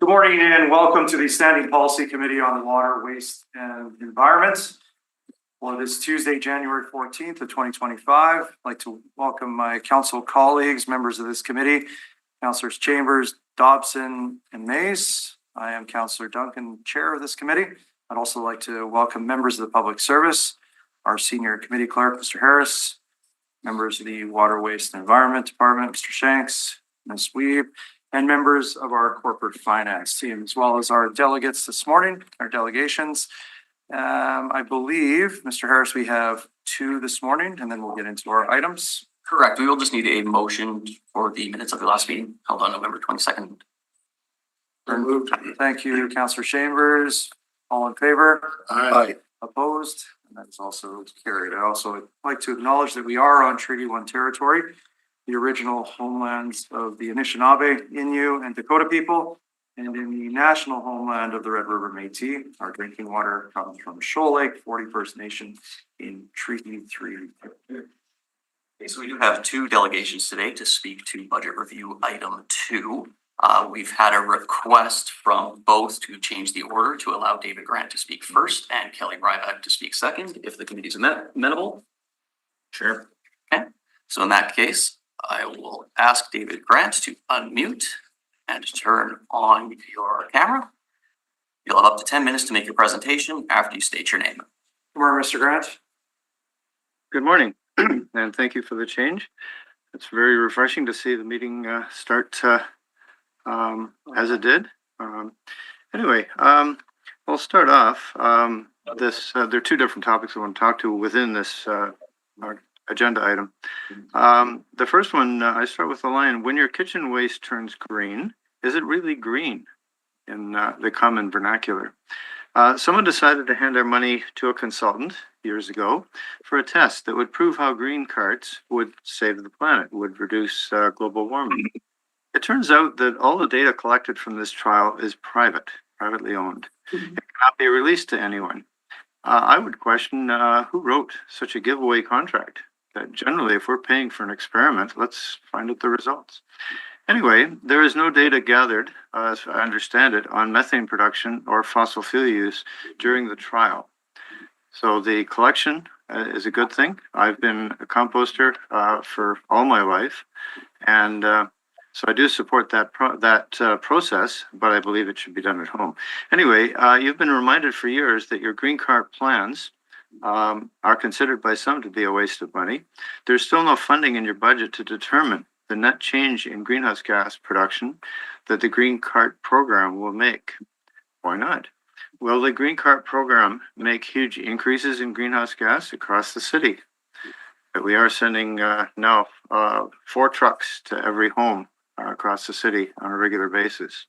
Good morning and welcome to the Standing Policy Committee on Water, Waste and Environment. Well, it is Tuesday, January 14th of 2025. I'd like to welcome my council colleagues, members of this committee, Councillors Chambers, Dobson and Mace. I am Councillor Duncan, chair of this committee. I'd also like to welcome members of the public service, our senior committee clerk, Mr. Harris, members of the Water, Waste and Environment Department, Mr. Shanks, Ms. Weeb, and members of our corporate finance team, as well as our delegates this morning, our delegations. I believe, Mr. Harris, we have two this morning, and then we'll get into our items. Correct. We will just need a motion for the minutes of the last meeting held on November 22nd. Moved. Thank you, Councillor Chambers. All in favor? Aye. Opposed? And that is also carried. I also like to acknowledge that we are on Treaty 1 territory, the original homelands of the Anishinaabe, Innu, and Dakota people, and in the national homeland of the Red River Métis. Our drinking water comes from Shoal Lake, 41st Nation in Treaty 3. Okay, so we do have two delegations today to speak to budget review item 2. We've had a request from both to change the order to allow David Grant to speak first and Kelly Ryback to speak second, if the committee is amenable. Sure. Okay, so in that case, I will ask David Grant to unmute and turn on your camera. You'll have up to 10 minutes to make your presentation after you state your name. Good morning, Mr. Grant. Good morning, and thank you for the change. It's very refreshing to see the meeting start as it did. Anyway, I'll start off. There are two different topics I want to talk to within this agenda item. The first one, I start with the line, when your kitchen waste turns green, is it really green in the common vernacular? Someone decided to hand our money to a consultant years ago for a test that would prove how green carts would save the planet, would reduce global warming. It turns out that all the data collected from this trial is privately owned. It cannot be released to anyone. I would question who wrote such a giveaway contract. That generally, if we're paying for an experiment, let's find out the results. Anyway, there is no data gathered, as I understand it, on methane production or fossil fuel use during the trial. So the collection is a good thing. I've been a composter for all my life, and so I do support that process, but I believe it should be done at home. Anyway, you've been reminded for years that your green cart plans are considered by some to be a waste of money. There's still no funding in your budget to determine the net change in greenhouse gas production that the Green Cart program will make. Why not? Will the Green Cart program make huge increases in greenhouse gas across the city? We are sending now 4 trucks to every home across the city on a regular basis.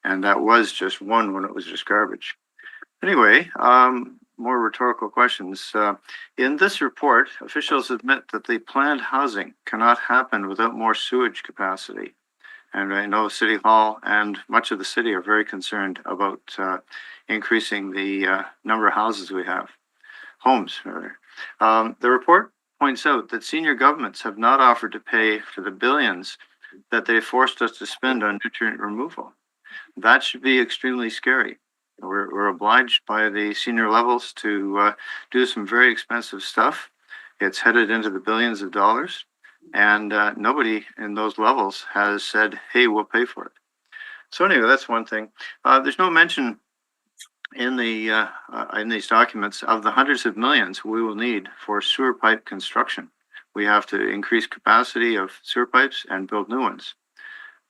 And that was just one when it was just garbage. Anyway, more rhetorical questions. In this report, officials admit that the planned housing cannot happen without more sewage capacity. And I know City Hall and much of the city are very concerned about increasing the number of houses we have, homes rather. The report points out that senior governments have not offered to pay for the billions that they forced us to spend on nutrient removal. That should be extremely scary. We're obliged by the senior levels to do some very expensive stuff. It's headed into the billions of dollars, and nobody in those levels has said, hey, we'll pay for it. So anyway, that's one thing. There's no mention in these documents of the hundreds of millions we will need for sewer pipe construction. We have to increase capacity of sewer pipes and build new ones.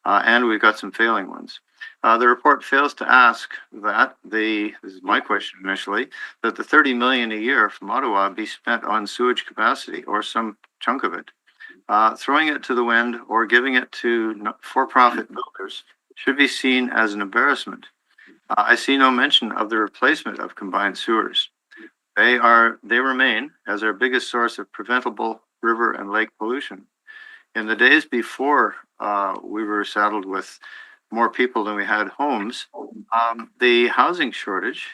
And we've got some failing ones. The report fails to ask that this is my question initially, that the 30 million a year from Ottawa be spent on sewage capacity or some chunk of it. Throwing it to the wind or giving it to for-profit builders should be seen as an embarrassment. I see no mention of the replacement of combined sewers. They remain as our biggest source of preventable river and lake pollution. In the days before we were saddled with more people than we had homes, the housing shortage,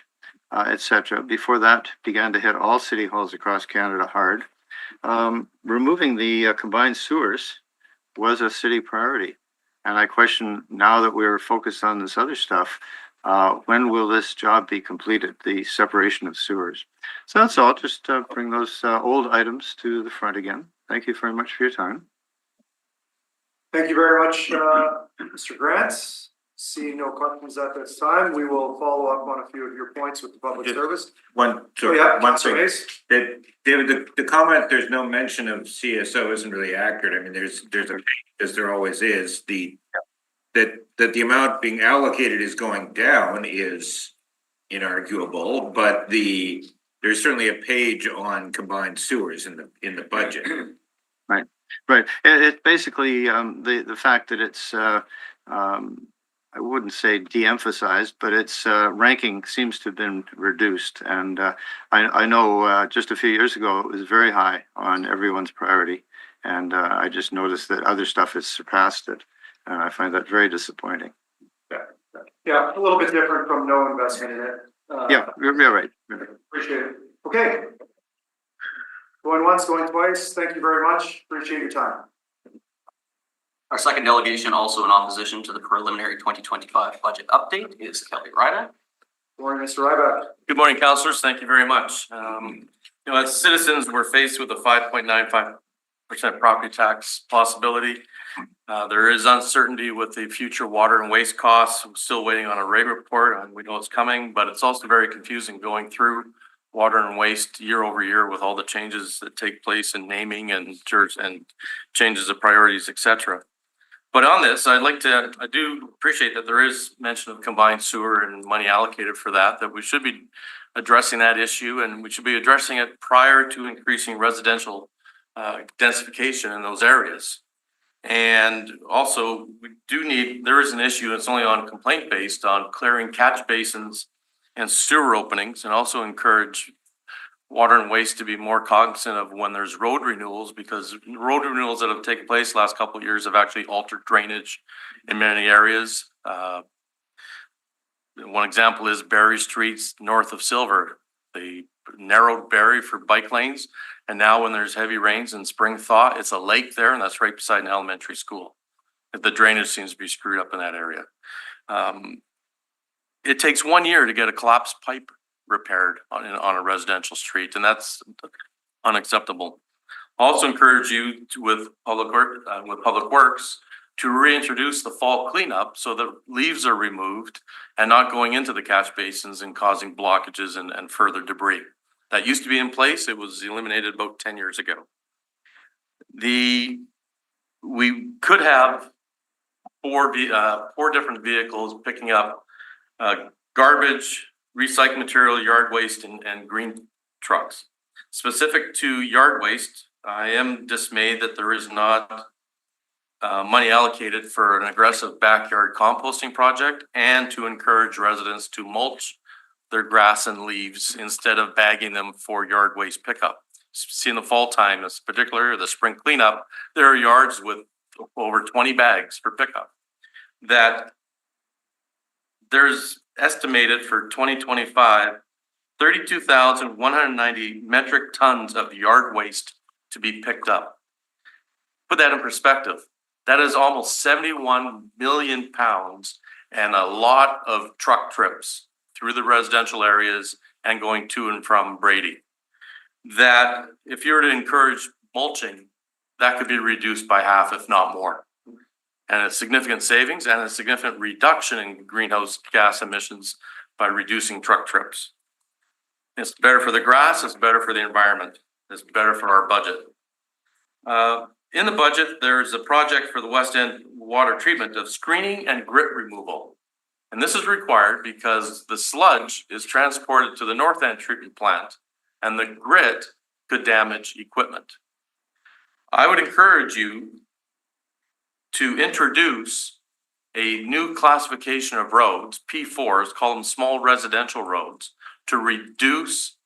etc., before that began to hit all city halls across Canada hard, removing the combined sewers was a city priority. And I question now that we're focused on this other stuff, when will this job be completed, the separation of sewers? So that's all, just bring those old items to the front again. Thank you very much for your time. Thank you very much, Mr. Grant. Seeing no questions at this time, we will follow up on a few of your points with the public service. One Councilor thing, Hayes. that David, the comment, there's no mention of CSO isn't really accurate. I mean, there's a, as there always is, that the amount being allocated is going down is inarguable, but there's certainly a page on combined sewers in the budget. Right. It basically, the fact that it's, I wouldn't say de-emphasized, but its ranking seems to have been reduced. And I know just a few years ago, it was very high on everyone's priority. And I just noticed that other stuff has surpassed it. And I find that very disappointing. Yeah, a little bit different from no investment in it. Yeah, you're right. Appreciate it. Okay. Going once, going twice. Thank you very much. Appreciate your time. Our second delegation, also in opposition to the preliminary 2025 budget update, is Kelly Ryder. Good morning, Mr. Ryback. Good morning, councillors. Thank you very much. As citizens, we're faced with a 5.95% property tax possibility. There is uncertainty with the future water and waste costs. I'm still waiting on a rate report, and we know it's coming, but it's also very confusing going through water and waste year over year with all the changes that take place in naming and changes of priorities, etc. But on this, I do appreciate that there is mention of combined sewer and money allocated for that we should be addressing that issue, and we should be addressing it prior to increasing residential densification in those areas. And also, there is an issue, it's only on complaint based, on clearing catch basins and sewer openings, and also encourage water and waste to be more cognizant of when there's road renewals, because road renewals that have taken place the last couple of years have actually altered drainage in many areas. One example is Barry Streets north of Silver. They narrowed Barry for bike lanes, and now when there's heavy rains and spring thaw, it's a lake there, and that's right beside an elementary school. The drainage seems to be screwed up in that area. It takes 1 year to get a collapsed pipe repaired on a residential street, and that's unacceptable. Also encourage you with Public Works to reintroduce the fall cleanup so that leaves are removed and not going into the catch basins and causing blockages and further debris. That used to be in place. It was eliminated about 10 years ago. We could have four different vehicles picking up garbage, recycled material, yard waste, and green trucks. Specific to yard waste, I am dismayed that there is not money allocated for an aggressive backyard composting project and to encourage residents to mulch their grass and leaves instead of bagging them for yard waste pickup. See, in the fall time, in particular, the spring cleanup, there are yards with over 20 bags for pickup. That there's estimated for 2025, 32,190 metric tons of yard waste to be picked up. Put that in perspective. That is almost 71 million pounds and a lot of truck trips through the residential areas and going to and from Brady. That if you were to encourage mulching, that could be reduced by half, if not more. And a significant savings and a significant reduction in greenhouse gas emissions by reducing truck trips. It's better for the grass, it's better for the environment, it's better for our budget. In the budget, there's a project for the West End water treatment of screening and grit removal. And this is required because the sludge is transported to the North End treatment plant and the grit could damage equipment. I would encourage you to introduce a new classification of roads, P4s, call them small residential roads, to reduce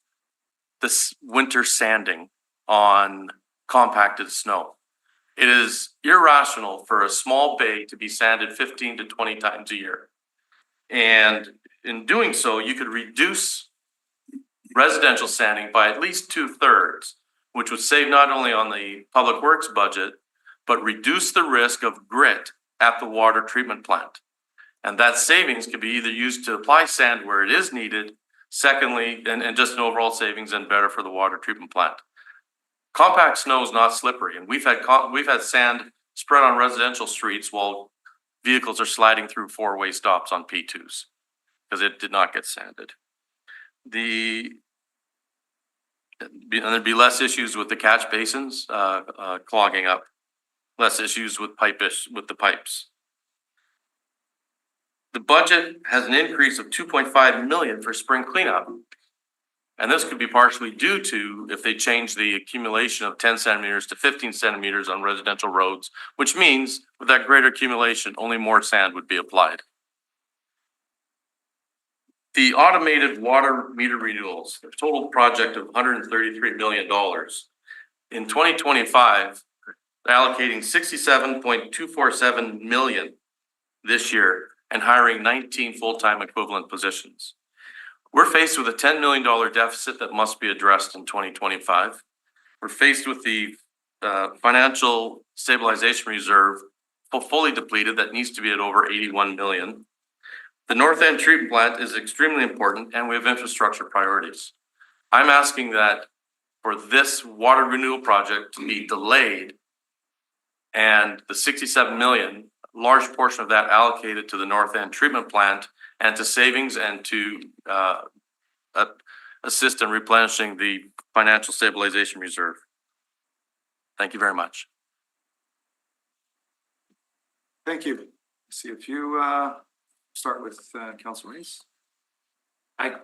the winter sanding on compacted snow. It is irrational for a small bay to be sanded 15 to 20 times a year. And in doing so, you could reduce residential sanding by at least 2/3, which would save not only on the Public Works budget, but reduce the risk of grit at the water treatment plant. And that savings can be either used to apply sand where it is needed, secondly, and just an overall savings and better for the water treatment plant. Compact snow is not slippery, and we've had sand spread on residential streets while vehicles are sliding through four-way stops on P2s because it did not get sanded. And there'd be less issues with the catch basins clogging up, less issues with the pipes. The budget has an increase of 2.5 million for spring cleanup. And this could be partially due to if they change the accumulation of 10 centimeters to 15 centimeters on residential roads, which means with that greater accumulation, only more sand would be applied. The automated water meter renewals, a total project of $133 million. In 2025, allocating 67.247 million this year and hiring 19 full-time equivalent positions. We're faced with a $10 million deficit that must be addressed in 2025. We're faced with the financial stabilization reserve fully depleted that needs to be at over 81 million. The North End treatment plant is extremely important and we have infrastructure priorities. I'm asking that for this water renewal project to be delayed and the 67 million, large portion of that allocated to the North End treatment plant and to savings and to assist in replenishing the financial stabilization reserve. Thank you very much. Thank you. See if you start with Councilor Reese. It's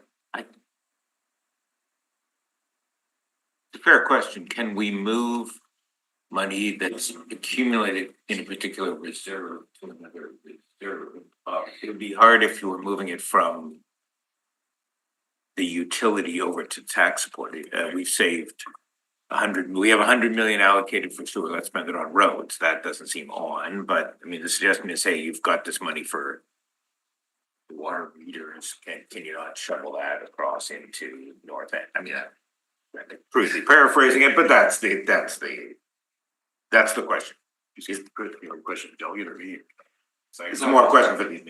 a fair question. Can we move money that's accumulated in a particular reserve to another reserve? It would be hard if you were moving it from the utility over to tax support. We've saved we have 100 million allocated for sewer. Let's spend it on roads. That doesn't seem on, but I mean, the suggestion is, hey, you've got this money for the water meters. Can you not shovel that across into North End? I mean, I'm crudely paraphrasing it, but that's the question. Is the question of delegate or me? It's more a question for these.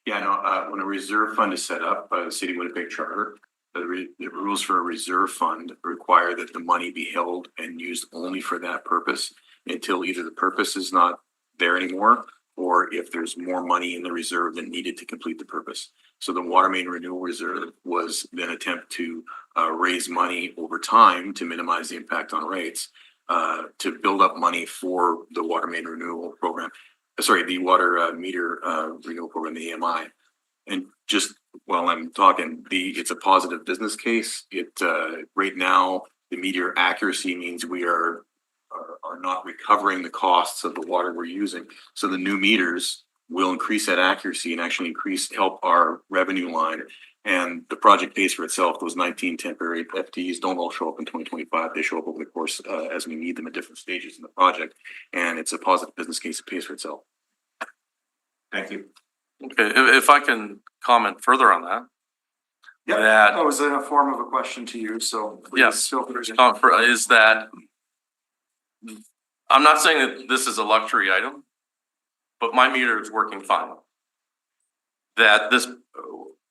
Yeah, no, when a reserve fund is set up by the City of Winnipeg Charter, the rules for a reserve fund require that the money be held and used only for that purpose until either the purpose is not there anymore or if there's more money in the reserve than needed to complete the purpose. So the water main renewal reserve was an attempt to raise money over time to minimize the impact on rates, to build up money for the water main renewal program. The water meter renewal program, the AMI. And just while I'm talking, it's a positive business case. Right now, the meter accuracy means we are not recovering the costs of the water we're using. So the new meters will increase that accuracy and actually help our revenue line. And the project pays for itself. Those 19 temporary FTEs don't all show up in 2025. They show up over the course as we need them at different stages in the project. And it's a positive business case. It pays for itself. Thank you. Okay, if I can comment further on that. Yeah, That that was in a form of a question to you, so. Yes. Feel free to- is that I'm not saying that this is a luxury item, but my meter is working fine. That this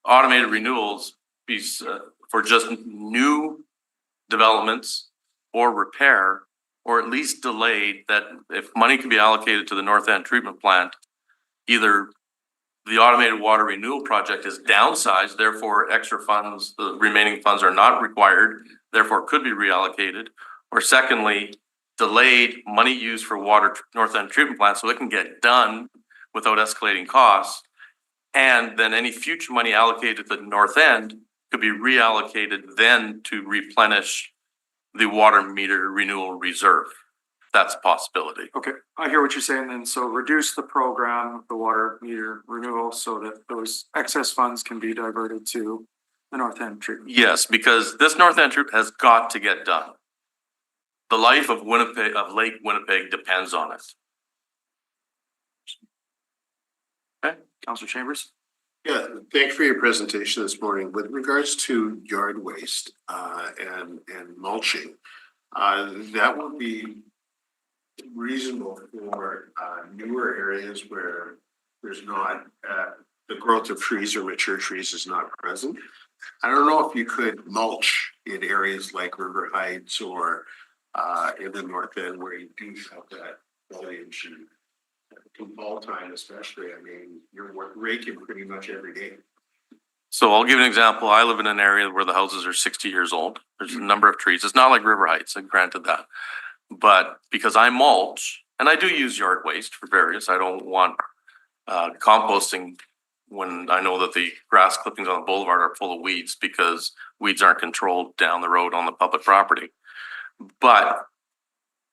automated renewals piece for just new developments or repair, or at least delayed, that if money can be allocated to the North End treatment plant, either the automated water renewal project is downsized, therefore extra funds, the remaining funds are not required, therefore could be reallocated. Or secondly, delayed money used for North End treatment plant so it can get done without escalating costs. And then any future money allocated to the North End could be reallocated then to replenish the water meter renewal reserve. That's a possibility. Okay, I hear what you're saying then. So reduce the program, the water meter renewal, so that those excess funds can be diverted to the North End treatment. Yes, because this North End treatment has got to get done. The life of Winnipeg, of Lake Winnipeg, depends on it. Okay, Councilor Chambers. Yeah, thanks for your presentation this morning. With regards to yard waste and mulching, that will be reasonable for newer areas where there's not the growth of trees or mature trees is not present. I don't know if you could mulch in areas like River Heights or in the north end where you do have that foliage and in fall time especially. I mean, you're raking pretty much every day. So I'll give you an example. I live in an area where the houses are 60 years old. There's a number of trees. It's not like River Heights, and granted that. But because I mulch, and I do use yard waste for various, I don't want composting when I know that the grass clippings on the boulevard are full of weeds because weeds aren't controlled down the road on the public property. But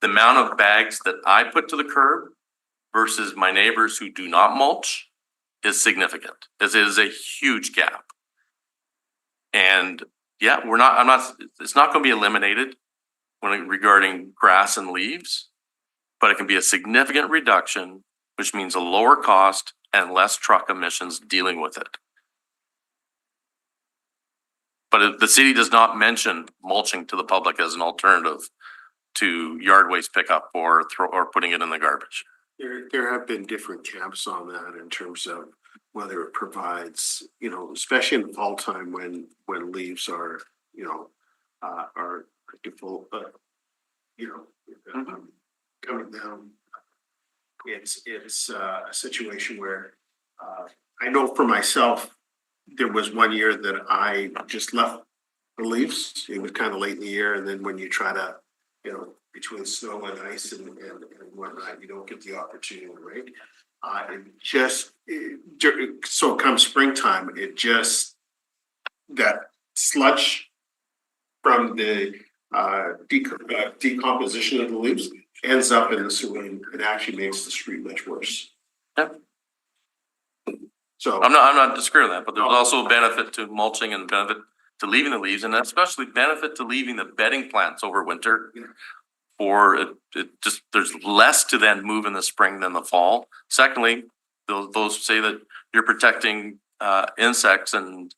the amount of bags that I put to the curb versus my neighbors who do not mulch is significant. This is a huge gap. And yeah, it's not going to be eliminated regarding grass and leaves, but it can be a significant reduction, which means a lower cost and less truck emissions dealing with it. But the city does not mention mulching to the public as an alternative to yard waste pickup or putting it in the garbage. There have been different camps on that in terms of whether it provides, especially in the fall time when leaves are, are full, coming down. It's a situation where I know for myself, there was one year that I just left the leaves. It was kind of late in the year, and then when you try to, between snow and ice and whatnot, you don't get the opportunity to rake. So come springtime, that sludge from the decomposition of the leaves ends up in the sewer and actually makes the street much worse. Yep. So I'm not disagreeing with that, but there's also a benefit to mulching and benefit to leaving the leaves, and especially benefit to leaving the bedding plants over winter. Or it just, there's less to then move in the spring than the fall. Secondly, those say that you're protecting insects and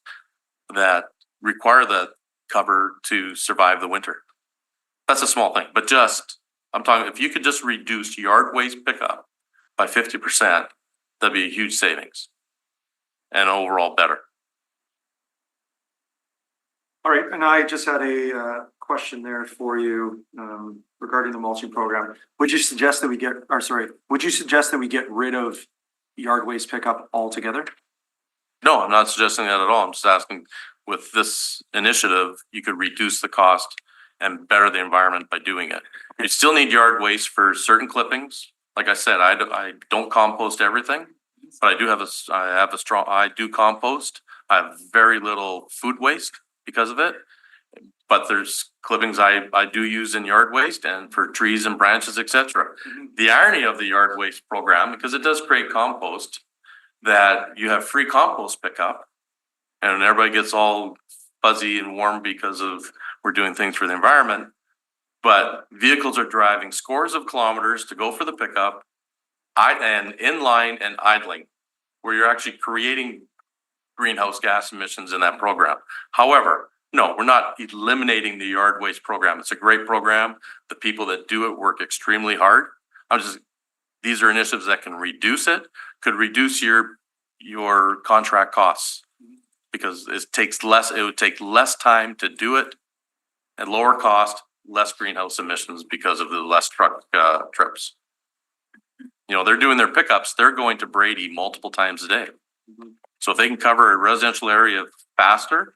that require the cover to survive the winter. That's a small thing, but I'm talking, if you could just reduce yard waste pickup by 50%, that'd be a huge savings and overall better. All right, and I just had a question there for you regarding the mulching program. Would you suggest that we get rid of yard waste pickup altogether? No, I'm not suggesting that at all. I'm just asking, with this initiative, you could reduce the cost and better the environment by doing it. You still need yard waste for certain clippings. Like I said, I don't compost everything, but I do compost. I have very little food waste because of it. But there's clippings I do use in yard waste and for trees and branches, etc. The irony of the yard waste program, because it does create compost, that you have free compost pickup and everybody gets all fuzzy and warm because of we're doing things for the environment. But vehicles are driving scores of kilometers to go for the pickup and inline and idling, where you're actually creating greenhouse gas emissions in that program. However, no, we're not eliminating the yard waste program. It's a great program. The people that do it work extremely hard. These are initiatives that can reduce it, could reduce your contract costs because it would take less time to do it at lower cost, less greenhouse emissions because of the less truck trips. They're doing their pickups, they're going to Brady multiple times a day. So if they can cover a residential area faster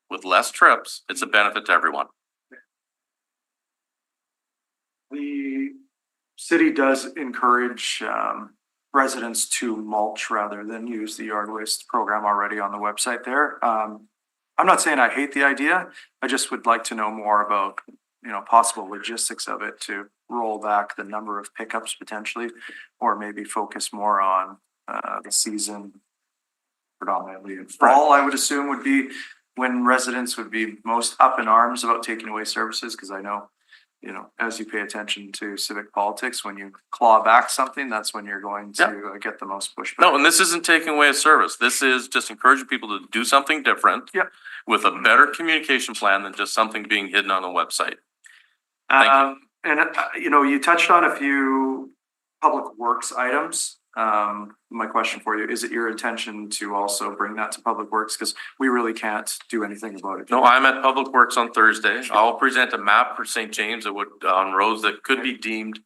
with less trips, it's a benefit to everyone. The city does encourage residents to mulch rather than use the yard waste program already on the website there. I'm not saying I hate the idea. I just would like to know more about, possible logistics of it to roll back the number of pickups potentially, or maybe focus more on the season predominantly in fall, I would assume would be when residents would be most up in arms about taking away services. Cause I know, as you pay attention to civic politics, when you claw back something, that's when you're going to get the most pushback. No, and this isn't taking away a service. This is just encouraging people to do something different with a better communication plan than just something being hidden on a website. And, you touched on a few public works items. My question for you, is it your intention to also bring that to Public Works? Because we really can't do anything about it. No, I'm at Public Works on Thursday. I'll present a map for St. James that would, on roads that could be deemed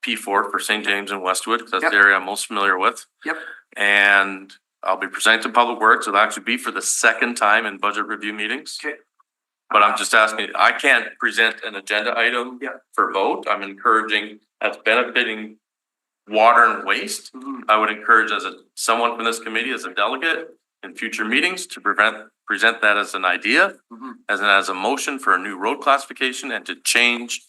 P4 for St. James and Westwood, because that's Yep. the area I'm most familiar with. Yep. And I'll be presenting to Public Works. It'll actually be for the second time in budget review meetings. Okay. But I'm just asking, I can't present an agenda item Yeah. for vote. I'm encouraging as benefiting water and waste. Mhm. I would encourage someone from this committee as a delegate in future meetings to present that as an idea, Mhm. as a motion for a new road classification and to change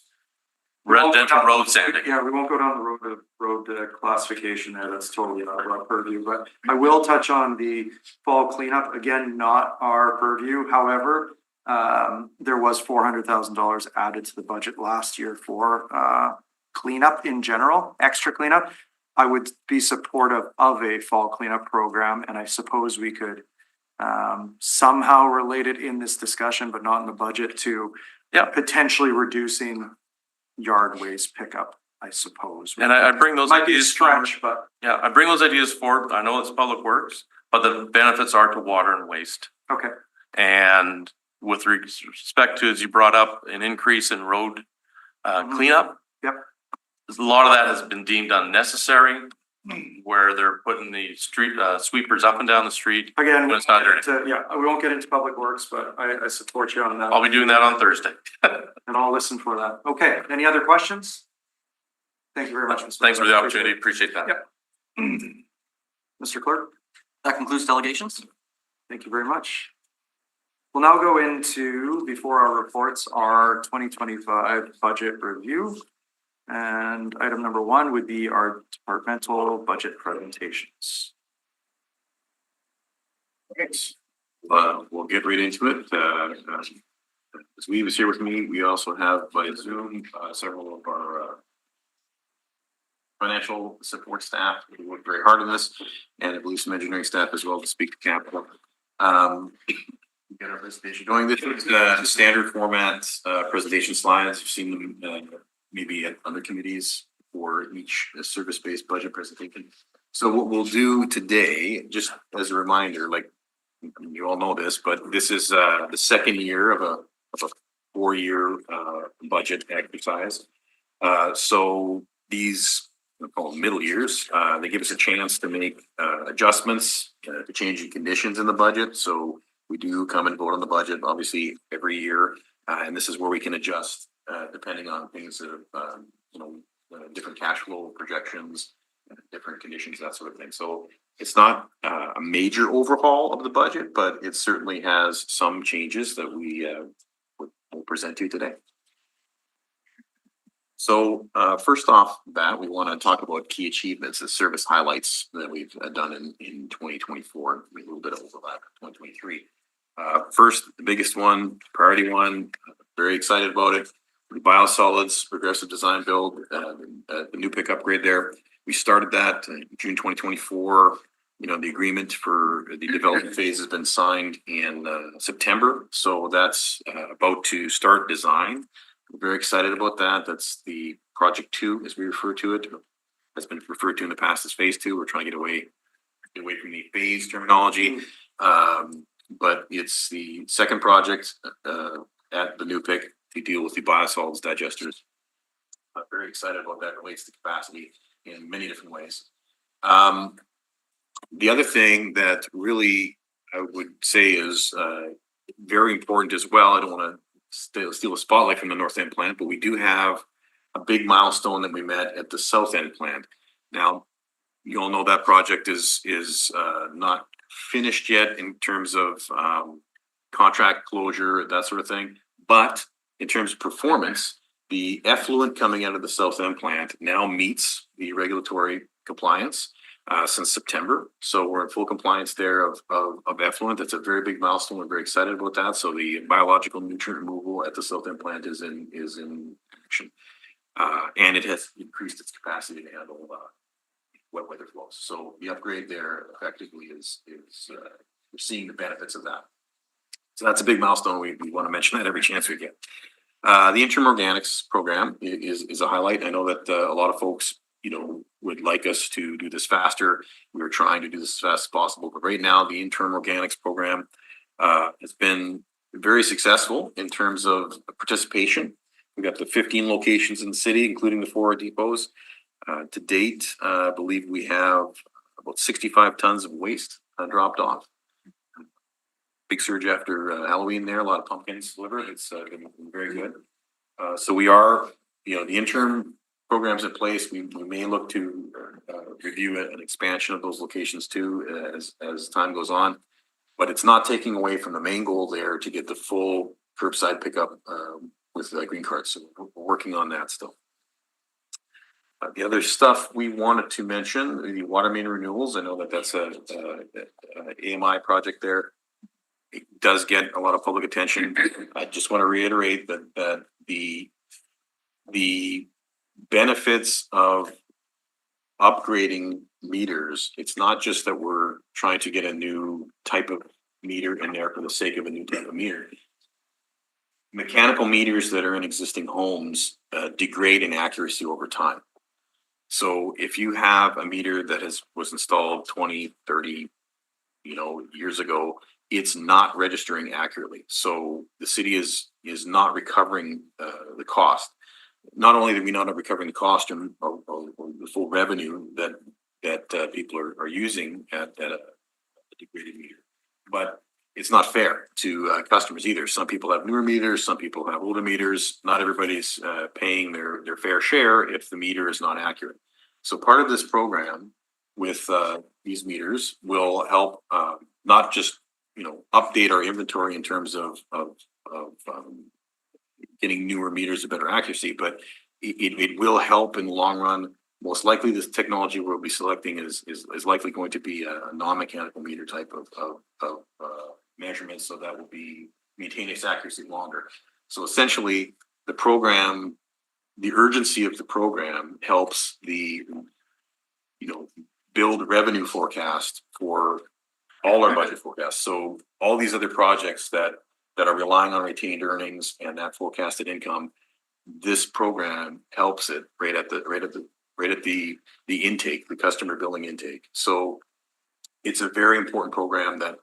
We won't go residential down- road sanding. Yeah, we won't go down the road classification there. That's totally out of our purview, but I will touch on the fall cleanup. Again, not our purview. However, there was $400,000 added to the budget last year for, cleanup in general, extra cleanup. I would be supportive of a fall cleanup program, and I suppose we could, somehow relate it in this discussion, but not in the budget to Yeah. potentially reducing yard waste pickup, I suppose. And I bring those Might be a ideas forward. stretch, but Yeah, I bring those ideas forward. I know it's Public Works, but the benefits are to water and waste. okay. And with respect to, as you brought up, an increase in road cleanup. Yep. A lot of that has been deemed unnecessary, where they're putting the street sweepers up and down the street. Again, But it's not dirty. we won't get into Public Works, but I support you on that. I'll be doing that on Thursday. And I'll listen for that. Okay, any other questions? Thank you very much. Mr. Thanks for the Clerk. opportunity. Appreciate that. Yep. Mr. Clerk, That concludes delegations. thank you very much. We'll now go into, before our reports, our 2025 budget review. And item number 1 would be our departmental budget presentations. Thanks. We'll get right into it. As Lee was here with me, we also have by Zoom, several of our financial support staff who worked very hard on this, and I believe some engineering staff as well to speak to capital. We got our presentation going. This is standard format presentation slides. You've seen them maybe at other committees for each service-based budget presentation. So what we'll do today, just as a reminder, like you all know this, but this is the second year of a 4-year budget exercise. So these, we call them middle years, they give us a chance to make adjustments to changing conditions in the budget. So we do come and vote on the budget, obviously, every year, and this is where we can adjust depending on things that are, different cash flow projections, different conditions, that sort of thing. So it's not a major overhaul of the budget, but it certainly has some changes that we will present to you today. So first off that, we want to talk about key achievements, the service highlights that we've done in 2024, a little bit of overlap in 2023. First, the biggest one, priority one, very excited about it. The biosolids progressive design build, the new pick upgrade there. We started that in June 2024. The agreement for the development phase has been signed in September. So that's about to start design. We're very excited about that. That's the project 2, as we refer to it. Has been referred to in the past as phase 2. We're trying to get away from the phase terminology. But it's the second project at the new pick to deal with the biosolids digesters. I'm very excited about that. It relates to capacity in many different ways. The other thing that really I would say is very important as well. I don't want to steal a spotlight from the North End plant, but we do have a big milestone that we met at the South End plant. Now, you all know that project is not finished yet in terms of contract closure, that sort of thing. But in terms of performance, the effluent coming out of the South End plant now meets the regulatory compliance since September. So we're in full compliance there of effluent. That's a very big milestone. We're very excited about that. So the biological nutrient removal at the South End plant is in action. And it has increased its capacity to handle wet weather flows. So the upgrade there effectively is we're seeing the benefits of that. So that's a big milestone. We want to mention that every chance we get. The interim organics program is a highlight. I know that a lot of folks, would like us to do this faster. We were trying to do this as fast as possible, but right now the interim organics program has been very successful in terms of participation. We got the 15 locations in the city, including the 4 depots. To date, I believe we have about 65 tons of waste dropped off. Big surge after Halloween there, a lot of pumpkins delivered. It's been very good. So we are, the interim programs in place. We may look to review an expansion of those locations too as time goes on. But it's not taking away from the main goal there to get the full curbside pickup with green cards. So we're working on that still. The other stuff we wanted to mention, the water main renewals. I know that that's a AMI project there. It does get a lot of public attention. I just want to reiterate that the benefits of upgrading meters, it's not just that we're trying to get a new type of meter in there for the sake of a new type of meter. Mechanical meters that are in existing homes degrade in accuracy over time. So if you have a meter that was installed 20, 30, years ago, it's not registering accurately. So the city is not recovering the cost. Not only are we not recovering the cost or the full revenue that people are using at a degraded meter, but it's not fair to customers either. Some people have newer meters, some people have older meters. Not everybody's paying their fair share if the meter is not accurate. So part of this program with these meters will help not just update our inventory in terms of getting newer meters of better accuracy, but it will help in the long run. Most likely, this technology we'll be selecting is likely going to be a non-mechanical meter type of measurement, so that will be maintain its accuracy longer. So essentially, the program, the urgency of the program helps the build revenue forecast for all our budget forecasts. So all these other projects that are relying on retained earnings and that forecasted income, this program helps it right at the intake, the customer billing intake. So it's a very important program that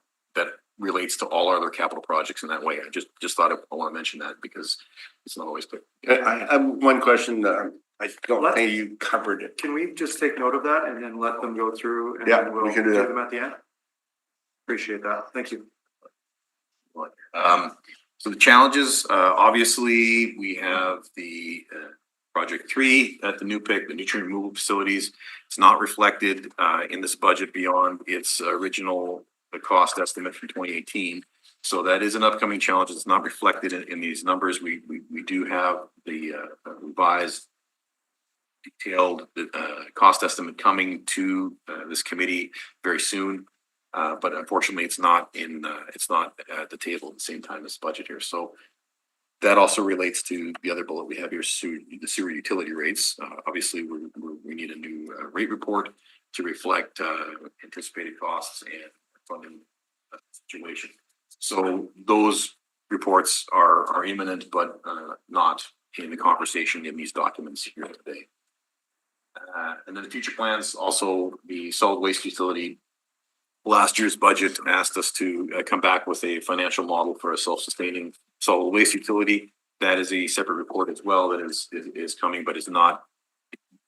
relates to all our other capital projects in that way. I just thought I want to mention that because it's not always clear. I have one question. I don't think you covered it. Can we just take note of that and then let them go through? And Yeah, then we'll we can do that. them at the end. Appreciate that. Thank you. So the challenges, obviously, we have the Project 3 at the NUPIC, the nutrient removal facilities. It's not reflected in this budget beyond its original cost estimate from 2018. So that is an upcoming challenge. It's not reflected in these numbers. We do have the revised, detailed cost estimate coming to this committee very soon. But unfortunately, it's not at the table at the same time as budget here. So that also relates to the other bullet we have here, the sewer utility rates. Obviously, we need a new rate report to reflect anticipated costs and funding situation. So those reports are imminent, but not in the conversation in these documents here today. And then the future plans, also the solid waste utility. Last year's budget asked us to come back with a financial model for a self-sustaining solid waste utility. That is a separate report as well that is coming, but is not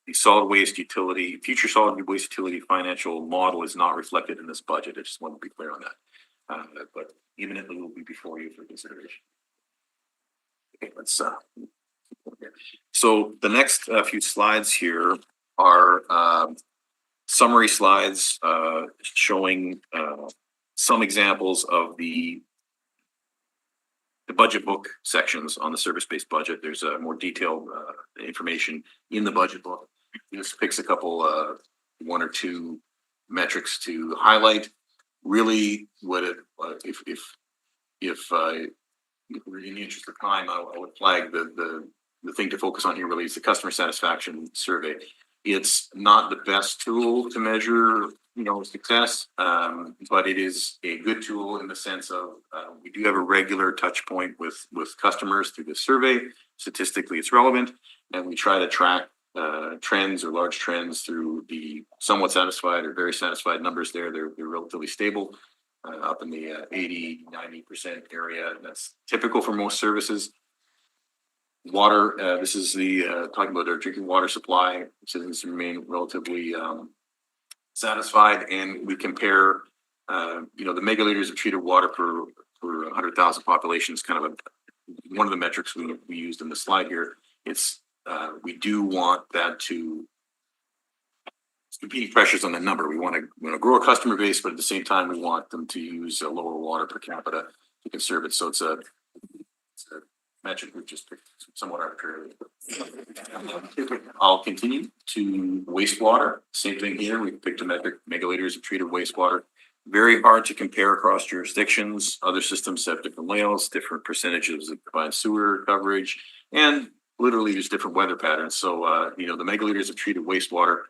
the solid waste utility, future solid waste utility financial model is not reflected in this budget. I just want to be clear on that. But imminently will be before you for consideration. Okay, let's so the next few slides here are summary slides showing some examples of the budget book sections on the service-based budget. There's more detailed information in the budget book. This picks a couple, one or two metrics to highlight. Really, what it, if in the interest of time, I would flag the thing to focus on here really is the customer satisfaction survey. It's not the best tool to measure, success, but it is a good tool in the sense of, we do have a regular touch point with customers through this survey. Statistically, it's relevant, and we try to track trends or large trends through the somewhat satisfied or very satisfied numbers there. They're relatively stable, up in the 80-90% area. That's typical for most services. Water, this is the talking about our drinking water supply. Citizens remain relatively satisfied, and we compare, the megaliters of treated water per 100,000 population is kind of one of the metrics we used in the slide here. It's we do want that to competing pressures on the number. We want to grow a customer base, but at the same time, we want them to use a lower water per capita to conserve it. So it's a metric we've just picked somewhat arbitrarily. I'll continue to wastewater. Same thing here. We picked a metric, megaliters of treated wastewater. Very hard to compare across jurisdictions. Other systems have different layouts, different percentages of combined sewer coverage, and literally there's different weather patterns. So, the megaliters of treated wastewater,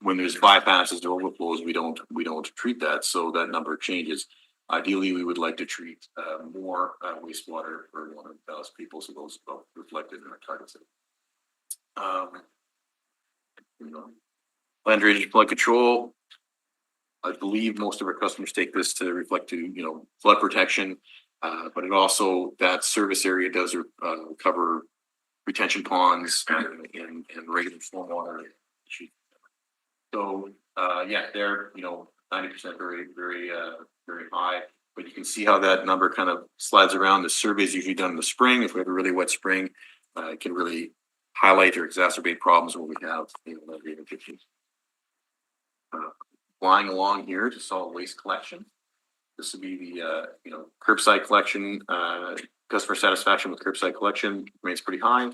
when there's bypasses or overflows, we don't treat that. So that number changes. Ideally, we would like to treat more wastewater for 100,000 people, so those are reflected in our targets. Land drainage flood control. I believe most of our customers take this to reflect to flood protection, but it also, that service area does cover retention ponds and regular stormwater. So they're 90% very high, but you can see how that number kind of slides around. The survey is usually done in the spring. If we have a really wet spring, it can really highlight or exacerbate problems when we have flying along here to solid waste collection. This would be the curbside collection. Customer satisfaction with curbside collection remains pretty high.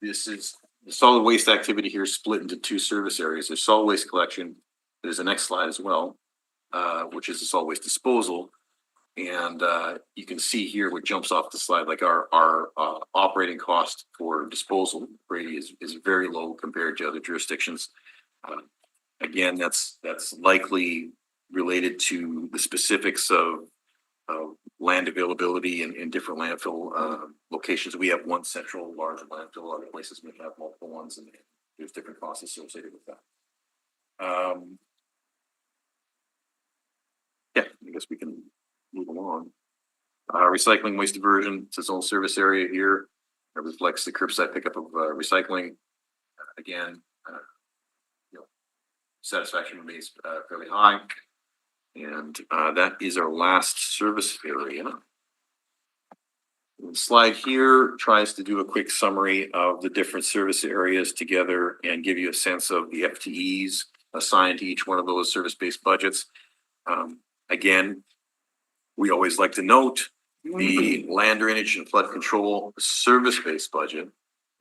This is the solid waste activity here split into two service areas. There's solid waste collection. There's the next slide as well, which is the solid waste disposal. And you can see here what jumps off the slide, like our operating cost for disposal Brady is very low compared to other jurisdictions. Again, that's likely related to the specifics of land availability in different landfill locations. We have one central large landfill. Other places may have multiple ones, and there's different costs associated with that. I guess we can move along. Recycling waste diversion, it's its own service area here. It reflects the curbside pickup of recycling. Again, satisfaction remains fairly high. And that is our last service area. The slide here tries to do a quick summary of the different service areas together and give you a sense of the FTEs assigned to each one of those service-based budgets. Again, we always like to note the land drainage and flood control service-based budget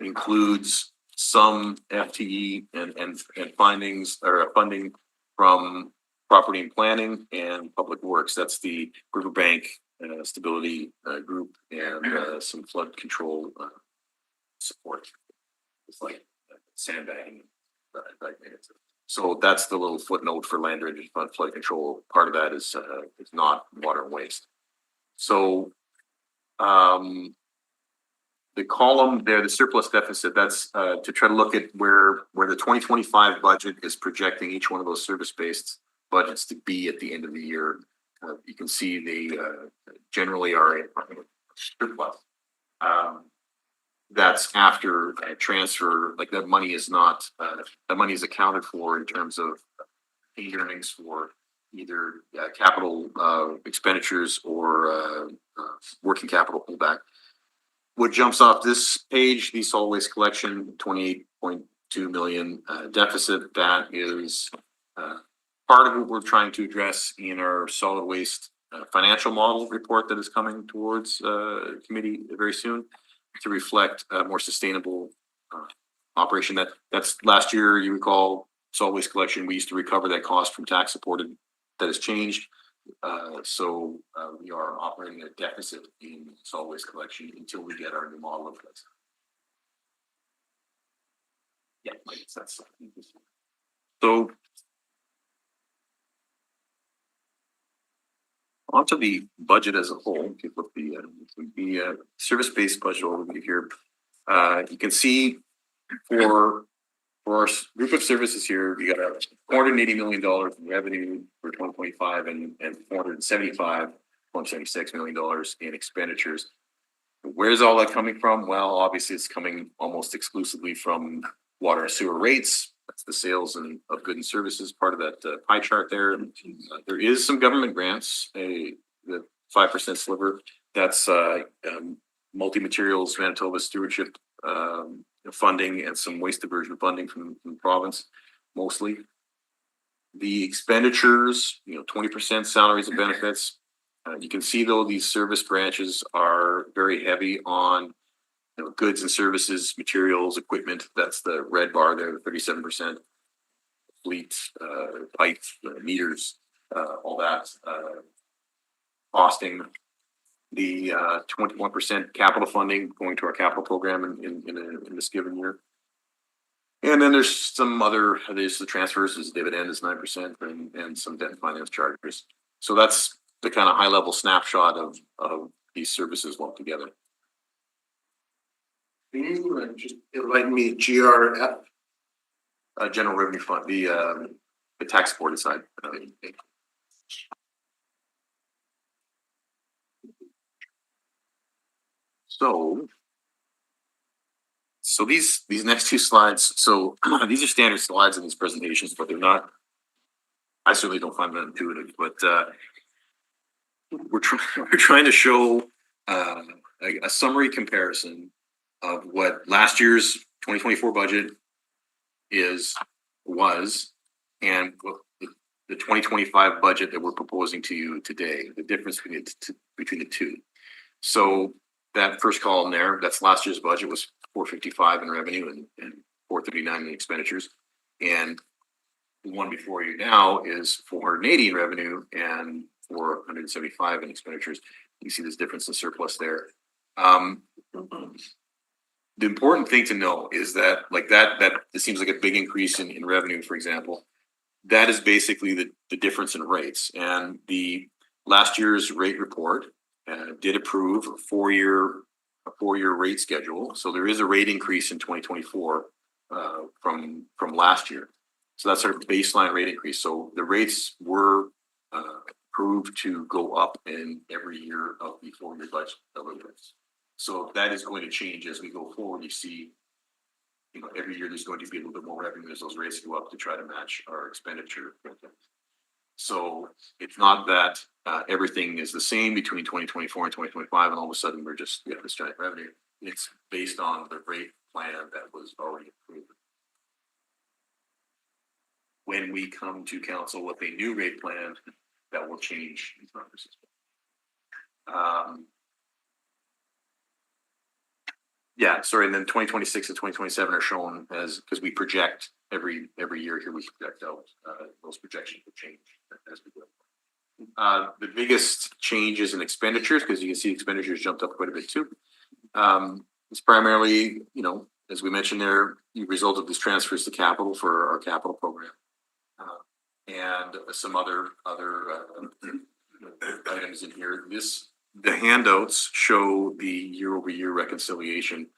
includes some FTE and findings or funding from property and planning and public works. That's the Riverbank Stability Group and some flood control support. It's like sandbagging. So that's the little footnote for land drainage and flood control. Part of that is not water and waste. So the column there, the surplus deficit, that's to try to look at where the 2025 budget is projecting each one of those service-based budgets to be at the end of the year. You can see they generally are in surplus. That's after a transfer, like that money is not, that money is accounted for in terms of paid earnings for either capital expenditures or working capital pullback. What jumps off this page, the solid waste collection, 28.2 million deficit, that is part of what we're trying to address in our solid waste financial model report that is coming towards committee very soon to reflect a more sustainable operation. That's last year, you recall, solid waste collection, we used to recover that cost from tax supported. That has changed. So we are operating a deficit in solid waste collection until we get our new model in place. Yeah, I guess that's. So. Onto the budget as a whole, if you look the service-based budget overview here. You can see for our group of services here, we got $480 million in revenue for 2025 and $476 million in expenditures. Where's all that coming from? Well, obviously it's coming almost exclusively from water and sewer rates. That's the sales and of goods and services part of that pie chart there. There is some government grants, the 5% sliver. That's multi-materials, Manitoba stewardship funding and some waste diversion funding from the province, mostly. The expenditures, 20% salaries and benefits. You can see though these service branches are very heavy on goods and services, materials, equipment. That's the red bar there, 37%. Fleet, pipe, meters, all that. Costing. The 21% capital funding going to our capital program in this given year. And then there's some other, there's the transfers, is dividend is 9% and some debt finance charges. So that's the kind of high level snapshot of these services lumped together. Can you just enlighten me, GRF? General Revenue Fund, the tax supported side. So these next two slides, so these are standard slides in these presentations, but they're not, I certainly don't find them intuitive, but we're trying to show a summary comparison of what last year's 2024 budget was and what the 2025 budget that we're proposing to you today, the difference between the two. So that first column there, that's last year's budget, was 455 in revenue and 439 in expenditures. And the one before you now is 480 in revenue and 475 in expenditures. You see this difference in surplus there. The important thing to know is that that it seems like a big increase in revenue, for example. That is basically the difference in rates. And the last year's rate report did approve a four-year rate schedule. So there is a rate increase in 2024 from last year. So that's our baseline rate increase. So the rates were approved to go up in every year of the four-year budget. So that is going to change as we go forward. You see, every year there's going to be a little bit more revenue as those rates go up to try to match our expenditure. So it's not that everything is the same between 2024 and 2025, and all of a sudden we have this giant revenue. It's based on the rate plan that was already approved. When we come to council with a new rate plan, that will change these numbers as well. And then 2026 and 2027 are shown as, because we project every year here, we project out, those projections will change as we go. The biggest change is in expenditures, because you can see expenditures jumped up quite a bit too. It's primarily, as we mentioned there, the result of these transfers to capital for our capital program. And some other items in here. The handouts show the year-over-year reconciliation.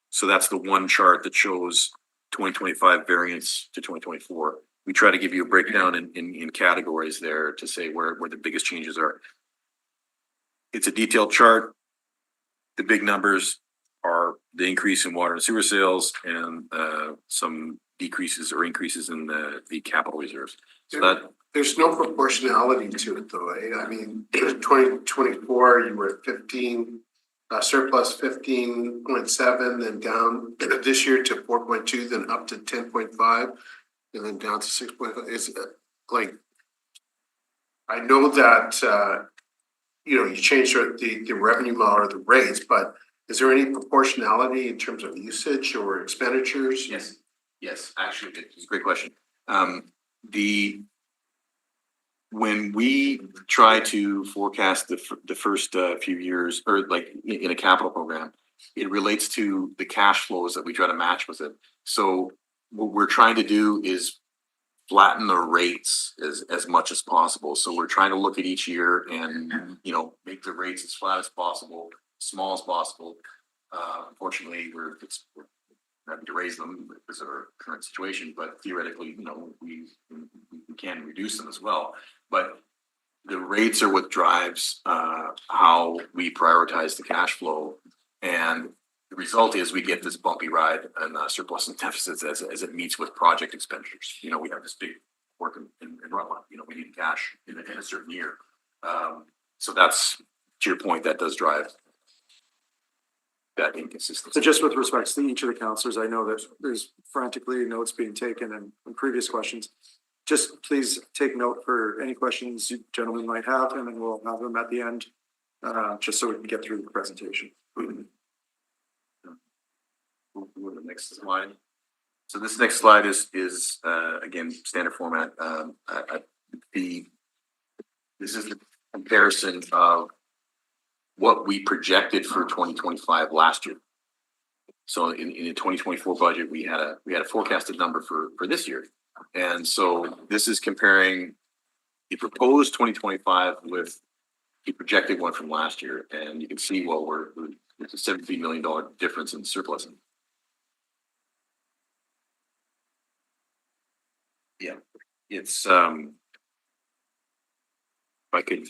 So that's the one chart that shows 2025 variance to 2024. We try to give you a breakdown in categories there to say where the biggest changes are. It's a detailed chart. The big numbers are the increase in water and sewer sales and some decreases or increases in the capital reserves. So that There's no proportionality to it though. I mean, 2024, you were at 15, surplus 15.7, then down this year to 4.2, then up to 10.5, and then down to 6.5. It's like, I know that, you changed the revenue model or the rates, but is there any proportionality in terms of usage or expenditures? Yes, actually, it's a great question. When we try to forecast the first few years, or like in a capital program, it relates to the cash flows that we try to match with it. So what we're trying to do is flatten the rates as much as possible. So we're trying to look at each year and, you know, make the rates as flat as possible, small as possible. Unfortunately, we're having to raise them because of our current situation, but theoretically, you know, we can reduce them as well. But the rates are what drives how we prioritize the cash flow. And the result is we get this bumpy ride and surplus and deficits as it meets with project expenditures. You know, we have this big work in Rutland, you know, we need cash in a certain year. So that's, to your point, that does drive that inconsistency. So just with respect to each of the counselors, I know that there's frantically notes being taken and previous questions. Just please take note for any questions you gentlemen might have, and then we'll have them at the end, just so we can get through the presentation. We'll go to the next slide. So this next slide is again, standard format. This is the comparison of what we projected for 2025 last year. So in the 2024 budget, we had a forecasted number for this year. And so this is comparing the proposed 2025 with the projected one from last year. And you can see, well, it's a $17 million difference in surplus. Yeah, it's if I could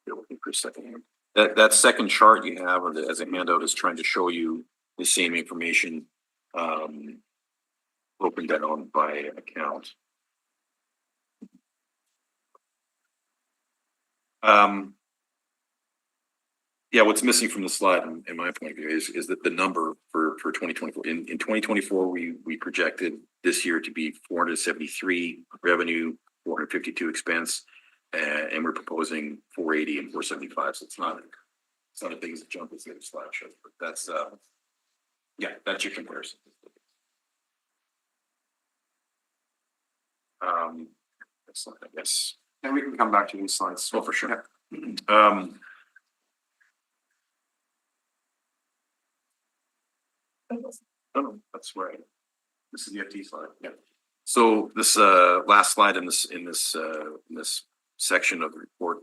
bear with me for a second here. That second chart you have as a handout is trying to show you the same information broken down by account. Yeah, what's missing from the slide, in my point of view, is that the number for 2024. In 2024, we projected this year to be 473 revenue, 452 expense, and we're proposing 480 and 475. So it's not a big jump as the slide shows, but that's yeah, that's your comparison. Excellent, I guess. And we can come back to these slides. Oh, for sure. Yeah. Oh, that's right. This is the FT slide. Yeah. So this last slide in this section of the report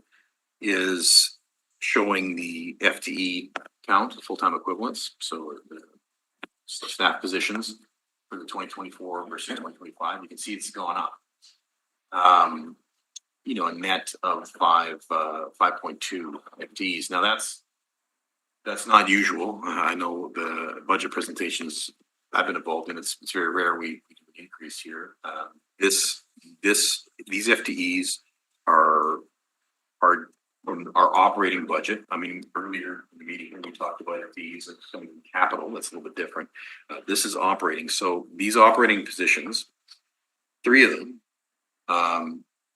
is showing the FTE count, full-time equivalents. So the staff positions for the 2024 versus 2025. You can see it's gone up. You know, a net of 5.2 FTEs. Now that's not usual. I know the budget presentations I've been involved in. It's very rare we do an increase here. These FTEs are our operating budget. I mean, earlier in the meeting when we talked about FTEs and some capital, that's a little bit different. This is operating. So these operating positions, 3 of them,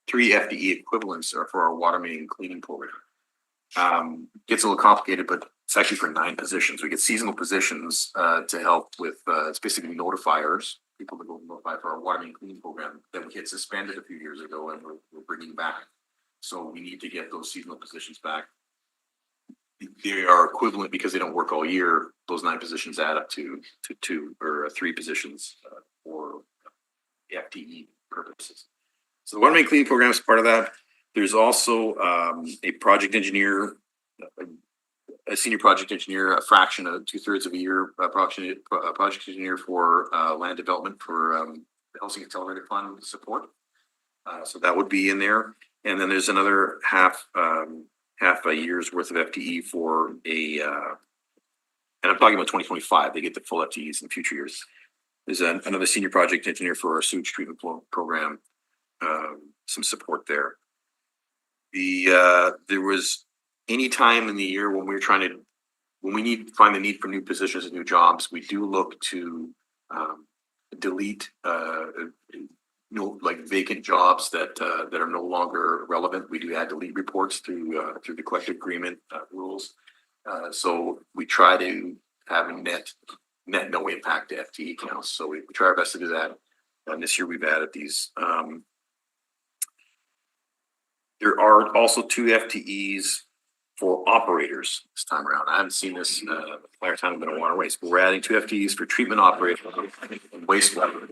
3 FTE equivalents are for our water main cleaning program. Gets a little complicated, but it's actually for 9 positions. We get seasonal positions to help with, it's basically notifiers, people that go notify for our water main cleaning program that we had suspended a few years ago and we're bringing back. So we need to get those seasonal positions back. They are equivalent because they don't work all year. Those 9 positions add up to 2 or 3 positions for FTE purposes. So the water main cleaning program is part of that. There's also a project engineer, a senior project engineer, a fraction of 2/3 of a year, project engineer for land development for the Housing Accelerator Fund support. So that would be in there. And then there's another half a year's worth of FTE for and I'm talking about 2025. They get the full FTEs in future years. There's another senior project engineer for our sewage treatment program. Some support there. There was any time in the year when we find the need for new positions and new jobs, we do look to delete like vacant jobs that are no longer relevant. We do add delete reports through the collective agreement rules. So we try to have a net no impact to FTE counts. So we try our best to do that. And this year we've added these. There are also 2 FTEs for operators this time around. I haven't seen this, the entire time I've been in water waste, but we're adding 2 FTEs for treatment operators and wastewater.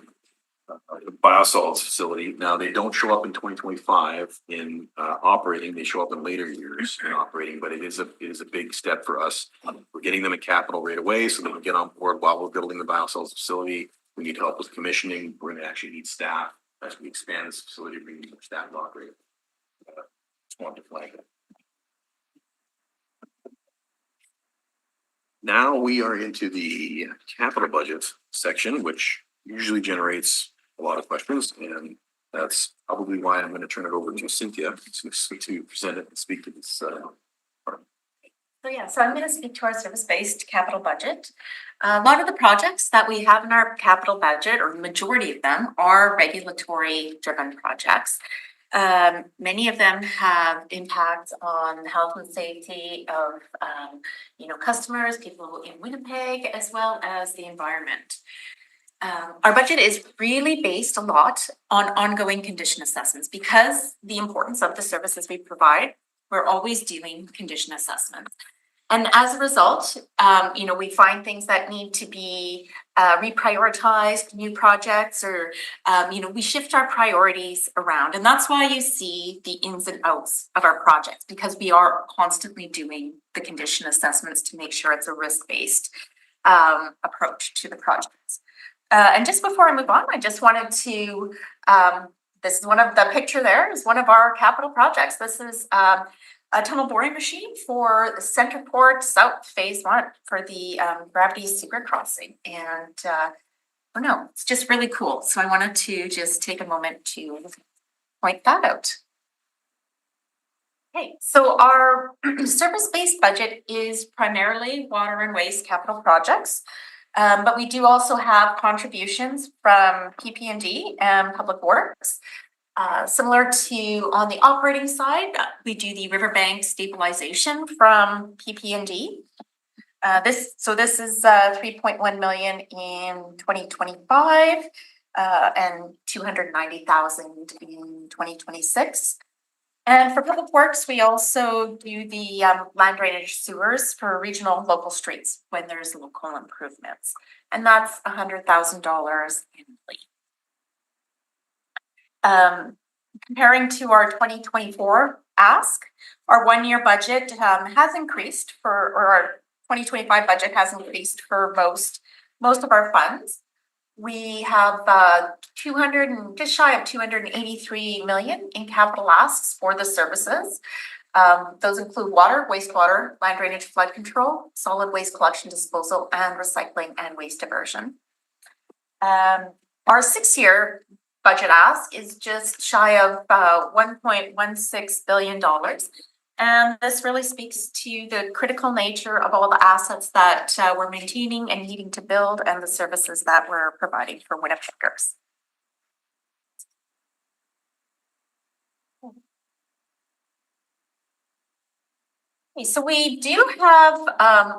Biosolids facility. Now, they don't show up in 2025 in operating, they show up in later years in operating, but it is a big step for us. We're getting them in capital right away so that we get on board while we're building the biosolids facility. We need help with commissioning. We're gonna actually need staff as we expand this facility, bring more staff to operate. Just wanted to flag that. Now we are into the capital budget section, which usually generates a lot of questions, and that's probably why I'm going to turn it over to Cynthia to present it and speak to this. So I'm going to speak to our service-based capital budget. A lot of the projects that we have in our capital budget, or the majority of them, are regulatory-driven projects. Many of them have impacts on the health and safety of, customers, people in Winnipeg, as well as the environment. Our budget is really based a lot on ongoing condition assessments because the importance of the services we provide, we're always doing condition assessments. And as a result, we find things that need to be reprioritized, new projects, or, we shift our priorities around. And that's why you see the ins and outs of our projects, because we are constantly doing the condition assessments to make sure it's a risk-based approach to the projects. And just before I move on, I just wanted to, this is one of the picture there is one of our capital projects. This is a tunnel boring machine for the Centerport South Phase 1 for the gravity sewer crossing. And it's just really cool. So I wanted to just take a moment to point that out. Okay, so our service-based budget is primarily water and waste capital projects. But we do also have contributions from PP&D and Public Works. Similar to on the operating side, we do the riverbank stabilization from PP&D. This is 3.1 million in 2025 and 290,000 in 2026. And for Public Works, we also do the land drainage sewers for regional local streets when there's local improvements. And that's $100,000 annually. Comparing to our 2024 ask, our one-year budget has increased or our 2025 budget has increased for most of our funds. We have just shy of 283 million in capital asks for the services. Those include water, wastewater, land drainage, flood control, solid waste collection, disposal, and recycling and waste diversion. Our 6-year budget ask is just shy of $1.16 billion. And this really speaks to the critical nature of all the assets that we're maintaining and needing to build and the services that we're providing for Winnipeggers. Okay, so we do have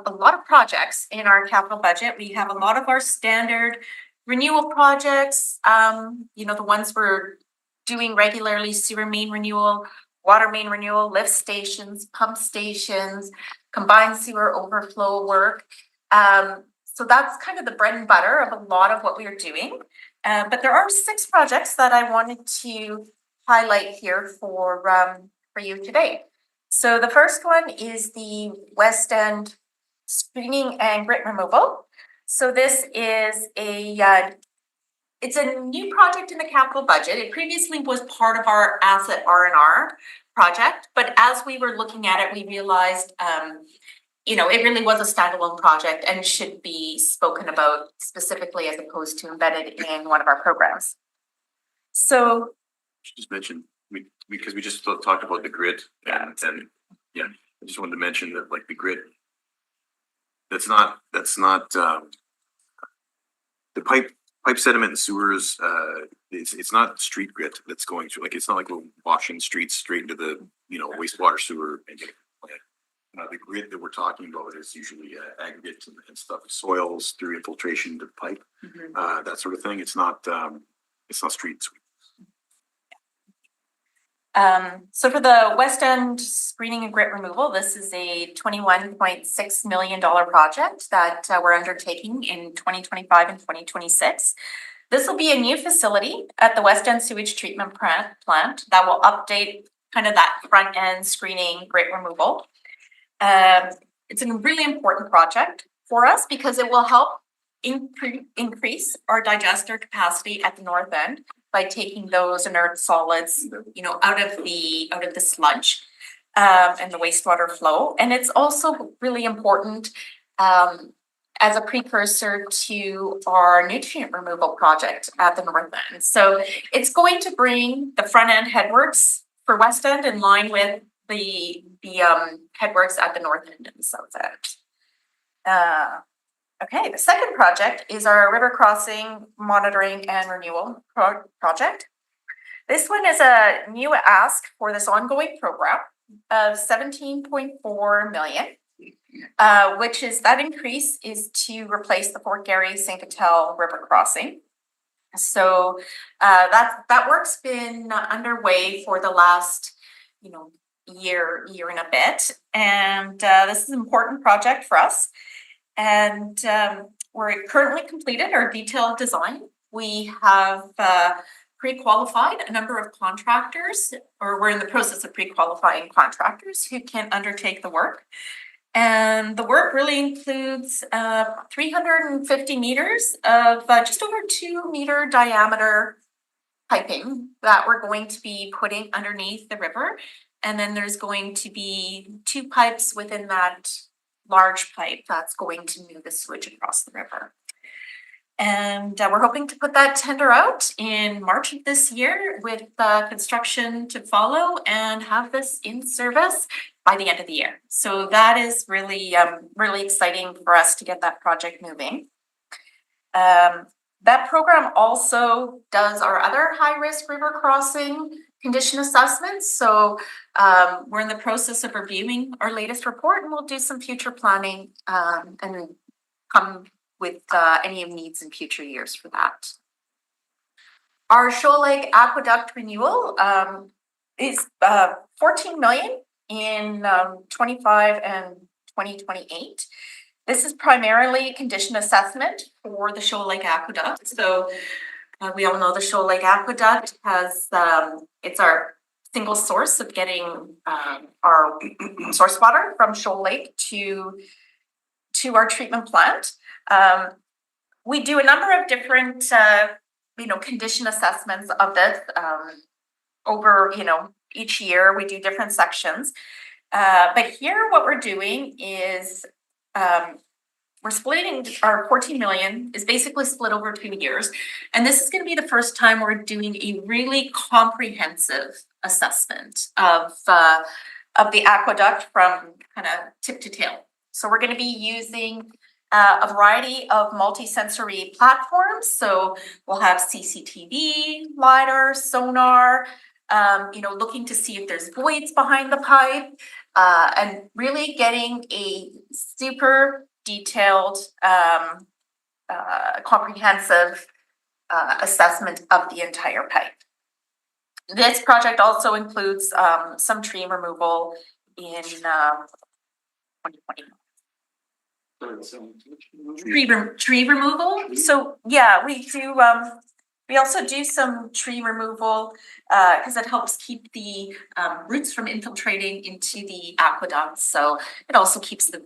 a lot of projects in our capital budget. We have a lot of our standard renewal projects, the ones we're doing regularly: sewer main renewal, water main renewal, lift stations, pump stations, combined sewer overflow work. So that's kind of the bread and butter of a lot of what we are doing. But there are 6 projects that I wanted to highlight here for you today. So the first one is the West End screening and grit removal. So this is it's a new project in the capital budget. It previously was part of our asset R&R project, but as we were looking at it, we realized, it really was a standalone project and should be spoken about specifically as opposed to embedded in one of our programs. So, Just mention, because we just talked about the grid, and I just wanted to mention that, like, the grid, that's not the pipe sediment and sewers. It's not street grit that's going through. Like, it's not like we're washing streets straight into the wastewater sewer and getting the grit that we're talking about is usually aggregate and stuff, soils through infiltration to pipe, that sort of thing. It's not street sweep. So for the West End screening and grit removal, this is a $21.6 million project that we're undertaking in 2025 and 2026. This will be a new facility at the West End Sewage Treatment Plant that will update kind of that front end screening grit removal. It's a really important project for us because it will help increase our digester capacity at the north end by taking those inert solids, out of the sludge and the wastewater flow. And it's also really important as a precursor to our nutrient removal project at the north end. So it's going to bring the front end headworks for West End in line with the headworks at the north end and the south end. Okay, the second project is our river crossing monitoring and renewal project. This one is a new ask for this ongoing program of 17.4 million, which is that increase is to replace the Fort Garry St. Vital river crossing. So that work's been underway for the last, year and a bit, and this is an important project for us. And we're currently completed our detailed design. We have pre-qualified a number of contractors, or we're in the process of pre-qualifying contractors who can undertake the work. And the work really includes 350 meters of just over 2 meter diameter piping that we're going to be putting underneath the river. And then there's going to be 2 pipes within that large pipe that's going to move the sewage across the river. And we're hoping to put that tender out in March of this year with construction to follow and have this in service by the end of the year. So that is really, really exciting for us to get that project moving. That program also does our other high-risk river crossing condition assessments. So we're in the process of reviewing our latest report, and we'll do some future planning and come with any needs in future years for that. Our Shoal Lake Aqueduct renewal is 14 million in 25 and 2028. This is primarily condition assessment for the Shoal Lake Aqueduct. So we all know the Shoal Lake Aqueduct has, it's our single source of getting our source water from Shoal Lake to our treatment plant. We do a number of different, condition assessments of this over, each year. We do different sections. But here what we're doing is we're splitting our 14 million is basically split over 2 years. And this is going to be the first time we're doing a really comprehensive assessment of the aqueduct from kind of tip to tail. So we're going to be using a variety of multi-sensory platforms. So we'll have CCTV, LiDAR, sonar, looking to see if there's voids behind the pipe, and really getting a super detailed, comprehensive assessment of the entire pipe. This project also includes some tree removal in 2020. Tree removal. So yeah, we do. We also do some tree removal because it helps keep the roots from infiltrating into the aqueduct. So it also keeps the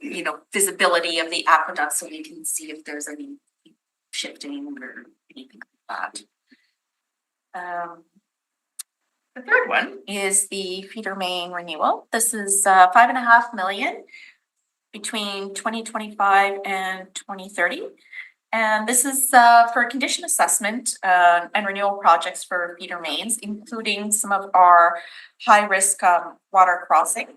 visibility of the aqueduct, so we can see if there's any shifting or anything like that. The third one is the feeder main renewal. This is 5.5 million between 2025 and 2030. And this is for condition assessment and renewal projects for feeder mains, including some of our high-risk water crossing.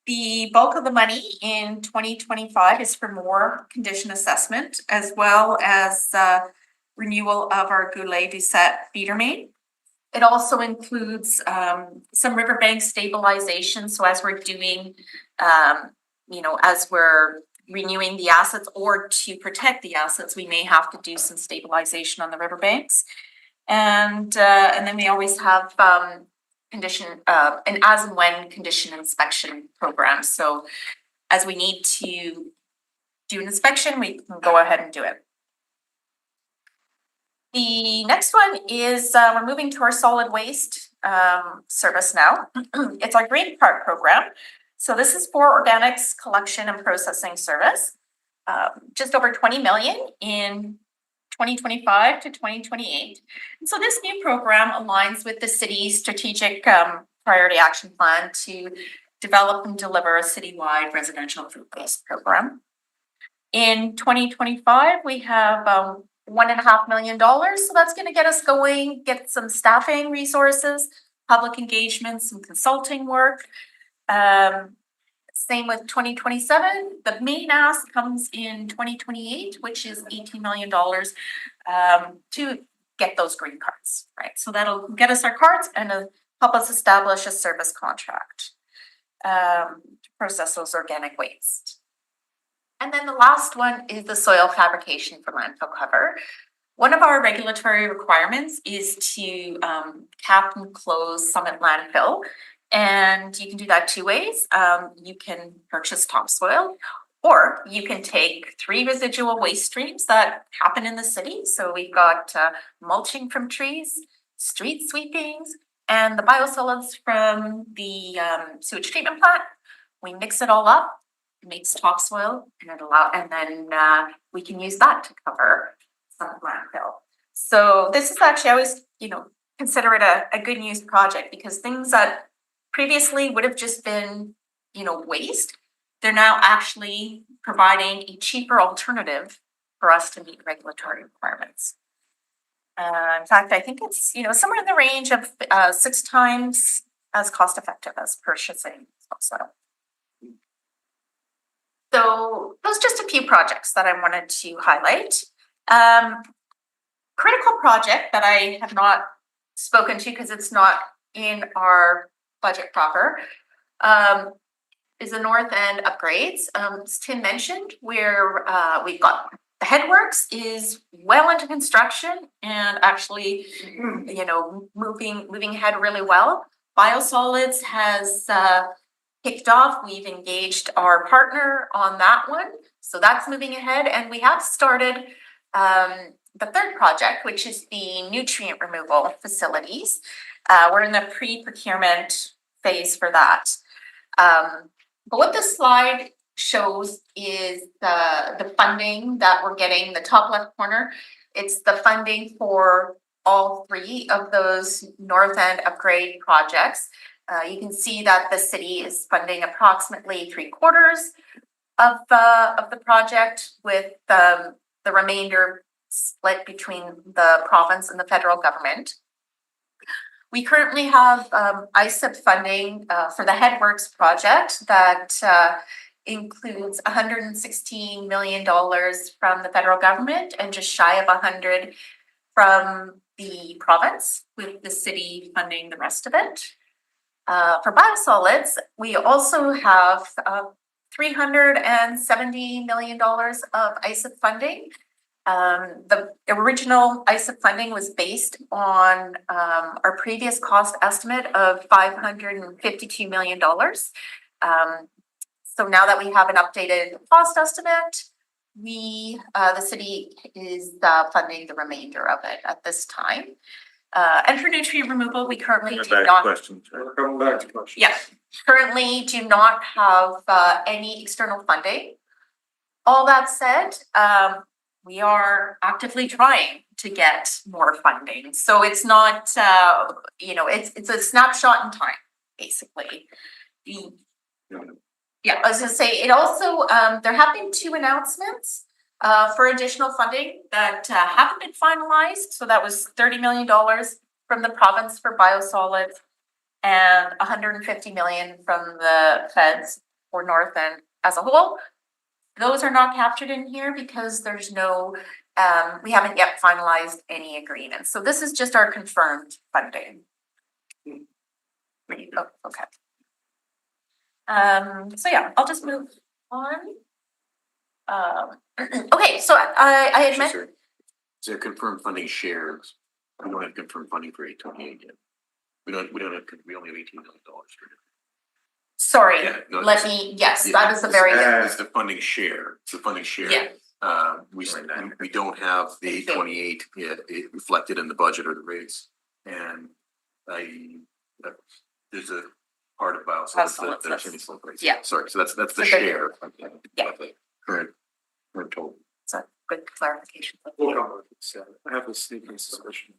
The bulk of the money in 2025 is for more condition assessment, as well as renewal of our Goulet-Doucette feeder main. It also includes some riverbank stabilization. So as we're doing, as we're renewing the assets or to protect the assets, we may have to do some stabilization on the riverbanks. And then we always have an as and when condition inspection program. So as we need to do an inspection, we can go ahead and do it. The next one is, we're moving to our solid waste service now. It's our Green Card program. So this is for organics collection and processing service. Just over 20 million in 2025 to 2028. And so this new program aligns with the city's strategic priority action plan to develop and deliver a citywide residential food waste program. In 2025, we have $1.5 million. So that's going to get us going, get some staffing resources, public engagement, some consulting work. Same with 2027. The main ask comes in 2028, which is $18 million to get those green cards, right? So that'll get us our cards and help us establish a service contract to process those organic waste. And then the last one is the soil fabrication for landfill cover. One of our regulatory requirements is to cap and close Summit landfill. And you can do that two ways. You can purchase topsoil, or you can take 3 residual waste streams that happen in the city. So we've got mulching from trees, street sweepings, and the biosolids from the sewage treatment plant. We mix it all up, it makes topsoil, and then we can use that to cover some landfill. So this is actually, I always, consider it a good news project, because things that previously would have just been, waste, they're now actually providing a cheaper alternative for us to meet regulatory requirements. In fact, I think it's, somewhere in the range of 6 times as cost effective as purchasing topsoil. So those are just a few projects that I wanted to highlight. Critical project that I have not spoken to because it's not in our budget proper is the North End upgrades. As Tim mentioned, we've got the headworks is well into construction and actually, moving ahead really well. Biosolids has kicked off. We've engaged our partner on that one, so that's moving ahead, and we have started the third project, which is the nutrient removal facilities. We're in the pre-procurement phase for that. But what this slide shows is the funding that we're getting. The top left corner, it's the funding for all 3 of those North End upgrade projects. You can see that the city is funding approximately 3/4 of the project, with the remainder split between the province and the federal government. We currently have ISIP funding for the Headworks project that includes $116 million from the federal government and just shy of 100 from the province, with the city funding the rest of it. For biosolids, we also have $370 million of ISIP funding. The original ISIP funding was based on our previous cost estimate of $552 million. So now that we have an updated cost estimate, the city is funding the remainder of it at this time. And for nutrient removal, we currently do not. We're coming back to questions. Yeah, currently do not have any external funding. All that said, we are actively trying to get more funding. So it's not, it's a snapshot in time, basically. Yeah, I was gonna say, it also, there have been 2 announcements for additional funding that haven't been finalized. So that was $30 million from the province for biosolids and $150 million from the feds for North End as a whole. Those are not captured in here because there's no, we haven't yet finalized any agreements. So this is just our confirmed funding. Oh, okay. So yeah, I'll just move on. Okay, so I had meant. Is there confirmed funding shares? We don't have confirmed funding for 828 yet. We only have $18 million. Sorry, Yeah, no, let me, yes, that is a very, It's the funding share, it's the funding share. yeah, We don't have the 828 yet, it reflected in the budget or the rates. And there's a part of biosolids that there's any slope rates. Yeah. Sorry, so that's the So share. Yeah. Of the current total. it's a good clarification. I have a sneaking suspicion.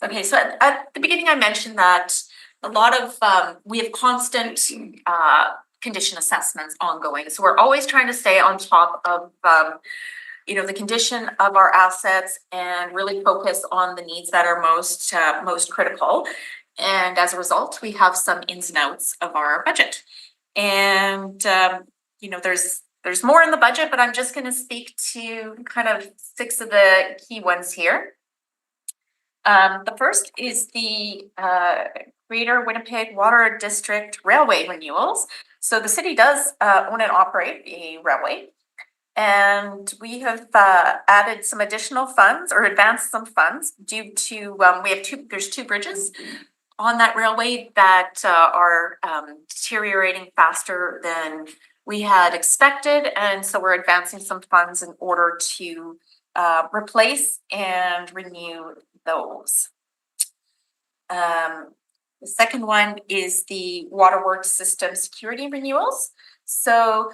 Okay, so at the beginning, I mentioned that a lot of, we have constant, condition assessments ongoing. So we're always trying to stay on top of, the condition of our assets and really focus on the needs that are most critical. And as a result, we have some ins and outs of our budget. And, there's more in the budget, but I'm just gonna speak to kind of 6 of the key ones here. The first is the Greater Winnipeg Water District Railway renewals. So the city does own and operate a railway. And we have added some additional funds or advanced some funds due to, there's 2 bridges on that railway that are deteriorating faster than we had expected. And so we're advancing some funds in order to replace and renew those. The second one is the waterworks system security renewals. So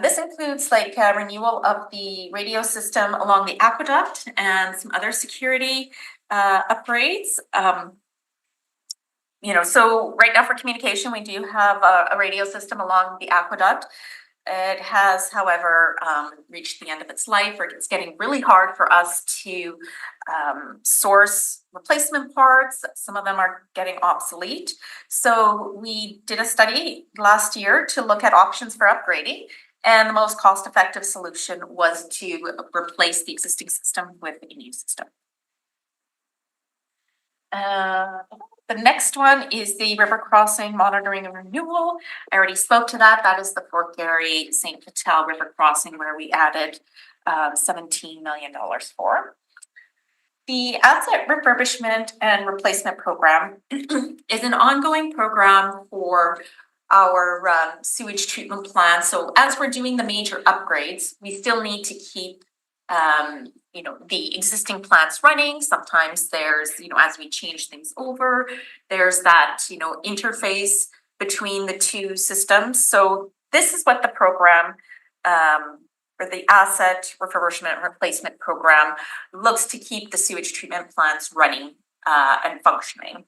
this includes like a renewal of the radio system along the aqueduct and some other security upgrades. So right now for communication, we do have a radio system along the aqueduct. It has, however, reached the end of its life, or it's getting really hard for us to source replacement parts. Some of them are getting obsolete. So we did a study last year to look at options for upgrading. And the most cost-effective solution was to replace the existing system with a new system. The next one is the river crossing monitoring and renewal. I already spoke to that. That is the Fort Garry St. Patel River crossing where we added $17 million for. The asset refurbishment and replacement program is an ongoing program for our sewage treatment plant. So as we're doing the major upgrades, we still need to keep the existing plants running. Sometimes there's, as we change things over, there's that, interface between the 2 systems. So this is what the program, or the asset refurbishment and replacement program looks to keep the sewage treatment plants running and functioning.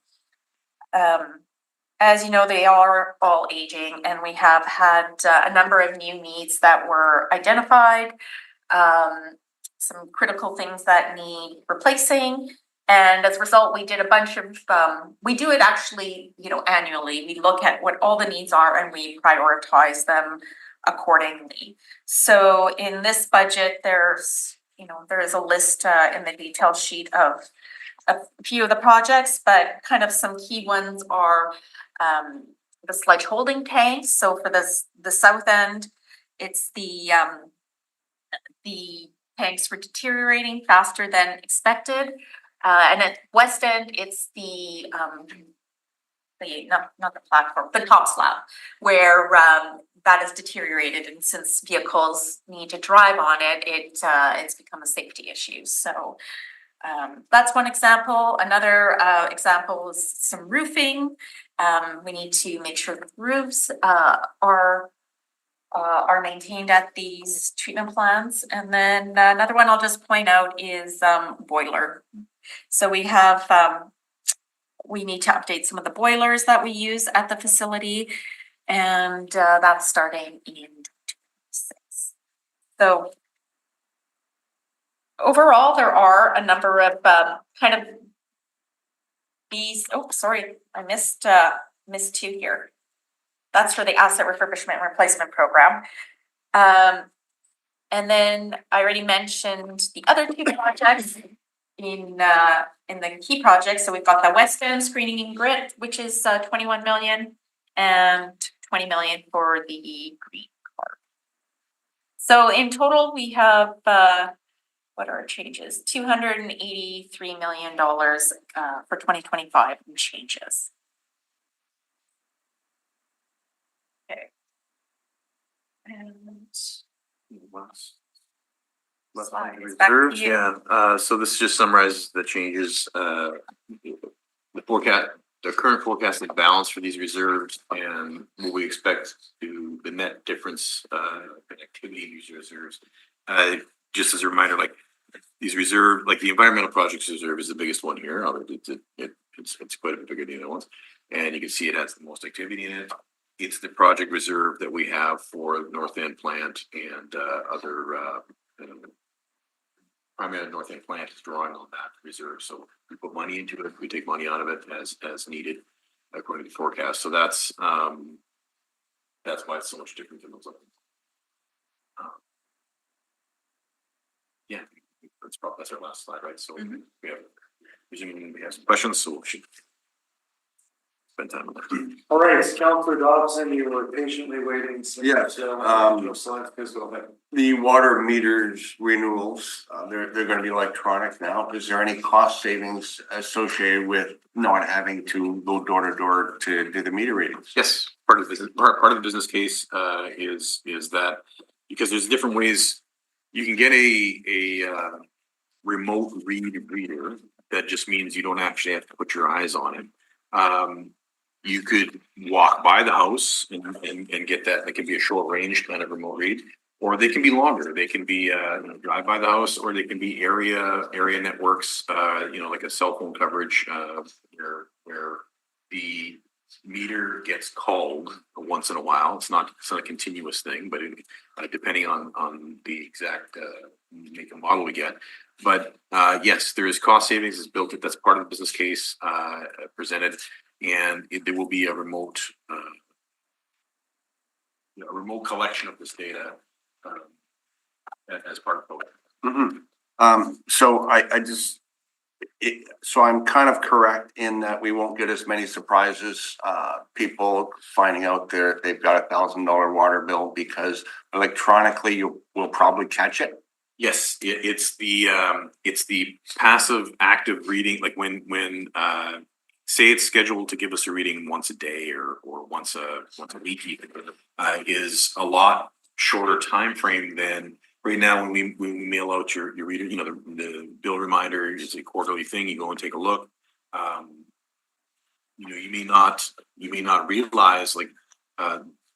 As you know, they are all aging, and we have had a number of new needs that were identified. Some critical things that need replacing. And as a result, we did a bunch of, we do it actually, annually. We look at what all the needs are and we prioritize them accordingly. So in this budget, there is a list in the detail sheet of a few of the projects, but kind of some key ones are the sludge holding tanks. So for the south end, it's the tanks were deteriorating faster than expected. And at west end, it's not the platform, the top slab, where that is deteriorated. And since vehicles need to drive on it, it's become a safety issue. So that's one example. Another example is some roofing. We need to make sure the roofs are maintained at these treatment plants. And then another one I'll just point out is boiler. So we have, we need to update some of the boilers that we use at the facility, and that's starting in 2026. So overall, there are a number of kind of these, I missed 2 here. That's for the asset refurbishment and replacement program. And then I already mentioned the other 2 projects in the key projects. So we've got the West End screening and grit, which is 21 million, and 20 million for the green card. So in total, we have what are our changes? $283 million for 2025 in changes. Okay. And Slides, back to Reserves, you. yeah, so this just summarizes the changes, the forecast, the current forecasted balance for these reserves and what we expect to the net difference, in activity in these reserves. Just as a reminder, like these reserve, like the environmental projects reserve is the biggest one here, although it's quite a bit bigger than the other ones. And you can see it has the most activity in it. It's the project reserve that we have for the North End plant and other primarily North End plant is drawing on that reserve. So we put money into it, we take money out of it as needed according to the forecast. So that's why it's so much different than those others. Yeah, that's our last slide, right? So we have, presuming we have some questions, so we should spend time on that. All right, Councillor Dobson, you were patiently waiting. Yes, Slides, please go ahead. The water meters renewals, they're gonna be electronic now. Is there any cost savings associated with not having to go door to door to do the meter readings? Yes, part of the business, part of the business case is that because there's different ways you can get a remote reader that just means you don't actually have to put your eyes on it. You could walk by the house and get that. It could be a short range kind of remote read, or they can be longer. They can be drive by the house, or they can be area networks. Like a cell phone coverage where the meter gets called once in a while. It's not a continuous thing, but depending on the exact make and model we get. But yes, there is cost savings. It's built. That's part of the business case presented. And there will be a remote collection of this data as part of both. So so I'm kind of correct in that we won't get as many surprises, people finding out they've got $1,000 water bill because electronically you will probably catch it. Yes, it's the passive active reading, like when say it's scheduled to give us a reading once a day or once a week even, is a lot shorter time frame than right now when we mail out your reader. The bill reminder is a quarterly thing. You go and take a look. You may not realize like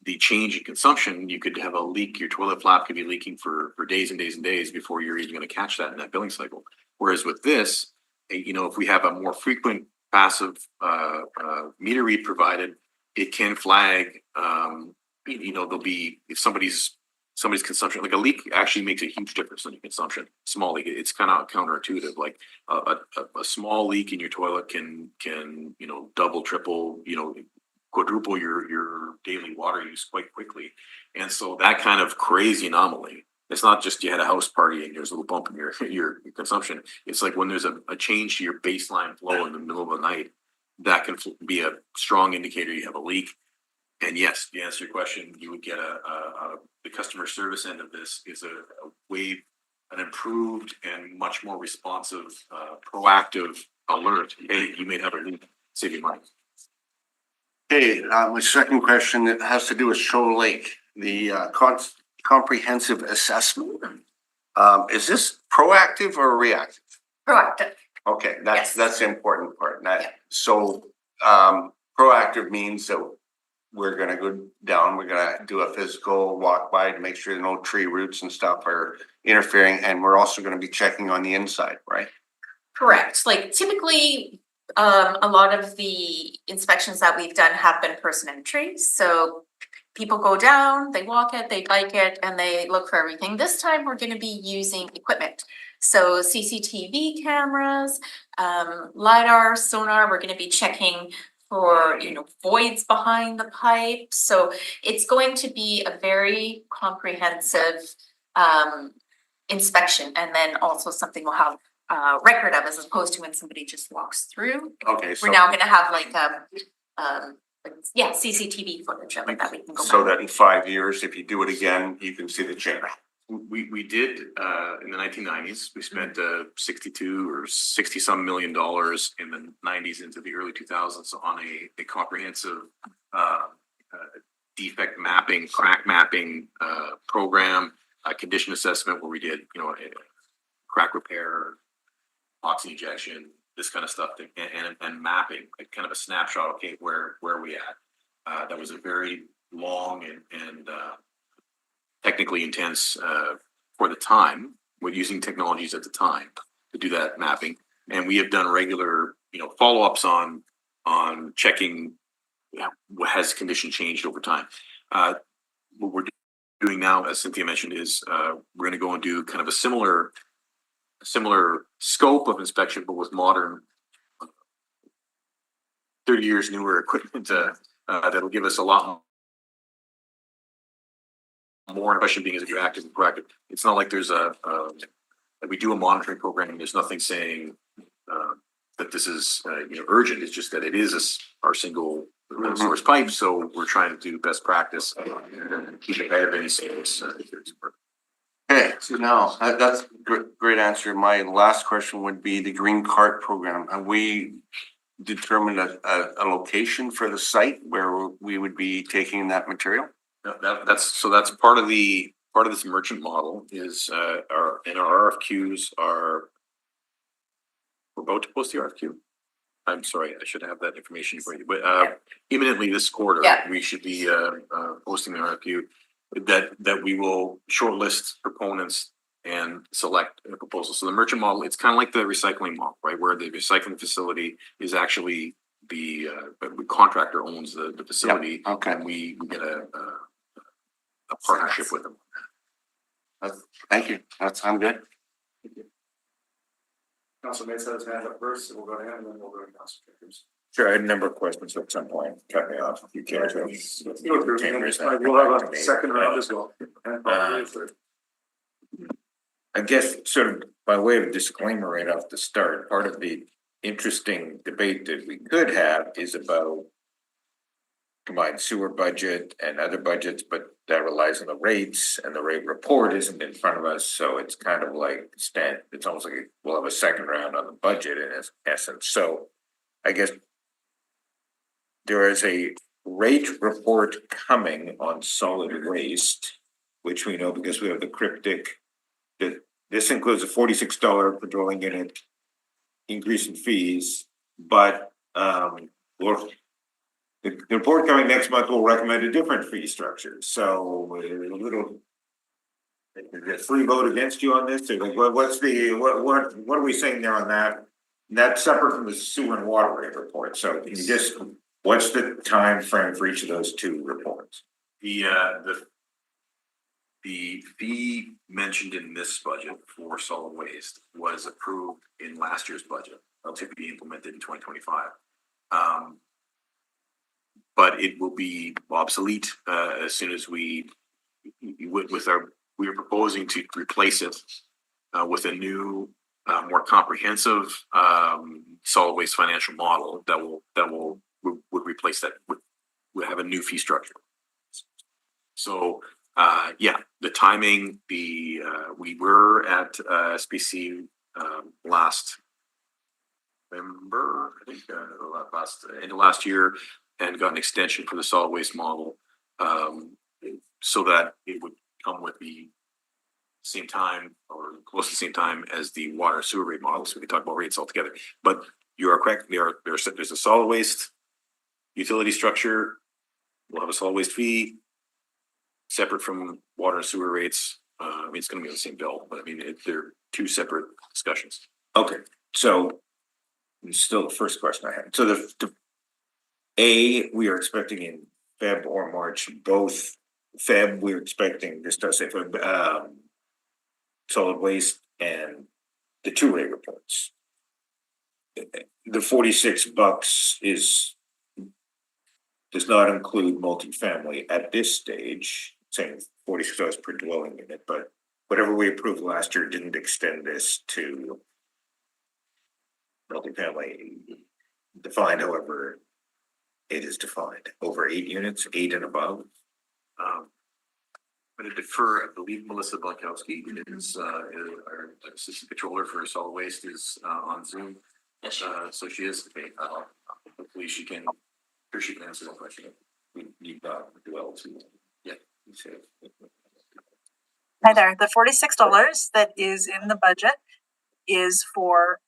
the change in consumption. You could have a leak. Your toilet flap could be leaking for days and days and days before you're even going to catch that in that billing cycle. Whereas with this, if we have a more frequent passive meter read provided, it can flag. There'll be if somebody's consumption, like a leak actually makes a huge difference in your consumption. Small leak, it's kind of counterintuitive. Like a small leak in your toilet can double, triple, quadruple your daily water use quite quickly. And so that kind of crazy anomaly, it's not just you had a house party and there's a little bump in your consumption. It's like when there's a change to your baseline flow in the middle of the night, that can be a strong indicator you have a leak. And yes, to answer your question, you would get the customer service end of this is an improved and much more responsive, proactive alert. Hey, you may have a leak, save your money. Okay, my second question has to do with Shoal Lake, the comprehensive assessment. Is this proactive or reactive? Proactive. Okay, Yes. that's the important part. Yeah. So proactive means that we're gonna go down, we're gonna do a physical walk by to make sure no tree roots and stuff are interfering, and we're also gonna be checking on the inside, right? Correct. Like typically, a lot of the inspections that we've done have been person entry. So people go down, they walk it, they bike it, and they look for everything. This time we're going to be using equipment. So CCTV cameras, LiDAR, sonar, we're going to be checking for, voids behind the pipe. So it's going to be a very comprehensive inspection, and then also something we'll have record of, as opposed to when somebody just walks through. Okay, so We're now gonna have like CCTV footage of it that we can go so back. that in 5 years, if you do it again, you can see the change. We did, in the 1990s, we spent 62 or 60 some million dollars in the 90s into the early 2000s on a comprehensive defect mapping, crack mapping program, condition assessment where we did, crack repair, oxy injection, this kind of stuff, and mapping, like kind of a snapshot, okay, where are we at? That was a very long and technically intense for the time, with using technologies at the time to do that mapping. And we have done regular, follow-ups on checking what has condition changed over time. What we're doing now, as Cynthia mentioned, is we're going to go and do kind of a similar scope of inspection, but with modern 30 years newer equipment that'll give us a lot more. Question being, is if you're active and proactive, it's not like there's that we do a monitoring program and there's nothing saying that this is urgent. It's just that it is our single source pipe, so we're trying to do best practice and keep ahead of any savings. Okay, so now that's a great answer. My last question would be the green cart program. Have we determined a location for the site where we would be taking that material? That's part of this merchant model is our RFQs are, we're about to post the RFQ. I'm sorry, I should have that information for you, but imminently this quarter, we should be posting the RFQ that we will shortlist proponents and select a proposal. So the merchant model, it's kind of like the recycling model, right? Where the recycling facility is actually the contractor owns the facility. Yeah. Okay. And we get a partnership with them. Thank you. I'm good. Council Mesa has hand up first, so we'll go ahead and then we'll go to Council Jacobs. Sure, I had a number of questions at some point. Cut me off if you care to. We'll have a second round as well. I guess sort of by way of disclaimer right off the start, part of the interesting debate that we could have is about combined sewer budget and other budgets, but that relies on the rates, and the rate report isn't in front of us, so it's kind of like it's almost like we'll have a second round on the budget in essence. So I guess there is a rate report coming on solid waste, which we know because we have the cryptic that this includes a $46 per dwelling unit increase in fees, but the report coming next month will recommend a different fee structure. So a little, is free vote against you on this? Or like, what are we saying there on that? That's separate from the sewer and water rate report. So can you just, what's the time frame for each of those two reports? The fee mentioned in this budget for solid waste was approved in last year's budget, to be implemented in 2025. But it will be obsolete as soon as we are proposing to replace it with a new, more comprehensive solid waste financial model that would replace that. Would have a new fee structure. So the timing. We were at SPC last November, I think, end of last year, and got an extension for the solid waste model, so that it would come with the same time or close to the same time as the water sewer rate model. So we can talk about rates altogether. But you are correct. There's a solid waste utility structure. We'll have a solid waste fee separate from water and sewer rates. It's going to be on the same bill, but they're two separate discussions. Okay, so still the first question I had. So we are expecting in Feb or March, both Feb, we're expecting, this does say Feb, solid waste and the two rate reports. The $46 does not include multifamily at this stage, saying $46 per dwelling unit, but whatever we approved last year didn't extend this to multifamily, defined however it is defined, over 8 units, 8 and above. going to defer, I believe Melissa Blankowski is, our assistant controller for solid waste is, on Zoom. Yes, So she is, okay, hopefully she can answer that question. We need, Joelle to, yeah. Hi there. The $46 that is in the budget is for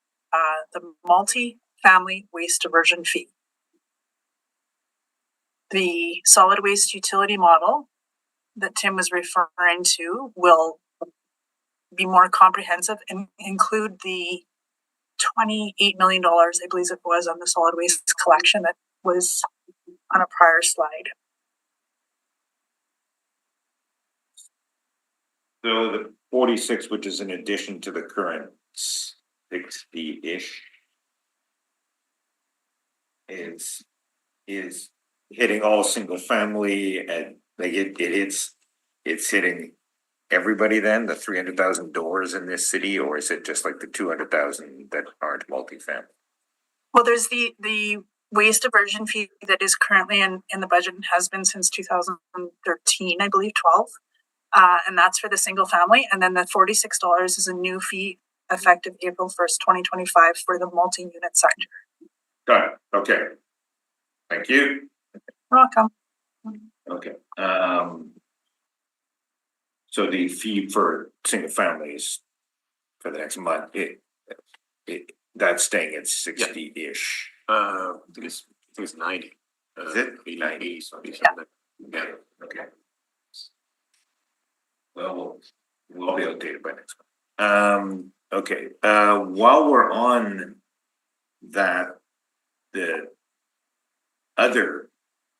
the multi-family waste diversion fee. The solid waste utility model that Tim was referring to will be more comprehensive and include the $28 million, I believe it was, on the solid waste collection that was on a prior slide. So the 46, which is in addition to the current 60-ish, is hitting all single family, and like it's hitting everybody then, the 300,000 doors in this city, or is it just like the 200,000 that aren't multifamily? Well, there's the waste diversion fee that is currently in the budget and has been since 2013, I believe, 12. And that's for the single family. And then the $46 is a new fee effective April 1st, 2025 for the multi-unit sector. Got it, okay. Thank you. You're welcome. Okay, so the fee for single families for the next month, that's staying at 60-ish. I think it's 90. Is it? 80, yeah. Okay. Well, we'll be updated by next month. Okay, while we're on that, the other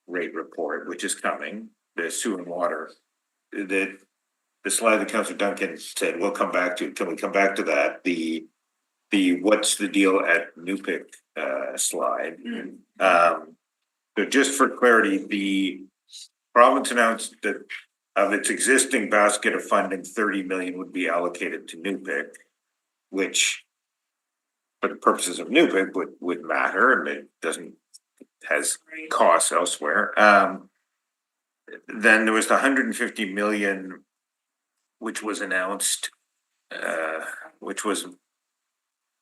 rate report, which is coming, the sewer and water, the slide that Councillor Duncan said, we'll come back to, can we come back to that? The what's the deal at Newpick slide. So just for clarity, the province announced that of its existing basket of funding, 30 million would be allocated to Newpick, which for the purposes of Newpick would matter, and it doesn't, has costs elsewhere. Then there was the 150 million, which was announced, which was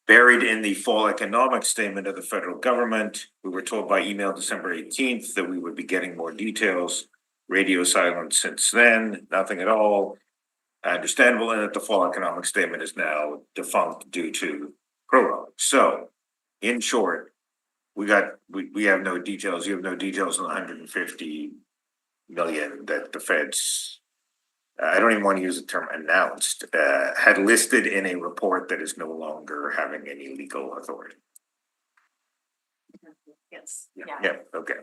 buried in the fall economic statement of the federal government. We were told by email December 18th that we would be getting more details. Radio silence since then, nothing at all. Understandable, and that the fall economic statement is now defunct due to prorogue. So, in short, we have no details. You have no details on the 150 million that the feds, I don't even want to use the term announced, had listed in a report that is no longer having any legal authority. Yes. Yeah, okay.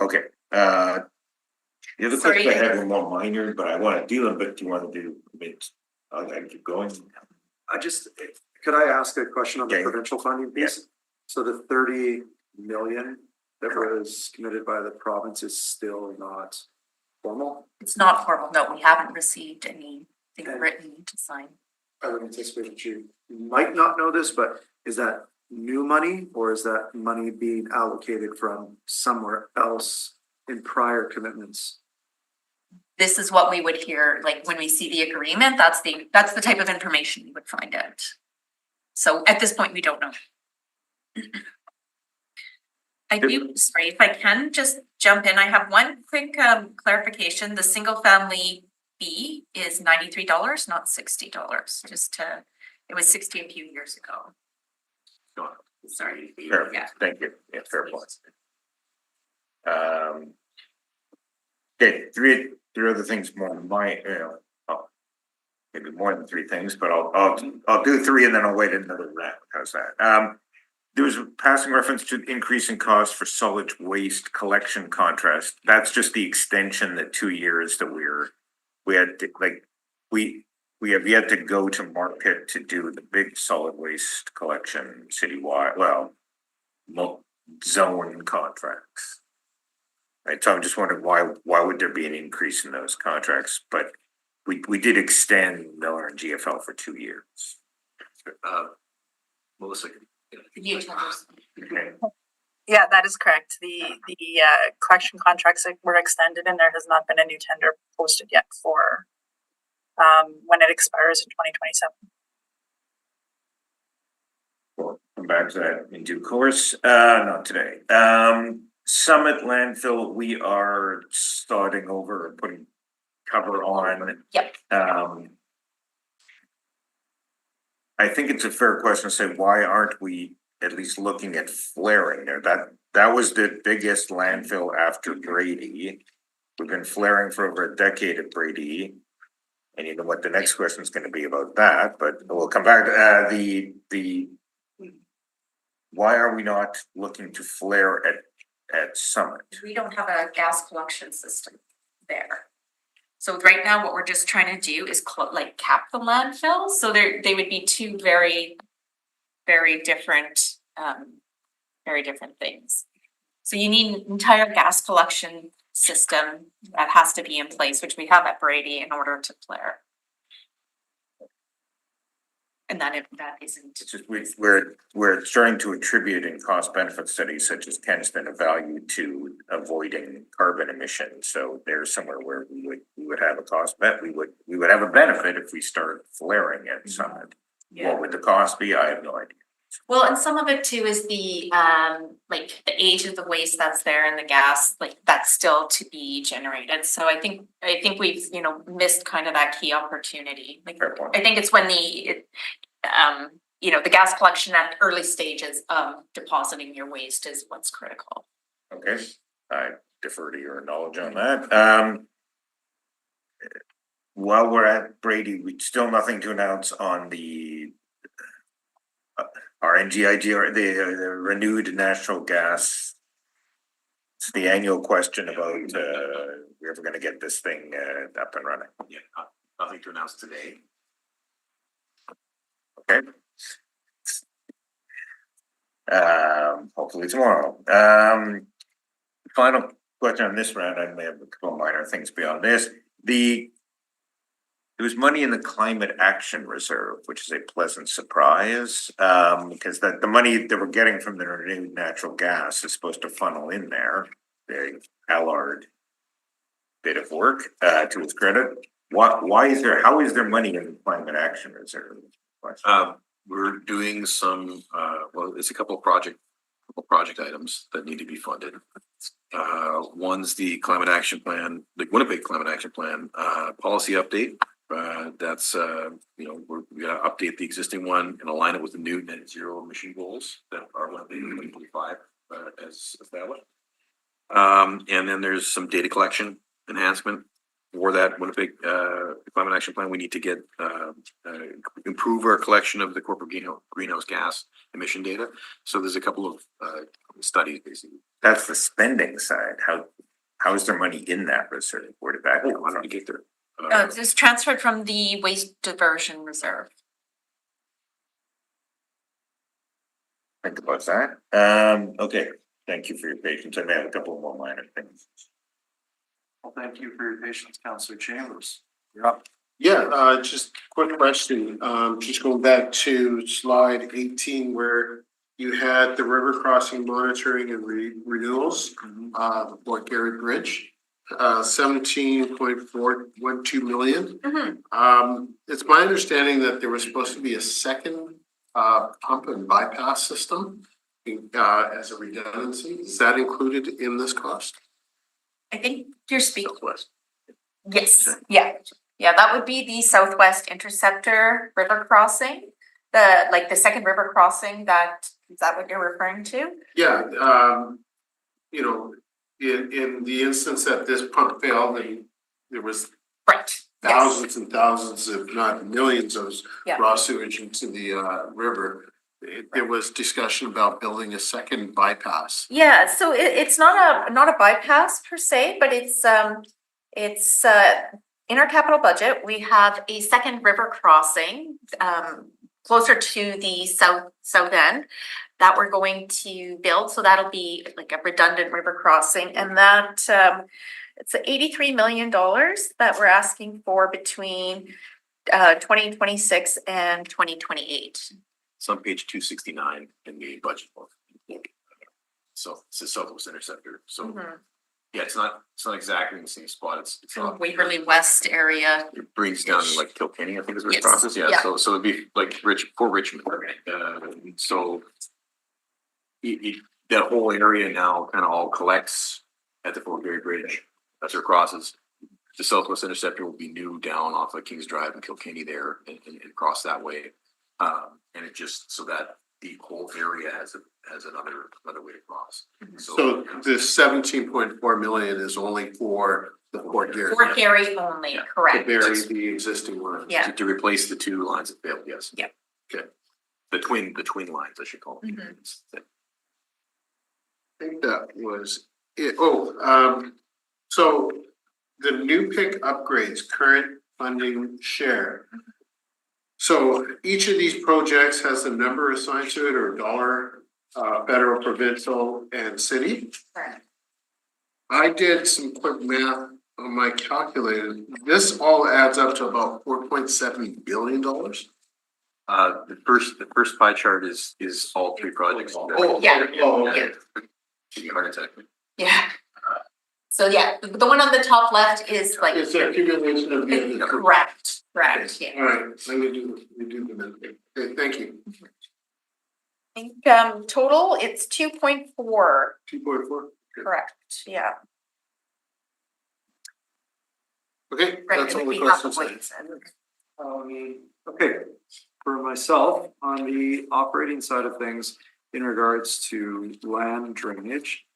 Okay, the other Sorry. question I had were more minor, but I want to deal with, but do you want to do it? I'll keep going. Could I ask a question on the Yeah. provincial funding piece? Yeah. So the 30 million that was committed by the province is still not formal? It's not formal. No, we haven't received anything Okay. written to sign. I would anticipate that you might not know this, but is that new money or is that money being allocated from somewhere else in prior commitments? This is what we would hear, like when we see the agreement, that's the type of information we would find out. So at this point, we don't know. Sorry, if I can just jump in, I have one quick clarification. The single family fee is $93, not $60. It was 60 a few years ago. Sorry. Fair, Yeah. thank you. Yeah, fair point. Okay, three other things more on my, maybe more than three things, but I'll do three and then I'll wait another round. How's that? There was a passing reference to increasing costs for solid waste collection contrast. That's just the extension, the 2 years that we have yet to go to market to do the big solid waste collection citywide, well, zone contracts. Right, so I'm just wondering why would there be an increase in those contracts? But we did extend Miller and GFL for 2 years. Melissa. The attenders. Okay. Yeah, that is correct. The collection contracts that were extended and there has not been a new tender posted yet for when it expires in 2027. We'll come back to that in due course, not today. Summit landfill, we are starting over, putting cover on. Yep. I think it's a fair question to say, why aren't we at least looking at flaring there? That was the biggest landfill after Brady. We've been flaring for over a decade at Brady. And you know what the next question is gonna be about that, but we'll come back to why are we not looking to flare at Summit? We don't have a gas collection system there. So right now, what we're just trying to do is cap the landfill, so they would be two very different things. So you need an entire gas collection system that has to be in place, which we have at Brady in order to flare. And that isn't. It's just we're starting to attribute in cost benefit studies such as Kenston a value to avoiding carbon emissions. So there's somewhere where we would have a cost bet, we would have a benefit if we start flaring at Summit. What would the cost be? I have no idea. Well, and some of it too is the the age of the waste that's there and the gas, that's still to be generated. So I think we've, missed kind of that key opportunity. Fair point. I think it's when the gas collection at early stages of depositing your waste is what's critical. Okay, I defer to your knowledge on that. While we're at Brady, we still nothing to announce on the RNGIG or the renewed natural gas. It's the annual question about we're ever gonna get this thing up and running. Yeah, nothing to announce today. Okay. Hopefully tomorrow. Final question on this round, I may have a couple minor things beyond this. There was money in the Climate Action Reserve, which is a pleasant surprise, because the money that we're getting from the renewed natural gas is supposed to funnel in there. The Allard bit of work, to its credit. How is there money in the Climate Action Reserve? We're doing some, it's a couple project items that need to be funded. One's the climate action plan, the Winnipeg Climate Action Plan, policy update. That's, we're gonna update the existing one and align it with the new net zero emission goals that are 2025 as established. And then there's some data collection enhancement for that Winnipeg Climate Action Plan. We need to get improve our collection of the corporate greenhouse gas emission data. So there's a couple of studies basically. That's the spending side. How is there money in that reserve? Where did that come I don't from? get there. It's transferred from the waste diversion reserve. Think about that. Okay, thank you for your patience. I may have a couple more minor things. Well, thank you for your patience, Councillor Chambers. You're up. Yeah, just quick question, just going back to slide 18 where you had the river crossing monitoring and renewals, Port Garrett Bridge, 17.412 million. It's my understanding that there was supposed to be a second pump and bypass system as a redundancy. Is that included in this cost? I think you're speaking. Yes, yeah, that would be the Southwest Interceptor River Crossing. The second river crossing, is that what you're referring to? Yeah, in the instance that this pump failed and there was Right. thousands and thousands, if not millions of Yeah. raw sewage into the river, there was discussion about building a second bypass. Yeah, so it's not a bypass per se, but it's in our capital budget, we have a second river crossing closer to the south end that we're going to build. So that'll be like a redundant river crossing, and that it's $83 million that we're asking for between 2026 and 2028. It's on page 269 in the budget book. it's a Southwest Interceptor, so, Mhm. yeah, it's not exactly in the same spot, it's Kind not. of Waverly West area. It brings down to like Kilkenny, I think is where it Yes, crosses, yeah, yeah. so it'd be like for Richmond, so. That whole area now kind of all collects at the Fort Garry Bridge, that's where it crosses. The Southwest Interceptor will be new down off of Kings Drive and Kilkenny there and cross that way. And it just, so that the whole area has another way to cross. So this 17.4 million is only for the Fort Garry. Fort Garry only, Yeah. To correct. bury the existing one. Yeah. To replace the two lines that failed, yes. Yeah. Okay. The twin lines, I should call them. Mhm. I think that was it. So the new pick upgrades, current funding share. So each of these projects has a number assigned to it or a dollar, federal, provincial and city. Correct. I did some quick math on my calculator. This all adds up to about $4.7 billion. The first pie chart is all three projects. Yeah. Okay. Give me a heart attack. Yeah. So yeah, the one on the top left is like. It's a accumulation of the other. Correct, yeah. All right, let me do the math. Okay, thank you. I think total, it's 2.4, 2.4. correct, yeah. Okay, Right, that's it all would the be half questions. of I what have. you said. Okay, for myself, on the operating side of things, in regards to land drainage,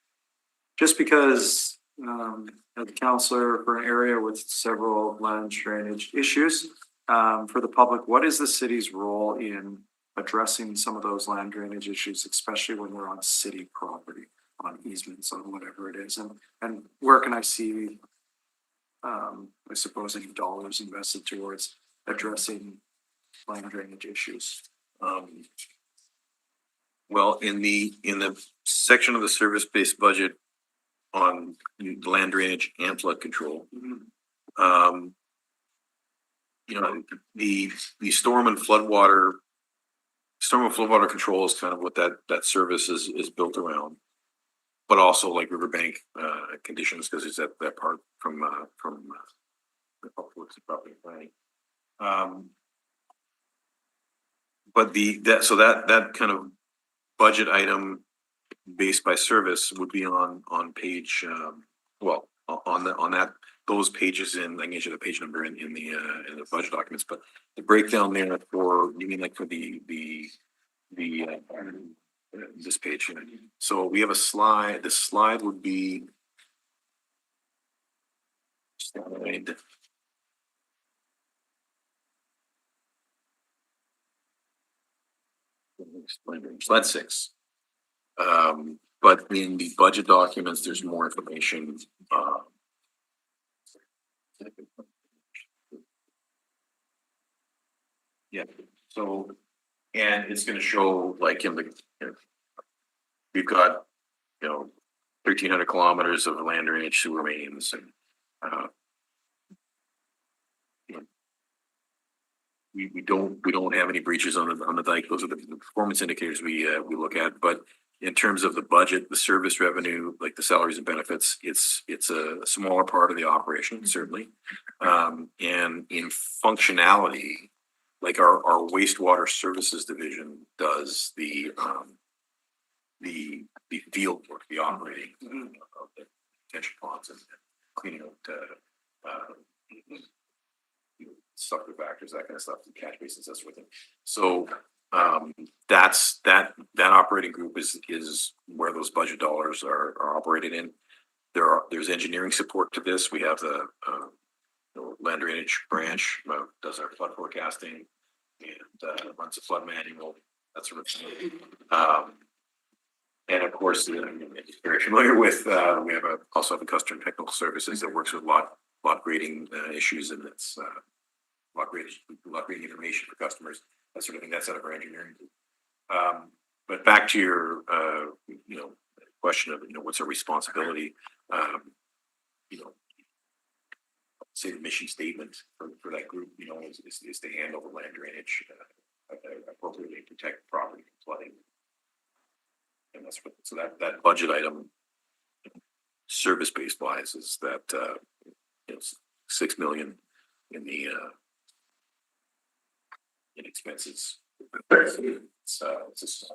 just because, as a counselor for an area with several land drainage issues, for the public, what is the city's role in addressing some of those land drainage issues, especially when we're on city property, on easements, on whatever it is, and where can I see, I suppose, any dollars invested towards addressing land drainage issues? Well, in the section of the service-based budget on land drainage and flood control, the storm and floodwater control is kind of what that service is built around. But also like riverbank conditions, because it's that part from the public works and property planning. But that kind of budget item based by service would be on page, those pages in, I can get you the page number in the budget documents, but the breakdown there for, you mean like for this page. So we have a slide, the slide would be slide 6. But in the budget documents, there's more information. Yeah, so, and it's gonna show like we've got, 1,300 kilometers of land drainage sewer mains and, we don't have any breaches on the dike. Those are the performance indicators we look at, but in terms of the budget, the service revenue, like the salaries and benefits, it's a smaller part of the operation, certainly. And in functionality, like our wastewater services division does the field work, the operating of the detention ponds and cleaning out sucker factors, that kind of stuff, catch basins, that sort of thing. So that's that operating group is where those budget dollars are operated in. There's engineering support to this. We have the land drainage branch does our flood forecasting and runs a flood manual, that sort of thing. And of course, you're very familiar with, we have also have a customer technical services that works with lot grading issues, and it's lot grading information for customers, that sort of thing. That's out of our engineering group. But back to your question of what's our responsibility, say the mission statement for that group, is to handle the land drainage, appropriately protect property from flooding. And that's that's, so that budget item, service-based wise, is that, it's 6 million in the, in expenses. It's just,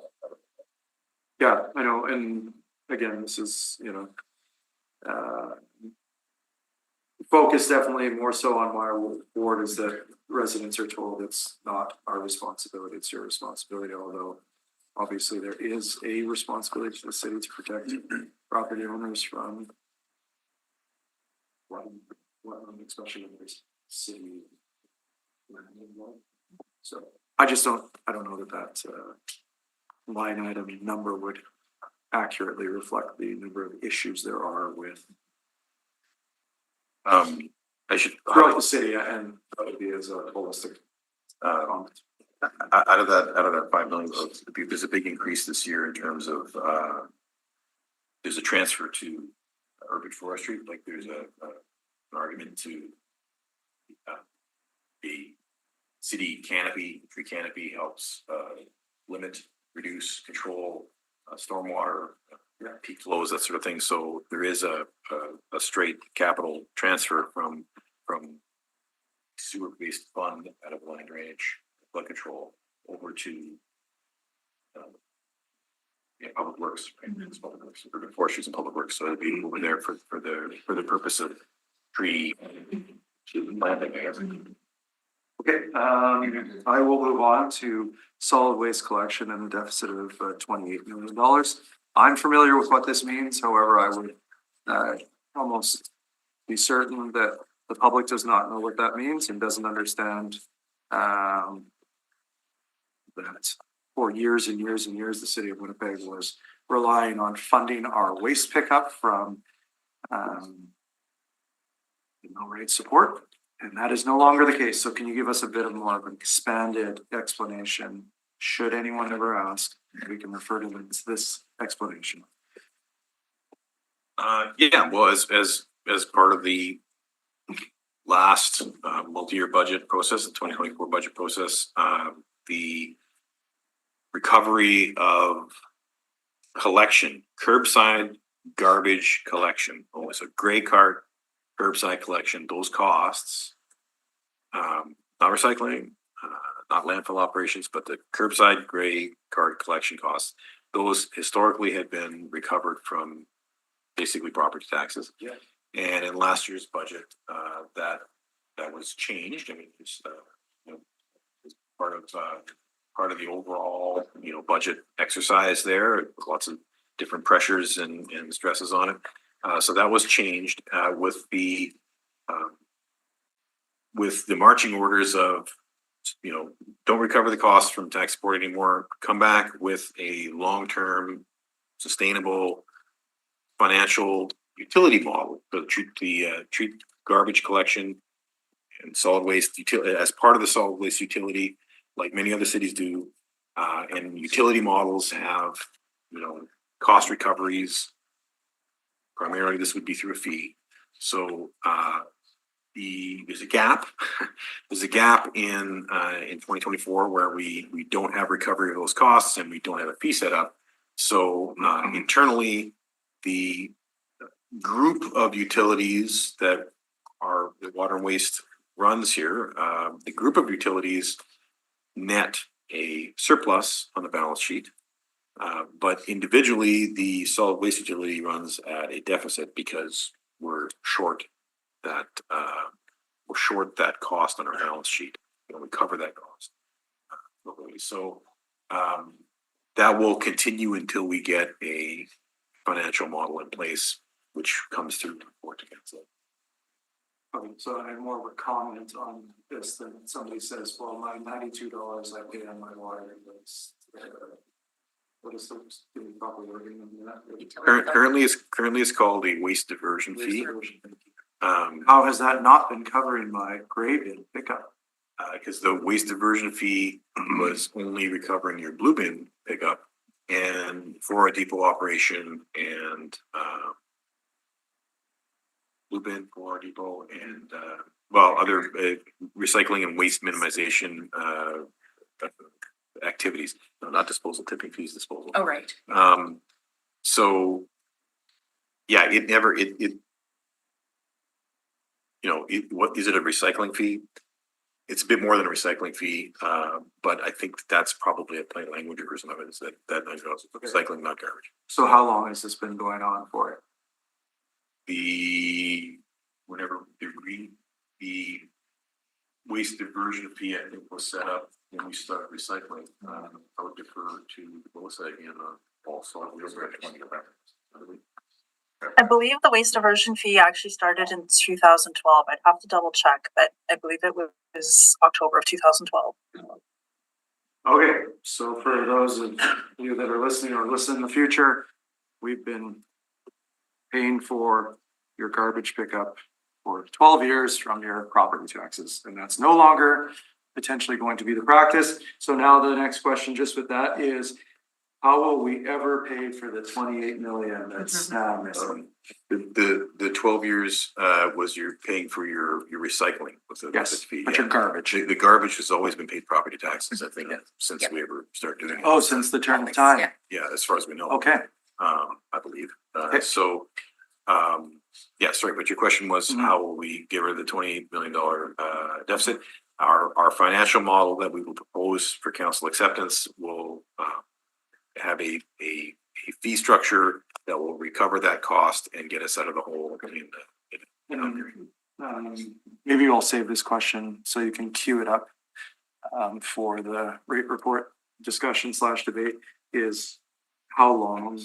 Yeah, I know, and again, this is, focus definitely more so on my ward is that residents are told it's not our responsibility, it's your responsibility, although obviously there is a responsibility to the city to protect property owners from what, especially in this city. So I don't know that line item number would accurately reflect the number of issues there are with I should, throughout the city, and that would be as a holistic comment. out of that 5 million, there's a big increase this year in terms of, there's a transfer to urban forestry, like there's an argument to the city canopy, tree canopy helps limit, reduce, control stormwater, peak flows, that sort of thing. So there is a straight capital transfer from sewer-based fund out of land drainage, flood control over to public works, right? It's public works, urban forestries and public works. So it'd be over there for the purpose of tree planting, I guess. Okay, I will move on to solid waste collection and a deficit of $28 million. I'm familiar with what this means, however, I would almost be certain that the public does not know what that means and doesn't understand that for years and years and years, the city of Winnipeg was relying on funding our waste pickup from no rate support. And that is no longer the case. So can you give us a bit of more of an expanded explanation? Should anyone ever ask, we can refer to this explanation. Yeah, well, as part of the last multi-year budget process, the 2024 budget process, the recovery of collection, curbside garbage collection, so gray cart, curbside collection, those costs, not recycling, not landfill operations, but the curbside gray cart collection costs, those historically had been recovered from basically property taxes. Yeah. And in last year's budget, that was changed. I mean, it's part of the overall budget exercise there. Lots of different pressures and stresses on it. So that was changed with the marching orders of, don't recover the costs from tax support anymore. Come back with a long-term, sustainable financial utility model. So treat garbage collection and solid waste utility as part of the solid waste utility, like many other cities do. And utility models have, cost recoveries. Primarily, this would be through a fee. So there's a gap. There's a gap in 2024 where we don't have recovery of those costs and we don't have a fee set up. So internally, the group of utilities that are the water and waste runs here, the group of utilities net a surplus on the balance sheet. But individually, the solid waste utility runs at a deficit because we're short that cost on our balance sheet. We cover that cost. So that will continue until we get a financial model in place, which comes through the board to council. Okay, so I have more of a comment on this than somebody says, well, my $92 I pay on my water bills. What is the proper wording on that? Currently it's called a waste diversion fee. How has that not been covering my gray bin pickup? Because the waste diversion fee was only recovering your blue bin pickup and for a depot operation and blue bin for a depot and other recycling and waste minimization activities. No, not disposal, tipping fees, disposal. Oh, right. So, yeah, it never, you know, what, is it a recycling fee? It's a bit more than a recycling fee, but I think that's probably a plain language version of it, is that recycling, not garbage. So how long has this been going on for? Whenever the waste diversion fee, I think, was set up when we started recycling, I would defer to Melissa again on also. I believe the waste diversion fee actually started in 2012. I'd have to double check, but I believe it was October of 2012. Okay, so for those of you that are listening or listen in the future, we've been paying for your garbage pickup for 12 years from your property taxes, and that's no longer potentially going to be the practice. So now the next question just with that is, how will we ever pay for the 28 million that's now missing? The 12 years, was you're paying for your recycling with the Yes, fee. but your garbage. The garbage has always been paid property taxes, I think, since Yeah. we ever started doing it. Oh, since the turn of time. Yeah. Yeah, as far as we know. Okay, I believe. Okay. So, yeah, sorry, but your question was, Mhm. how will we get rid of the $28 million deficit? Our financial model that we will propose for council acceptance will have a fee structure that will recover that cost and get us out of the hole maybe we'll save this question so you can queue it up for the rate report discussion / debate. Is how long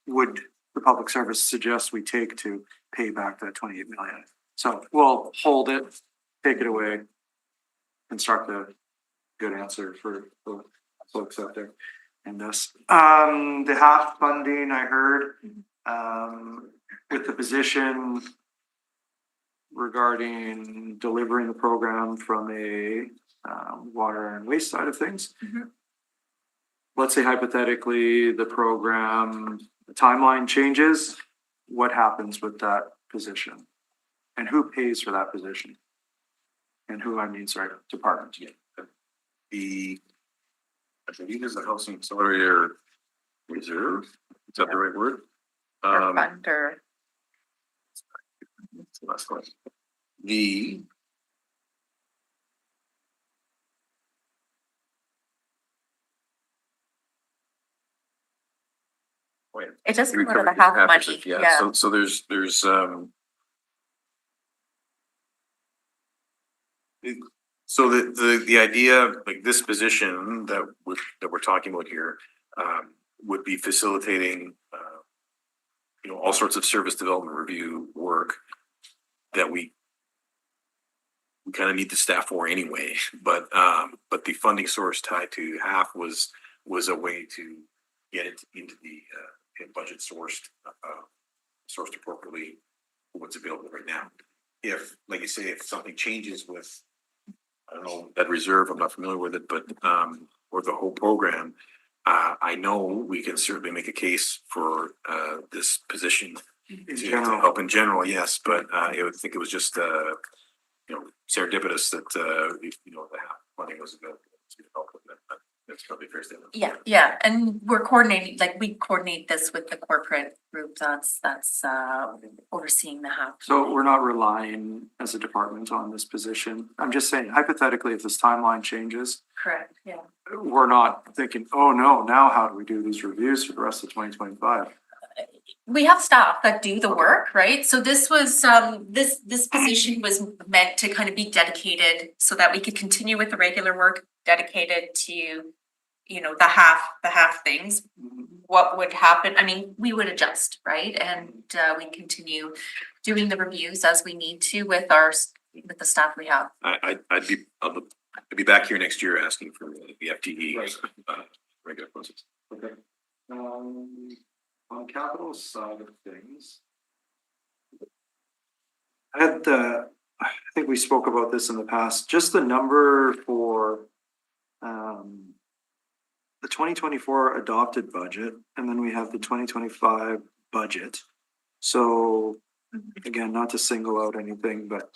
would the public service suggest we take to pay back that 28 million? So we'll hold it, take it away, construct a good answer for the folks out there. And this, the half funding I heard, with the position regarding delivering the program from a water and waste side of things. Mhm. Let's say hypothetically, the program, the timeline changes, what happens with that position? And who pays for that position? And who, I mean, sorry, department. I believe is the housing accelerator reserve. Is that the right word? Or fund or. That's the last one. It doesn't go to recovered the half half money, percent, yeah. So there's so the idea, like this position that we're talking about here, would be facilitating, you know, all sorts of service development review work that we kind of need the staff for anyway, but the funding source tied to half was a way to get it into the budget sourced appropriately for what's available right now. If, like you say, if something changes with, I don't know, that reserve, I'm not familiar with it, but or the whole program, I know we can certainly make a case for this position to help in general, yes, but I would think it was just you know, serendipitous that you know, the funding was available to help with that. That's probably a fair statement. Yeah, and we're coordinating, like we coordinate this with the corporate group that's overseeing the half. So we're not relying as a department on this position. I'm just saying hypothetically, if this timeline changes, Correct, yeah. we're not thinking, oh no, now how do we do these reviews for the rest of 2025? We have staff that do the work, right? So this was, this position was meant to kind of be dedicated so that we could continue with the regular work dedicated to, you know, the half things. What would happen? I mean, we would adjust, right? And we continue doing the reviews as we need to with the staff we have. I'd be back here next year asking for the FTE regular process. Okay. On capital side of things, I think we spoke about this in the past, just the number for the 2024 adopted budget, and then we have the 2025 budget. So again, not to single out anything, but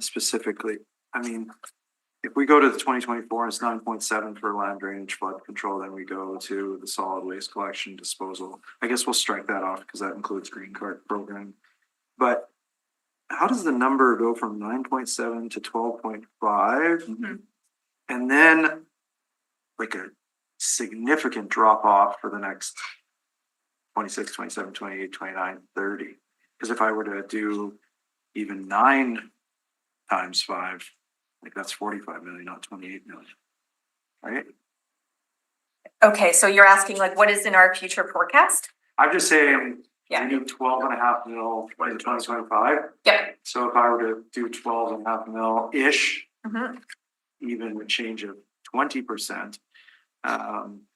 specifically, I mean, if we go to the 2024, it's 9.7 for land drainage flood control, then we go to the solid waste collection disposal. I guess we'll strike that off because that includes green card program. But how does the number go from 9.7 to 12.5? And then like a significant drop off for the next 26, 27, 28, 29, 30. Because if I were to do even 9 times 5, like that's 45 million, not 28 million. Right? Okay, so you're asking like, what is in our future forecast? I'm just saying, Yeah. we need 12.5 mil in 2025. Yeah. So if I were to do 12.5 mil-ish, Mhm. even a change of 20%,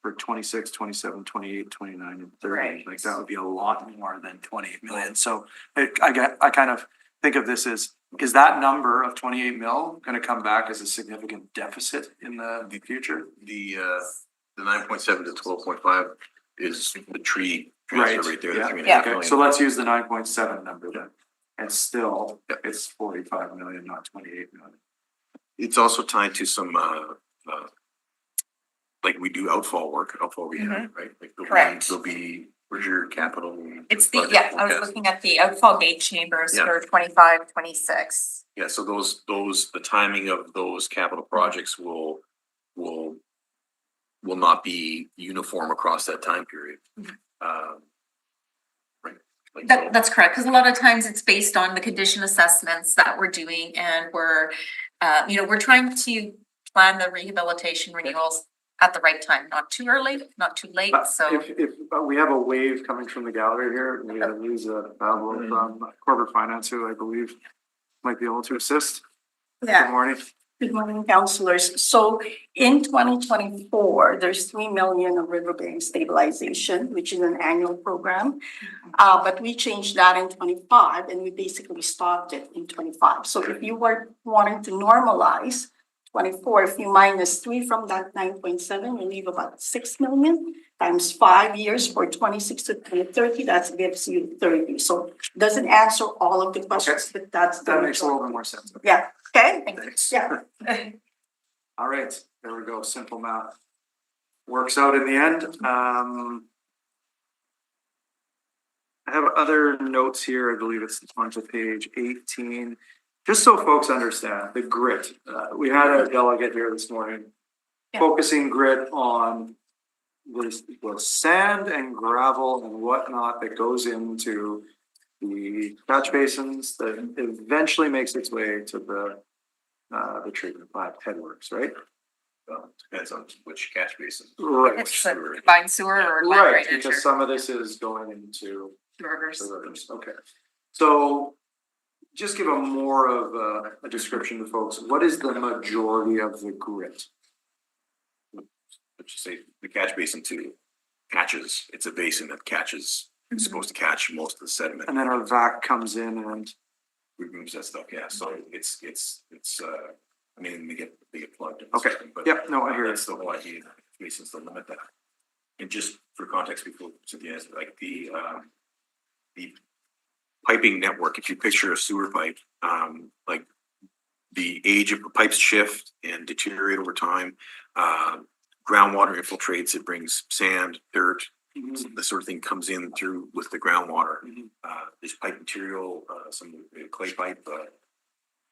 for 26, 27, 28, 29, and 30, Right. like that would be a lot more than 28 million. So I kind of think of this as, is that number of 28 mil gonna come back as a significant deficit in the future? The 9.7 to 12.5 is the tree transfer right there, the Yeah. 3.5 Okay, million. so let's use the 9.7 number then. And still, Yep. it's 45 million, not 28 million. It's also tied to some, like we do outfall rehab, right? Like Correct. There'll be Bridger Capital. It's the, budget yeah, I was forecast. looking at the outfall gate chambers Yeah. for 25, 26. Yeah, so the timing of those capital projects will not be uniform across that time period. Right. Like, so- That's correct, because a lot of times it's based on the condition assessments that we're doing and we're, we're trying to plan the rehabilitation renewals at the right time, not too early, not too late, But so. if we have a wave coming from the gallery here, and we have Lisa Pavlo from Corporate Finance, who I believe might be able to assist. Good morning. Good morning, councillors. So in 2024, there's 3 million of riverbank stabilization, which is an annual program. But we changed that in 25 and we basically stopped it in 25. So if you were wanting to normalize 24, if you minus 3 from that 9.7, you leave about 6 million times 5 years for 26 to 30, that gives you 30. So doesn't answer all of the questions, but that's. That makes a little bit more sense. Yeah, okay? Thanks. Yeah. All right, there we go, simple math. Works out in the end. I have other notes here, I believe it's on to page 18. Just so folks understand, the grit, we had a delegate here this morning. Yeah. Focusing grit on the sand and gravel and whatnot that goes into the catch basins that eventually makes its way to the treatment plant headworks, right? Depends on which catch basin. Right. It's the combined sewer or land Right, drainage because or some of this is going into rivers. the rivers, okay. So just give a more of a description to folks. What is the majority of the grit? Let's just say the catch basin too catches, it's a basin that catches, it's supposed to catch most of the sediment. And then our vac comes in and, Removes that stuff, yeah, so it's, I mean, they get plugged. and Okay. stuff, but Yep, no, I hear That's the whole idea, basins to limit that. And just for context, before Cynthia has, like the piping network, if you picture a sewer pipe, like the age of the pipes shift and deteriorate over time. Groundwater infiltrates, it brings sand, dirt, the sort of thing comes in through with the groundwater. This pipe material, some clay pipe,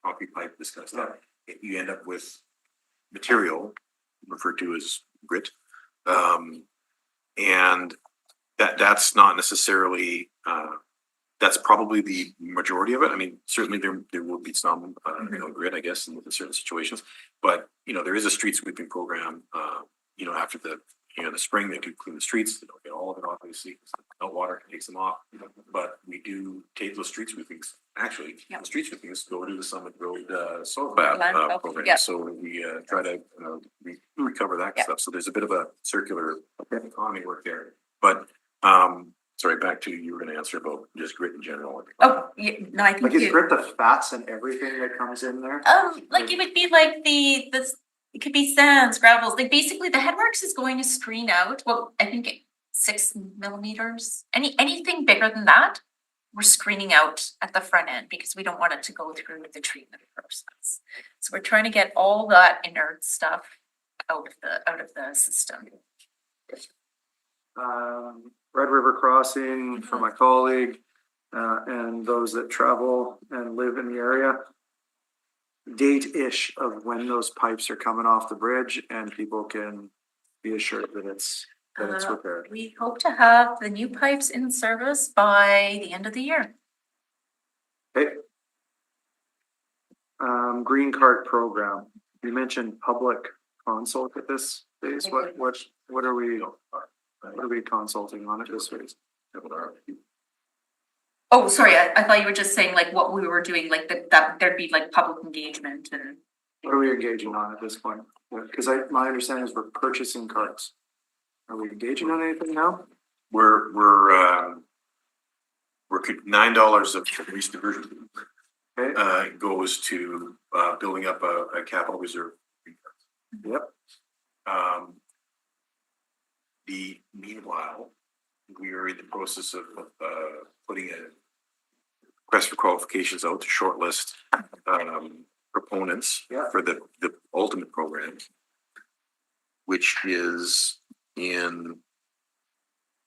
concrete pipe, this kind of stuff. You end up with material referred to as grit. And that's not necessarily, that's probably the majority of it. I mean, certainly there will be some, grit, I guess, in certain situations. But, there is a street sweeping program, after the spring, they do clean the streets. They don't get all of it, obviously, no water takes them off. But we do take those street sweepings, actually, the street sweepings go to the Summit Road soil bath Landfill, program. yeah. So we try to recover that Yeah. stuff. So there's a bit of a circular economy work there. But sorry, back to you were gonna answer about just grit in general. Oh, yeah, no, I think like is you, grit the fats and everything that comes in there? like it would be like it could be sands, gravels, like basically the headworks is going to screen out, well, I think 6 millimeters, anything bigger than that we're screening out at the front end because we don't want it to go through the treatment process. So we're trying to get all that inert stuff out of the system. Red River Crossing for my colleague, and those that travel and live in the area. Date-ish of when those pipes are coming off the bridge and people can be assured that it's repaired. We hope to have the new pipes in service by the end of the year. Okay. Green Card Program, you mentioned public consult at this phase, what are we consulting on at this phase? Oh, sorry, I thought you were just saying like what we were doing, like that there'd be like public engagement and. What are we engaging on at this point? Because my understanding is we're purchasing cards. Are we engaging on anything now? We're $9 of lease diversion goes to building up a capital reserve. Yep. Meanwhile, we are in the process of putting a request for qualifications out to shortlist proponents for the ultimate program, which is in,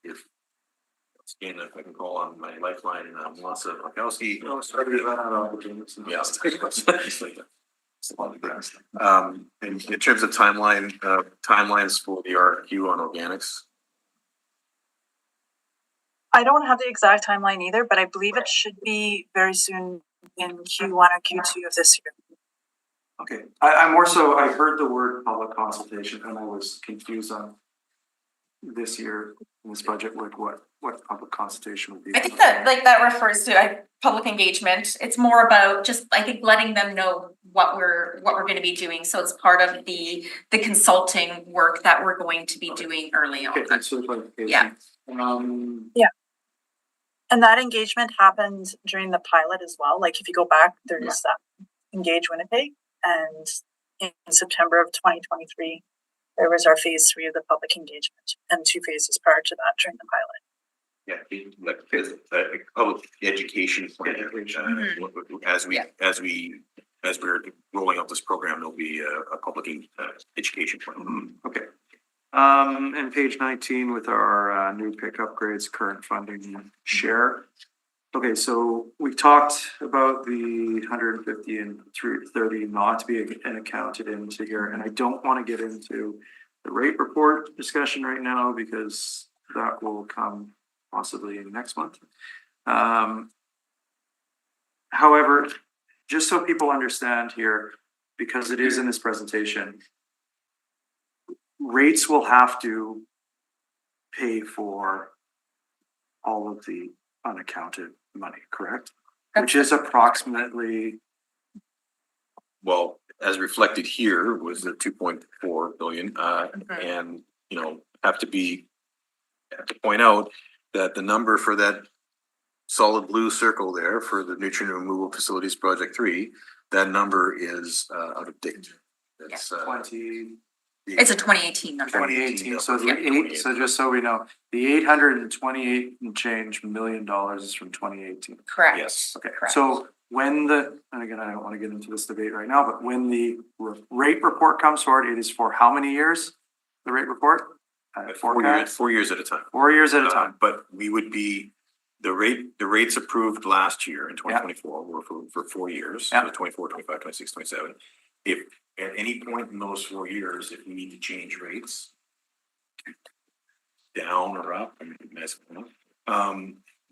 if I can call on my lifeline, Melissa Markowski. Oh, sorry, we ran out of opportunities. Yes. In terms of timelines for the RFQ on organics. I don't have the exact timeline either, but I believe it should be very soon in Q1 or Q2 of this year. Okay, I more so, I heard the word public consultation and I was confused on this year in this budget with what public consultation would be. I think that refers to public engagement. It's more about just, I think, letting them know what we're gonna be doing. So it's part of the consulting work that we're going to be doing early on. Okay, thanks for the clarification. Yeah. And that engagement happened during the pilot as well. Like if you go back, there's Engage Winnipeg, and in September of 2023, there was our phase 3 of the public engagement, and 2 phases prior to that during the pilot. Yeah, like public education plan. As we're rolling out this program, there'll be a public education plan. Okay. And page 19 with our new pick upgrades, current funding share. Okay, so we've talked about the 150 and 330 not to be accounted into here, and I don't want to get into the rate report discussion right now because that will come possibly next month. However, just so people understand here, because it is in this presentation, rates will have to pay for all of the unaccounted money, correct? Which is approximately. Well, as reflected here was the 2.4 billion, and have to point out that the number for that solid blue circle there for the nutrient removal facilities project 3, that number is out of date. It's 20. It's a 2018 number. 2018, so so just so we know, the 828 and change $1 million is from 2018. Correct. Yes. Okay, Correct. so when and again, I don't want to get into this debate right now, but when the rate report comes forward, it is for how many years? The rate report? 4 years at a time. 4 years at a time. But we would be, the rates approved last year in 2024 were for 4 years, so 24, 25, 26, 27. If at any point in those 4 years, if we need to change rates down or up,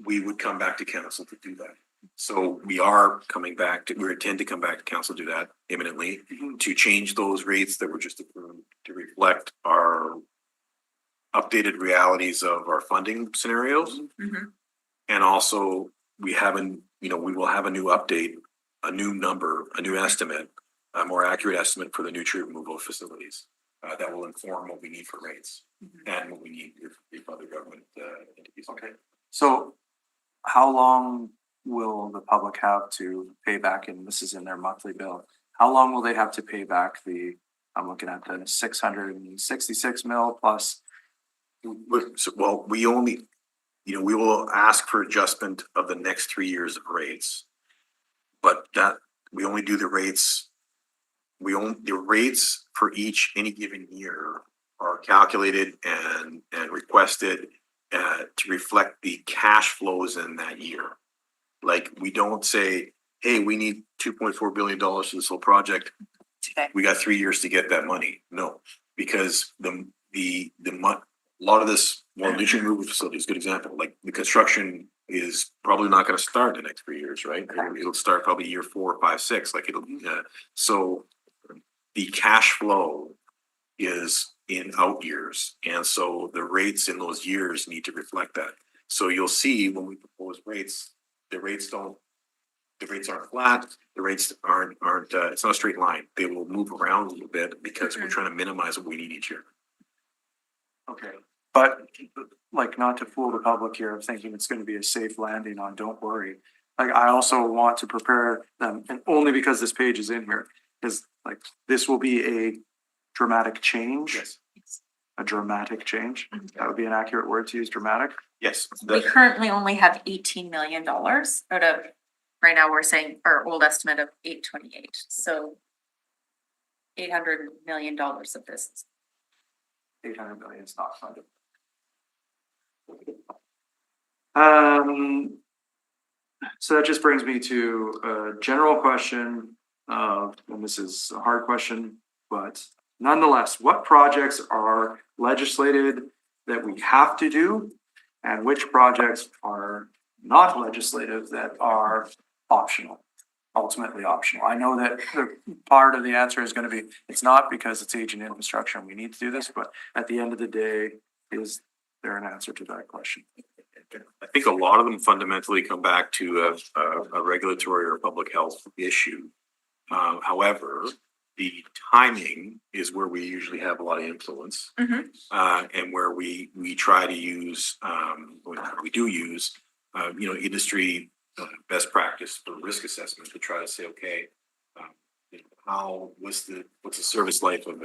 we would come back to council to do that. So we intend to come back to council to do that imminently, to change those rates that were just approved to reflect our updated realities of our funding scenarios. And also we will have a new update, a new number, a new estimate, a more accurate estimate for the nutrient removal facilities that will inform what we need for rates and what we need if other government entities. Okay, so how long will the public have to pay back, and this is in their monthly bill, how long will they have to pay back I'm looking at the 666 mil plus? Well, we only, you know, we will ask for adjustment of the next 3 years of rates. But that, we only do the rates, the rates for any given year are calculated and requested to reflect the cash flows in that year. Like, we don't say, hey, we need $2.4 billion for this whole project. Today. We got 3 years to get that money. No, because a lot of this, well, nutrient removal facility is a good example. Like, the construction is probably not going to start in the next 3 years, right? It'll start probably year 4, 5, 6. Like, it'll so the cash flow is in out years, and so the rates in those years need to reflect that. So you'll see when we propose rates, the rates aren't flat. The rates aren't. It's not a straight line. They will move around a little bit because we're trying to minimize what we need each year. Okay, but like, not to fool the public here of thinking it's gonna be a safe landing on, don't worry. Like, I also want to prepare them, and only because this page is in here, is like, this will be a dramatic change. Yes. A dramatic change. That would be an accurate word to use, dramatic. Yes. We currently only have $18 million out of, right now we're saying our old estimate of 828, so $800 million of this. 800 million is not funded. So that just brings me to a general question, and this is a hard question, but nonetheless, what projects are legislated that we have to do? And which projects are not legislative that are optional, ultimately optional? I know that the part of the answer is gonna be, it's not, because it's aging infrastructure and we need to do this, but at the end of the day, is there an answer to that question? I think a lot of them fundamentally come back to a regulatory or public health issue. However, the timing is where we usually have a lot of influence. And where we try to use, we do use, industry best practice for risk assessment to try to say, okay, what's the service life of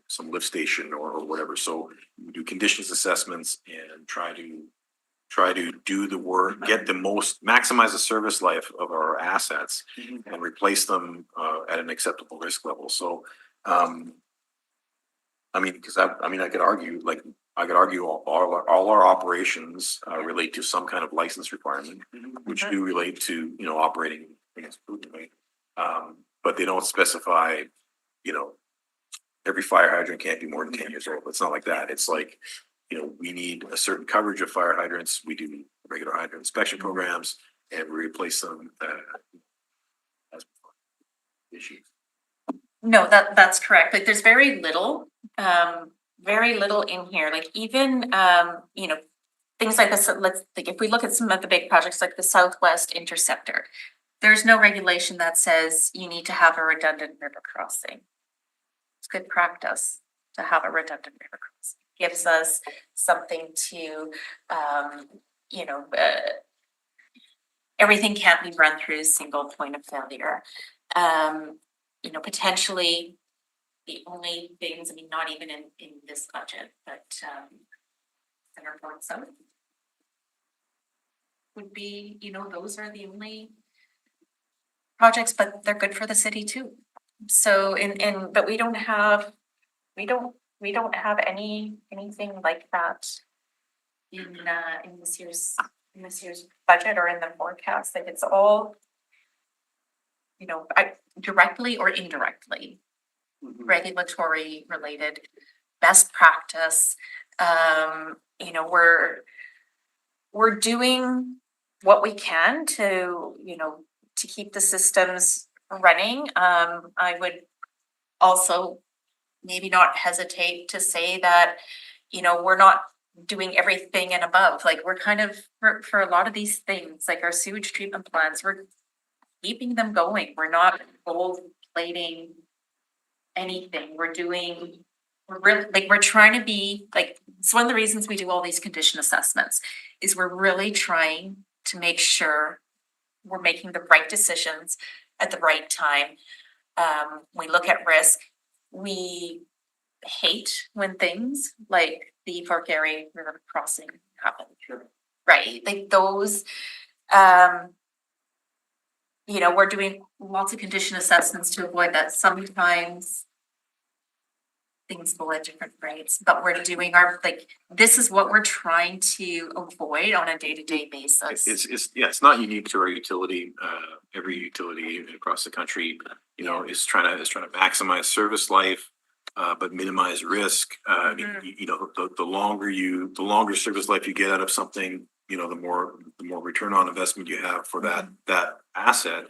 some lift station or whatever. So we do conditions assessments and try to do the work, maximize the service life of our assets and replace them at an acceptable risk level. So, because I could argue, all our operations relate to some kind of license requirement, which do relate to, operating against pollutant. But they don't specify, every fire hydrant can't be more than 10 years old. It's not like that. It's like, we need a certain coverage of fire hydrants. We do regular hydrant inspection programs and we replace them as issues. No, that's correct. Like, there's very little in here. Like, even, things like this, if we look at some of the big projects like the Southwest Interceptor, there's no regulation that says you need to have a redundant river crossing. It's good practice to have a redundant river crossing. Gives us something to, everything can't be run through a single point of failure. Potentially the only things, not even in this budget, but Center Point South would be, those are the only projects, but they're good for the city too. So but we don't have anything like that in this year's budget or in the forecast. Like, it's all, directly or indirectly regulatory related, best practice. We're doing what we can to keep the systems running. I would also maybe not hesitate to say that, we're not doing everything and above. Like, we're kind of, for a lot of these things, like our sewage treatment plants, we're keeping them going. We're not gold plating anything. We're trying to be like, it's one of the reasons we do all these condition assessments, is we're really trying to make sure we're making the right decisions at the right time. We look at risk. We hate when things like the Fort Garry River crossing happen. right? Like those, we're doing lots of condition assessments to avoid that. Sometimes things go at different rates, but we're doing this is what we're trying to avoid on a day-to-day basis. It's not unique to our utility. Every utility across the country, is trying to maximize service life, but minimize risk. The longer service life you get out of something, the more return on investment you have for that asset.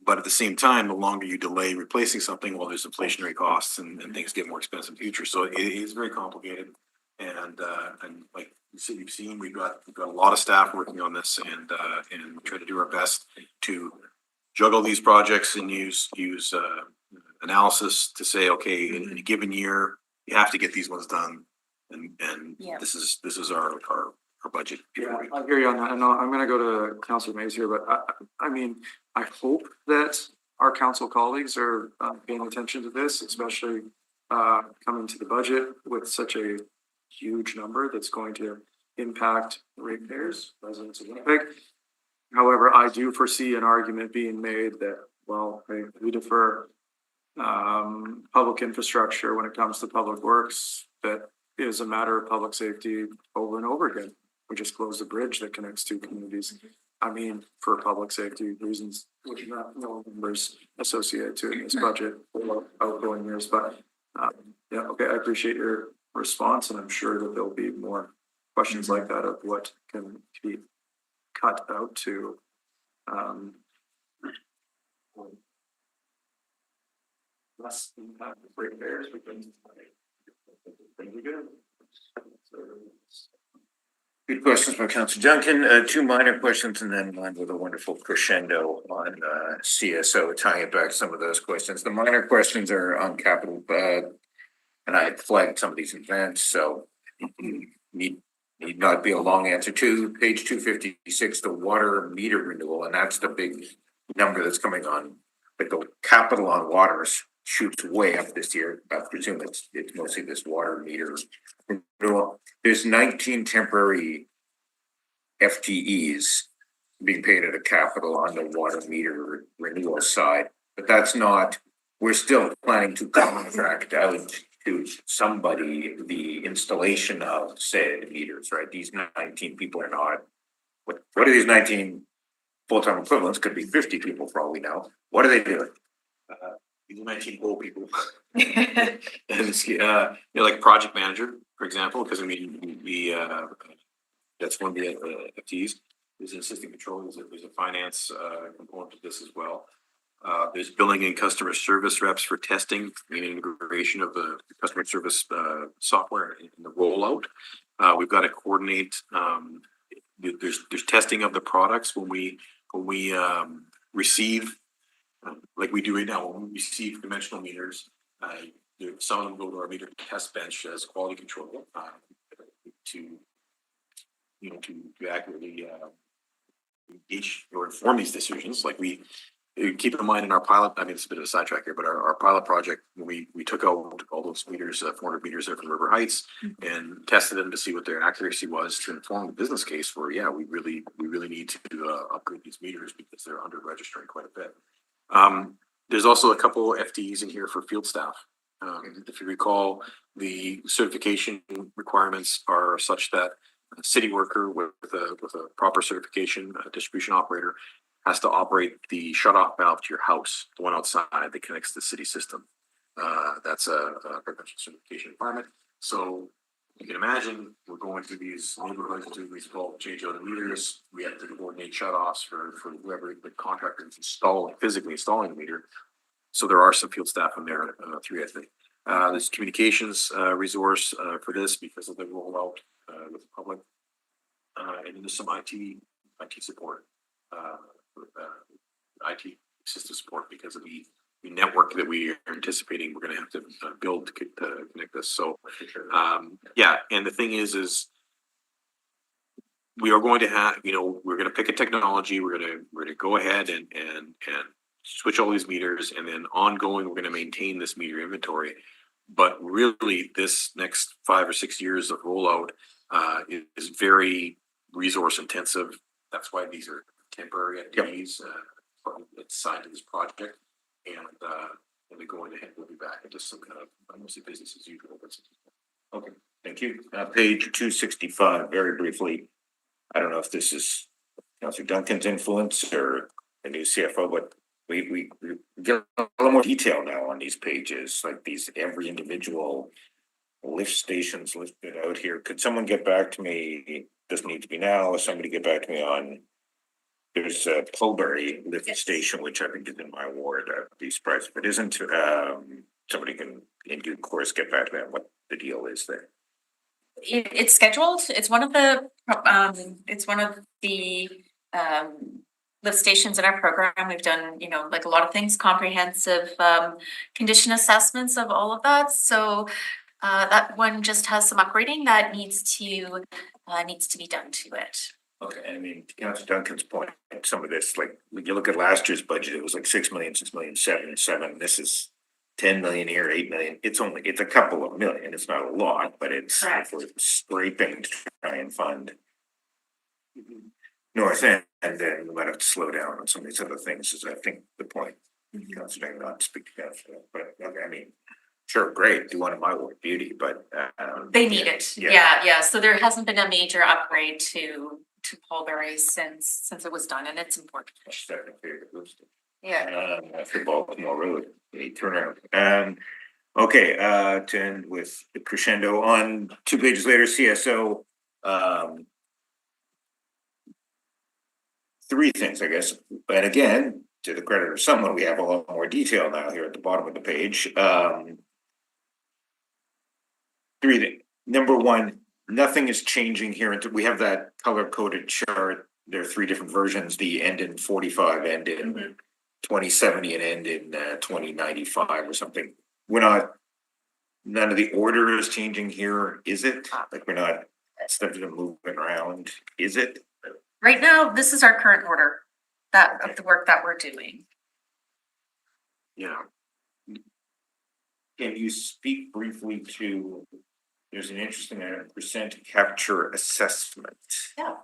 But at the same time, the longer you delay replacing something, well, there's inflationary costs and things get more expensive in the future. So it is very complicated. And like you've seen, we've got a lot of staff working on this and try to do our best to juggle these projects and use analysis to say, okay, in a given year, you have to get these ones done. And this is our budget. Yeah, I hear you on that. And I'm gonna go to Councilor Mays here, but I mean, I hope that our council colleagues are paying attention to this, especially coming to the budget with such a huge number that's going to impact ratepayers, residents of Winnipeg. However, I do foresee an argument being made that, well, we defer public infrastructure when it comes to public works. That is a matter of public safety over and over again. We just closed a bridge that connects two communities. I mean, for public safety reasons, which are not no numbers associated to in this budget for outgoing years. But yeah, okay, I appreciate your response, and I'm sure that there'll be more questions like that of what can be cut out to less impact of ratepayers. We can pretty good. Good questions by Councilor Duncan. Two minor questions and then one with a wonderful crescendo on CSO, tying it back to some of those questions. The minor questions are on capital, and I flagged some of these in advance, so need not be a long answer. To page 256, the water meter renewal, and that's the big number that's coming on. But the capital on water shoots way up this year. I presume it's mostly this water meter renewal. There's 19 temporary FTEs being paid at a capital on the water meter renewal side, but that's not, we're still planning to contract out to somebody the installation of said meters, right? These 19 people are not, what are these 19 full-time equivalents? Could be 50 people for all we know. What are they doing? These 19 old people. And it's, like project manager, for example, because I mean, that's one of the FTEs. There's an assistant controller, there's a finance component to this as well. There's billing and customer service reps for testing, meaning integration of the customer service software in the rollout. We've got to coordinate. There's testing of the products when we receive, like we do right now, when we receive conventional meters. Some of them go to our meter test bench as quality control to accurately engage or inform these decisions. Like we keep in mind in our pilot, I mean, it's a bit of a sidetrack here, but our pilot project, when we took out all those meters, 400 meters there from River Heights, and tested them to see what their accuracy was to inform the business case for, we really need to upgrade these meters because they're under registering quite a bit. There's also a couple FTEs in here for field staff. If you recall, the certification requirements are such that a city worker with a proper certification, a distribution operator, has to operate the shut-off valve to your house, the one outside that connects to the city system. That's a provincial certification requirement. So you can imagine we're going through these neighborhoods to change out the meters. We have to coordinate shut-offs for whoever the contractor is physically installing the meter. So there are some field staff in there through, I think. There's communications resource for this because of the rollout with the public. And then there's some IT support, IT system support because of the network that we are anticipating we're going to have to build to connect this. So, and the thing is we are going to have, we're going to pick a technology. We're going to go ahead and switch all these meters, and then ongoing, we're going to maintain this meter inventory. But really, this next 5 or 6 years of rollout is very resource intensive. That's why these are temporary entities, it's signed to this project. And we go ahead, we'll be back into some kind of, mostly business as usual. Okay, thank you. Page 265, very briefly. I don't know if this is Councilor Duncan's influence or the new CFO, but we get a little more detail now on these pages, like these every individual lift stations listed out here. Could someone get back to me? Doesn't need to be now. Somebody get back to me on. There's a Pulbury lift station, which I think is in my ward. I'd be surprised if it isn't. Somebody can in due course get back to me on what the deal is there. It's scheduled. It's one of the lift stations in our program. We've done, like a lot of things, comprehensive condition assessments of all of that. So that one just has some upgrading that needs to be done to it. Okay, I mean, to Councilor Duncan's point, some of this, like, when you look at last year's budget, it was like 6 million, 6 million, 7. This is 10 million here, 8 million. It's a couple of million. It's not a lot, but it's if we're scraping to try and fund North End, and then we might have to slow down on some of these other things, is I think the point. Considering not to speak to Councilor, but okay, I mean, sure, great, do one of my ward, beauty, but They need it. Yeah. So there hasn't been a major upgrade to Pulbury since it was done, and it's important. Yeah. After Baltimore Road, a turnaround. Okay, to end with the crescendo on 2 pages later, CSO. 3 things, I guess, but again, to the credit of someone, we have a lot more detail now here at the bottom of the page. 3 things. Number 1, nothing is changing here. We have that color coded chart. There are 3 different versions. The end in 45, end in 2070, and end in 2095 or something. None of the order is changing here, is it? Like we're not stuff moving around, is it? Right now, this is our current order of the work that we're doing. Yeah. Can you speak briefly to, there's an interesting percent capture assessment. Yeah.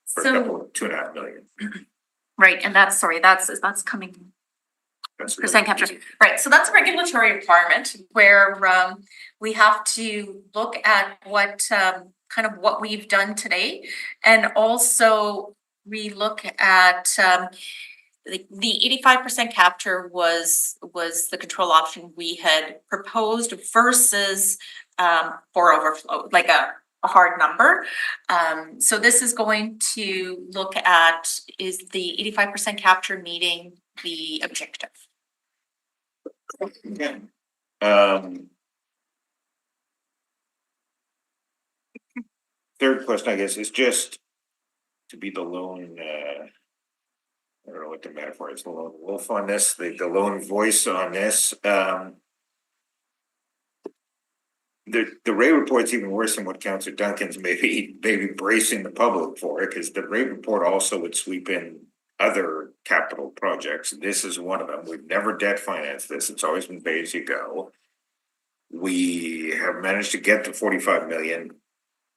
For a couple of 2.5 million. Right, and that's coming. That's Percent capture, right, so that's a regulatory requirement where we have to look at what kind of what we've done today. And also we look at the 85% capture was the control option we had proposed versus for overflow, like a hard number. So this is going to look at, is the 85% capture meeting the objective? Yeah. Third question, I guess, is just to be the lone, I don't know what the metaphor is, the lone wolf on this, the lone voice on this. The Ray report's even worse than what Councilor Duncan's maybe bracing the public for, because the Ray report also would sweep in other capital projects. This is one of them. We've never debt financed this. It's always been pay as you go. We have managed to get to 45 million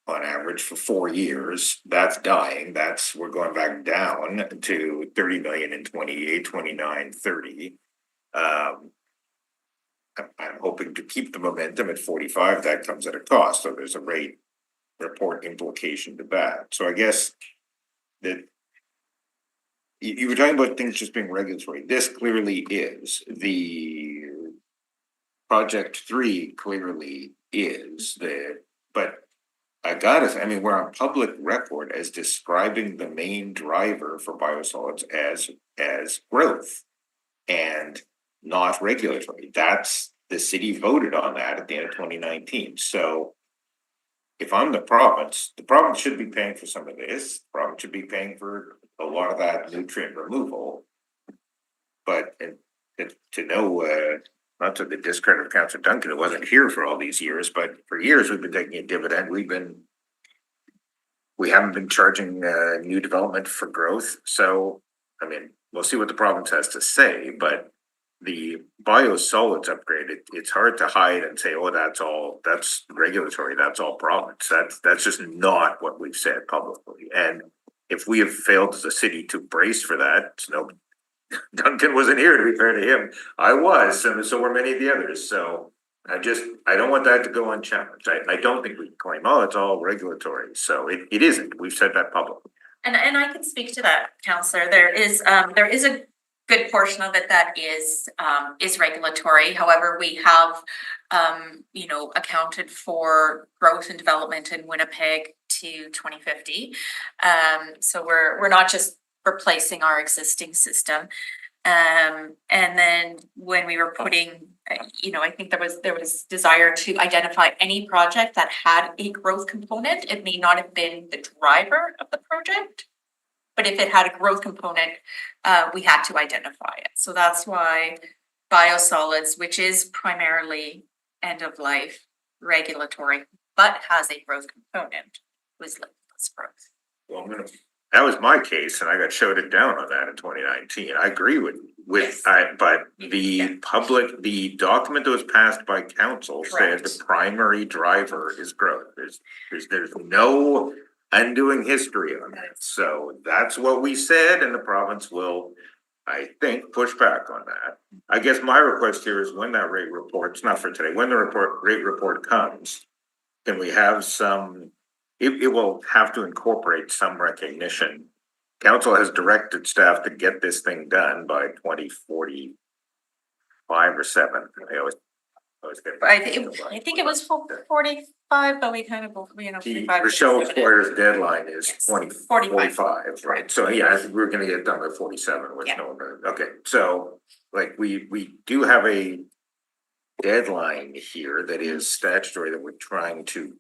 on average for 4 years. That's dying. We're going back down to 30 million in 28, 29, 30. I'm hoping to keep the momentum at 45. That comes at a cost. So there's a rate report implication to that. So I guess that you were talking about things just being regulatory. This clearly is. The project 3 clearly is there, but I mean, we're on public record as describing the main driver for biosolids as growth and not regulatory. That's the city voted on that at the end of 2019. So if I'm the province should be paying for some of this. The province should be paying for a lot of that nutrient removal. But to know, not to the discredit of Councilor Duncan, who wasn't here for all these years, but for years we've been taking a dividend. We haven't been charging new development for growth. So, I mean, we'll see what the province has to say, but the biosolids upgrade, it's hard to hide and say, oh, that's regulatory, that's all province. That's just not what we've said publicly. And if we have failed as a city to brace for that, it's no, Duncan wasn't here, to be fair to him. I was, and so were many of the others. So I don't want that to go unchallenged. I don't think we can claim, oh, it's all regulatory. So it isn't. We've said that publicly. And I can speak to that, Counselor. There is a good portion of it that is regulatory. However, we have, accounted for growth and development in Winnipeg to 2050. So we're not just replacing our existing system. And then when we were putting, I think there was desire to identify any project that had a growth component. It may not have been the driver of the project, but if it had a growth component, we had to identify it. So that's why biosolids, which is primarily end of life regulatory, but has a growth component, was less growth. Well, that was my case, and I got showed it down on that in 2019. I agree with, Yes. but the document that was passed by council said Correct. the primary driver is growth. There's no undoing history on that. So that's what we said, and the province will, I think, push back on that. I guess my request here is when that rate report, it's not for today, when the rate report comes, can we have some, it will have to incorporate some recognition. Council has directed staff to get this thing done by 2045 or 7. I always get. I think it was 45, but we kind of, The 45. Rochelle Square's deadline is Yes. 2045, right? So yeah, I think we're gonna get it done by 47, which Yeah. no one, okay, so like we do have a deadline here that is statutory that we're trying to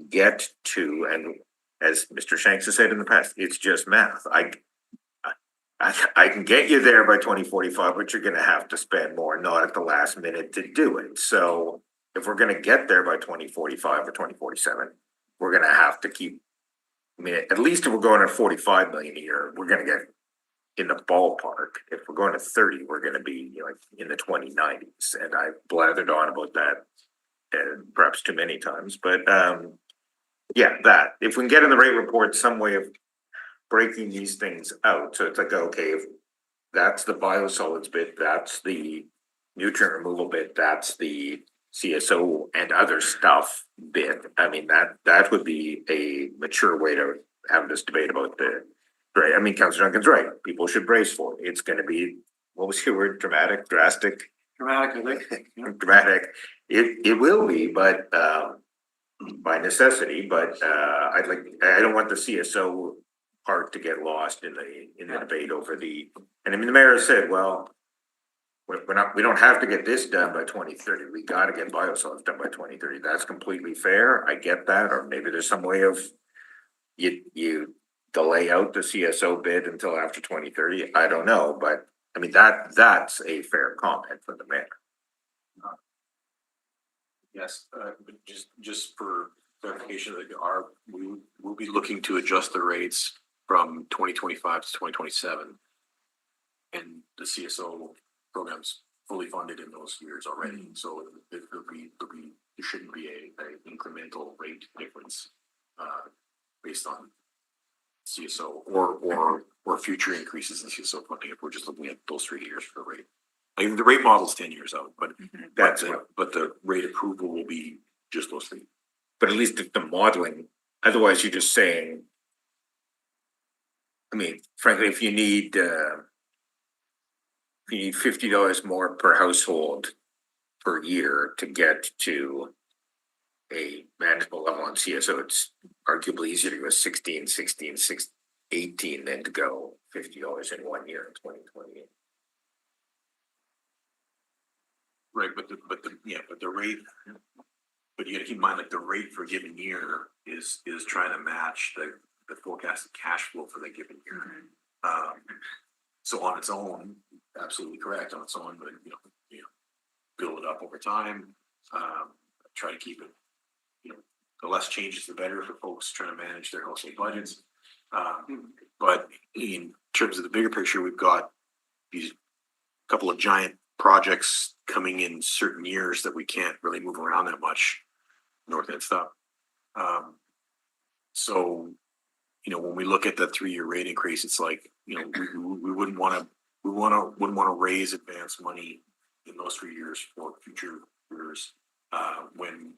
get to, and as Mr. Shanks has said in the past, it's just math. I can get you there by 2045, but you're gonna have to spend more, not at the last minute to do it. So if we're gonna get there by 2045 or 2047, we're gonna have to keep, I mean, at least if we're going at 45 million a year, we're gonna get in the ballpark. If we're going to 30, we're gonna be like in the 2090s. And I blathered on about that perhaps too many times, but yeah, that, if we can get in the rate report some way of breaking these things out, so it's like, okay, if that's the biosolids bit, that's the nutrient removal bit, that's the CSO and other stuff bit. I mean, that would be a mature way to have this debate about the, right, I mean, Councilor Duncan's right, people should brace for it. It's gonna be, what was your word, dramatic, drastic? Dramatic, I think. Dramatic, it will be, but by necessity, but I don't want the CSO part to get lost in the debate over the, and I mean, the mayor said, well, we don't have to get this done by 2030. We gotta get biosolids done by 2030. That's completely fair. I get that, or maybe there's some way of you delay out the CSO bid until after 2030. I don't know, but I mean, that's a fair comment from the mayor. Yes, but just for clarification, we will be looking to adjust the rates from 2025 to 2027. And the CSO program's fully funded in those years already, so there shouldn't be a incremental rate difference based on CSO or future increases in CSO funding if we're just looking at those 3 years for the rate. I mean, the rate model's 10 years out, but the rate approval will be just those 3. But at least if the modeling, otherwise you're just saying, I mean, frankly, if you need $50 more per household per year to get to a manageable level on CSO, it's arguably easier to go 16, 18 than to go $50 in 1 year in 2028. Right, but the rate, but you gotta keep in mind, like, the rate for a given year is trying to match the forecasted cash flow for that given year. So on its own, absolutely correct on its own, but you know, build it up over time. Try to keep it, the less changes, the better for folks trying to manage their household budgets. But in terms of the bigger picture, we've got these couple of giant projects coming in certain years that we can't really move around that much, North End stuff. So when we look at the 3-year rate increase, it's like, we wouldn't wanna raise advance money in those 3 years for future years, when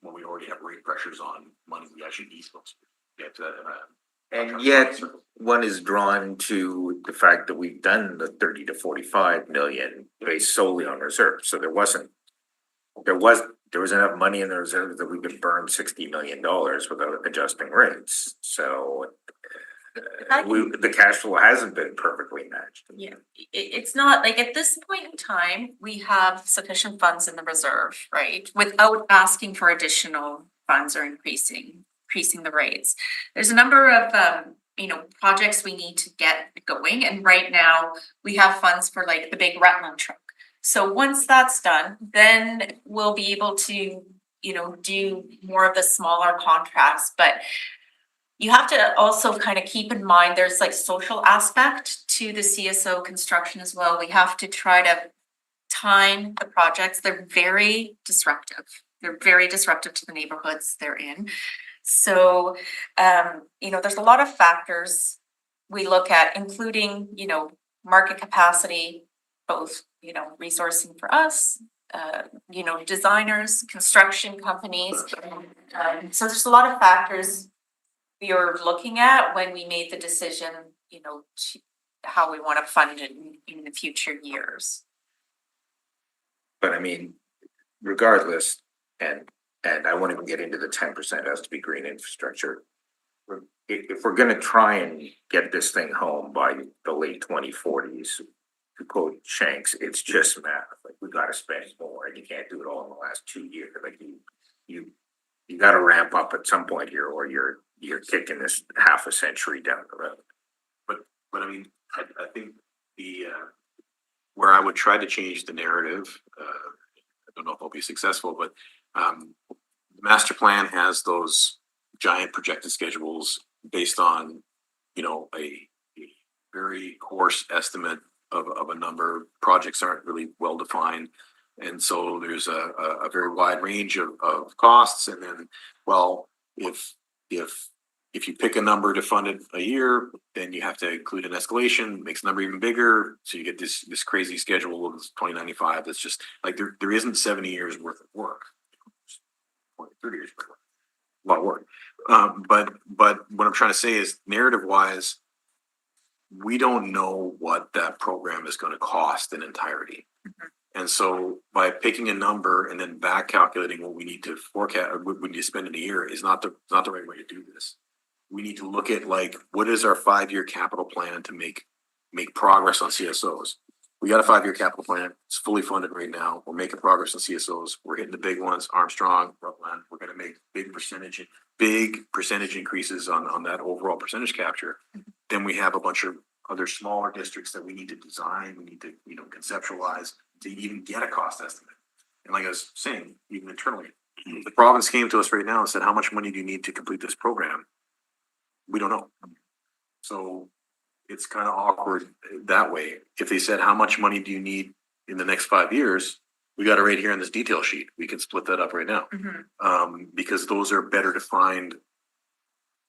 we already have rate pressures on money we actually need to get to that. And yet, one is drawn to the fact that we've done the 30 to 45 million based solely on reserves, so there was enough money in the reserves that we could burn $60 million without adjusting rates, so. The cash flow hasn't been perfectly matched. Yeah, it's not like at this point in time, we have sufficient funds in the reserve, right? Without asking for additional funds or increasing the rates. There's a number of, projects we need to get going. And right now we have funds for like the big Rutland truck. So once that's done, then we'll be able to, do more of the smaller contracts, but you have to also kind of keep in mind, there's like social aspect to the CSO construction as well. We have to try to time the projects. They're very disruptive. They're very disruptive to the neighborhoods they're in. So, there's a lot of factors we look at, including, market capacity, both, resourcing for us, designers, construction companies. So there's a lot of factors we were looking at when we made the decision, to how we want to fund it in the future years. But I mean, regardless, and I won't even get into the 10% has to be green infrastructure. If we're gonna try and get this thing home by the late 2040s, to quote Shanks, it's just math. Like, we gotta spend more, and you can't do it all in the last 2 years. Like, you gotta ramp up at some point here, or you're kicking this half a century down the road. But I mean, I think where I would try to change the narrative, I don't know if I'll be successful, but the master plan has those giant projected schedules based on, a very coarse estimate of a number. Projects aren't really well defined. And so there's a very wide range of costs. And then, well, if you pick a number to fund it a year, then you have to include an escalation, makes the number even bigger. So you get this crazy schedule of 2095. That's just like, there isn't 70 years worth of work. 30 years worth of work. A lot of work. But what I'm trying to say is, narrative wise, we don't know what that program is going to cost in entirety. And so by picking a number and then back calculating what we need to forecast, or what we need to spend in a year, is not the right way to do this. We need to look at, like, what is our 5-year capital plan to make progress on CSOs. We got a 5-year capital plan. It's fully funded right now. We're making progress on CSOs. We're hitting the big ones, Armstrong, Rutland. We're going to make big percentage increases on that overall percentage capture. Then we have a bunch of other smaller districts that we need to design. We need to, conceptualize to even get a cost estimate. And like I was saying, even internally, the province came to us right now and said, how much money do you need to complete this program? We don't know. So it's kind of awkward that way. If they said, how much money do you need in the next 5 years? We got it right here in this detail sheet. We can split that up right now. Because those are better defined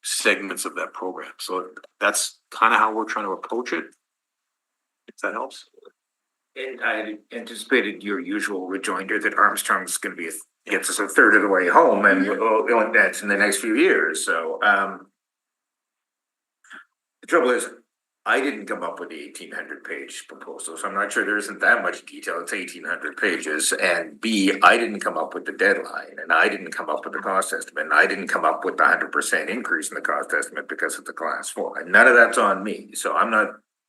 segments of that program. So that's kind of how we're trying to approach it. If that helps. And I anticipated your usual rejoinder that Armstrong's gonna be, gets us a third of the way home, and that's in the next few years, so, the trouble is, I didn't come up with the 1,800-page proposal, so I'm not sure there isn't that much detail. It's 1,800 pages, and B, I didn't come up with the deadline, and I didn't come up with the cost estimate, and I didn't come up with the 100% increase in the cost estimate because of the class 4. And none of that's on me, so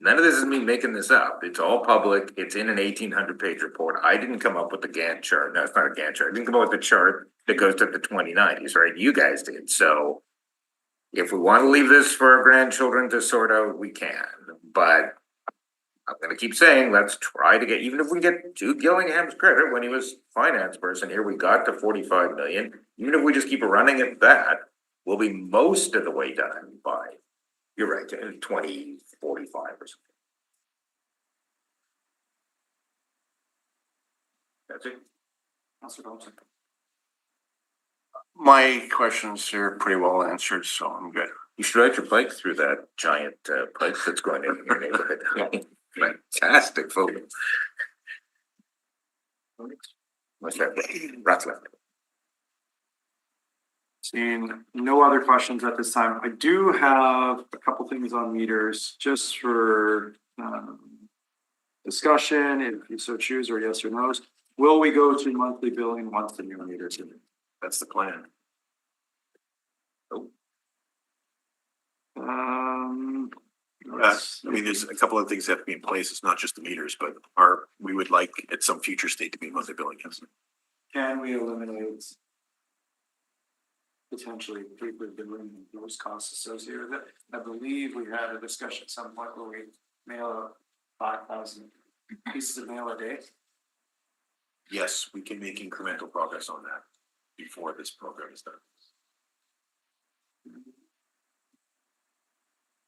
none of this is me making this up. It's all public. It's in an 1,800-page report. I didn't come up with the Gantt chart. No, it's not a Gantt chart. I didn't come up with the chart that goes to the 2090s, right? You guys did. So if we want to leave this for our grandchildren to sort out, we can. But I'm going to keep saying, let's try to get, even if we get Jude Gillingham's credit when he was finance person here, we got to 45 million. Even if we just keep running at that, we'll be most of the way done by, you're right, 2045 or something. That's it. My questions are pretty well answered, so I'm good. You should ride your bike through that giant pipe that's going in your neighborhood. Fantastic photo. What's that? Rats left. Seeing no other questions at this time, I do have a couple things on meters just for discussion, if you so choose, or yes or no's. Will we go to monthly billing once the new meters in? That's the plan. I mean, there's a couple of things that have to be in place. It's not just the meters, but we would like at some future state to be monthly billing. Yes. Can we eliminate potentially paper billing and those costs associated with it? I believe we had a discussion at some point where we mail out 5,000 pieces of mail a day. Yes, we can make incremental progress on that before this program is done.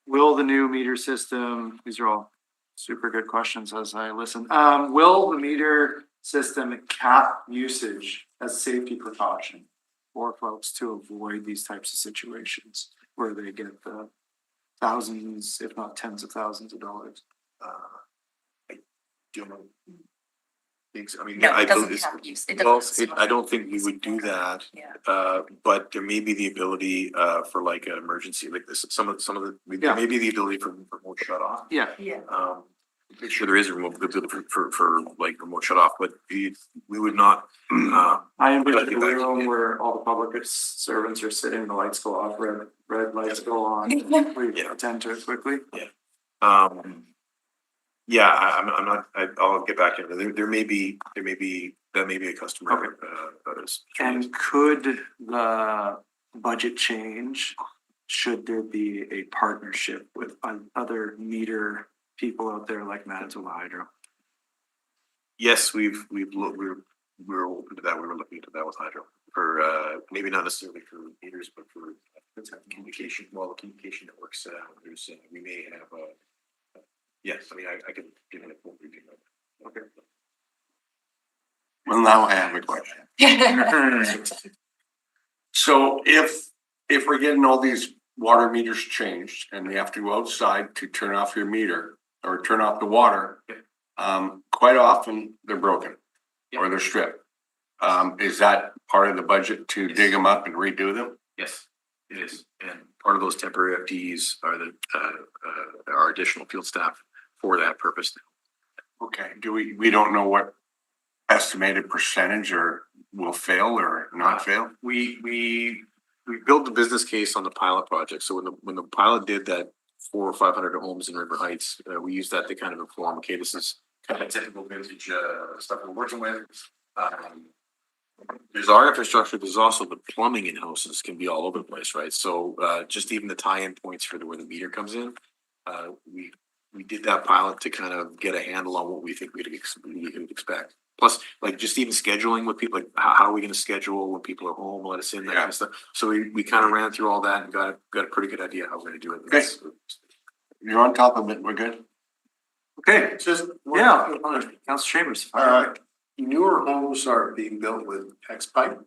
Will the new meter system, these are all super good questions as I listen. Will the meter system cap usage as safety precaution for folks to avoid these types of situations where they get the thousands, if not tens of thousands of dollars? I don't know. I mean, No, I it doesn't believe- have use. It well, doesn't. I don't think we would do that. Yeah. But there may be the ability for like an emergency like this, some of the, Yeah. there may be the ability for remote shut off. Yeah, Yeah. I'm sure there is a remote ability for like remote shut off, but we would not. I envision a room where all the public servants are sitting, the lights go off, red lights go on. We Yeah. attend to it quickly. Yeah, I'm not, I'll get back to it. There may be, that may be a customer. And could the budget change, should there be a partnership with other meter people out there like Manitoba Hydro? Yes, we're open to that. We were looking into that with Hydro for, maybe not necessarily for meters, but for communication, well, the communication networks, there's, we may have yes, I mean, I can give it a full review. Okay. Well, now I have a question. So if we're getting all these water meters changed and you have to go outside to turn off your meter or turn off the water, quite often they're broken or they're stripped. Is that part of the budget to dig them up and redo them? Yes, it is. And part of those temporary FTEs are our additional field staff for that purpose. Okay, we don't know what estimated percentage or will fail or not fail? We built the business case on the pilot project. So when the pilot did that 400 or 500 homes in River Heights, we used that to kind of inform, okay, this is kind of typical vintage stuff we're working with. There's our infrastructure, there's also the plumbing in houses can be all over the place, right? So just even the tie-in points for where the meter comes in, we did that pilot to kind of get a handle on what we think we could expect. Plus, like just even scheduling with people, like how are we going to schedule when people are home, let us in, that kind of stuff. So we kind of ran through all that and got a pretty good idea how we're going to do it. Okay. You're on top of it, we're good. Okay, Just. yeah, Council Chambers. Newer homes are being built with X pipe.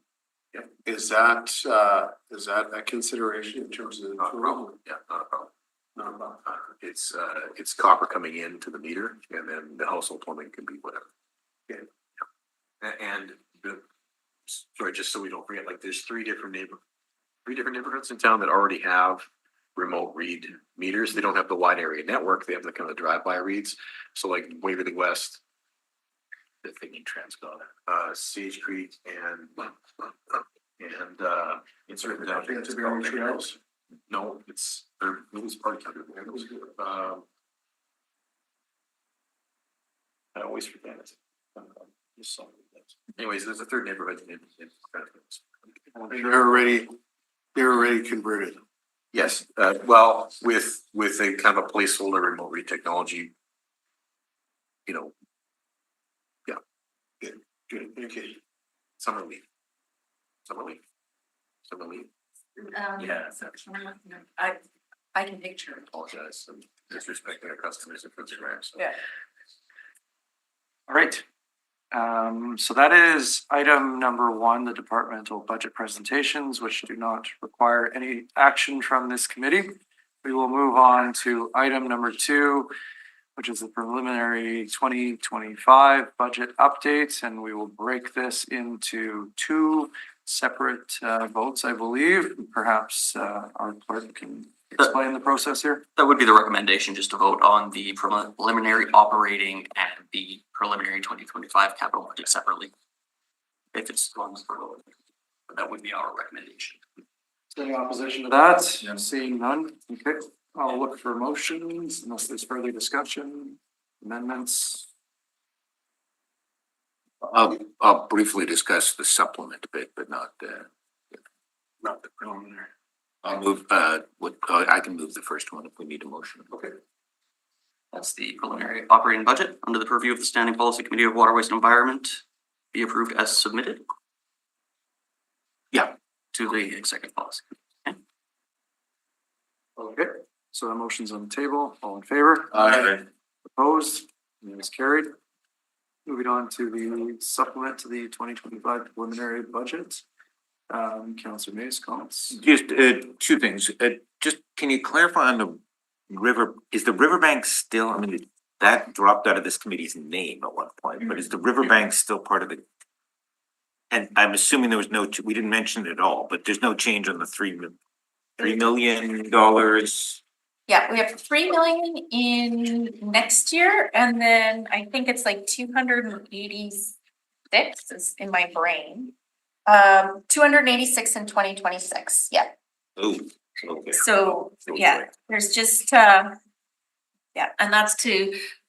Yep. Is that a consideration in terms of? Not a problem. Yeah, not a problem. Not a problem. It's copper coming into the meter, and then the household plumbing can be whatever. Okay. And sorry, just so we don't forget, like there's three different neighborhoods in town that already have remote read meters. They don't have the wide area network. They have the kind of drive-by reads. So like Waverly West, the thinking Transcon, Sage Creek, and it's written down. It's a very true house. No, it's part of it. I always forget it. Anyways, there's a third neighborhood in They're already converted. Yes, well, with a kind of a placeholder remote read technology, you know. Yeah. Good. Okay. Summer leave. Yeah, so I can picture it. Apologize, I'm disrespecting our customers and consumers. Yeah. All right. So that is item number one, the departmental budget presentations, which do not require any action from this committee. We will move on to item number two, which is the preliminary 2025 budget updates, and we will break this into two separate votes, I believe. Perhaps our clerk can explain the process here. That would be the recommendation, just to vote on the preliminary operating and the preliminary 2025 capital budget separately. If it's going for, that would be our recommendation. Any opposition to that? Seeing none, okay, I'll look for motions unless there's further discussion, amendments. I'll briefly discuss the supplement bit, but not the Preliminary. I'll move, I can move the first one if we need a motion. Okay. That's the preliminary operating budget under the purview of the Standing Policy Committee of Water, Waste and Environment. Be approved as submitted. Yeah. To the executive policy. Okay, so the motion's on the table, all in favor? Aye. Opposed? It is carried. Moving on to the supplement to the 2025 preliminary budget. Councilor May's comments. Just two things. Just can you clarify on the river, is the riverbank still, I mean, that dropped out of this committee's name at one point, but is the riverbank still part of the? And I'm assuming there was no, we didn't mention it at all, but there's no change on the $3 million. Yeah, we have 3 million in next year, and then I think it's like 286 is in my brain. 286 in 2026, yeah. Oh, okay. So, yeah, there's just, yeah, and that's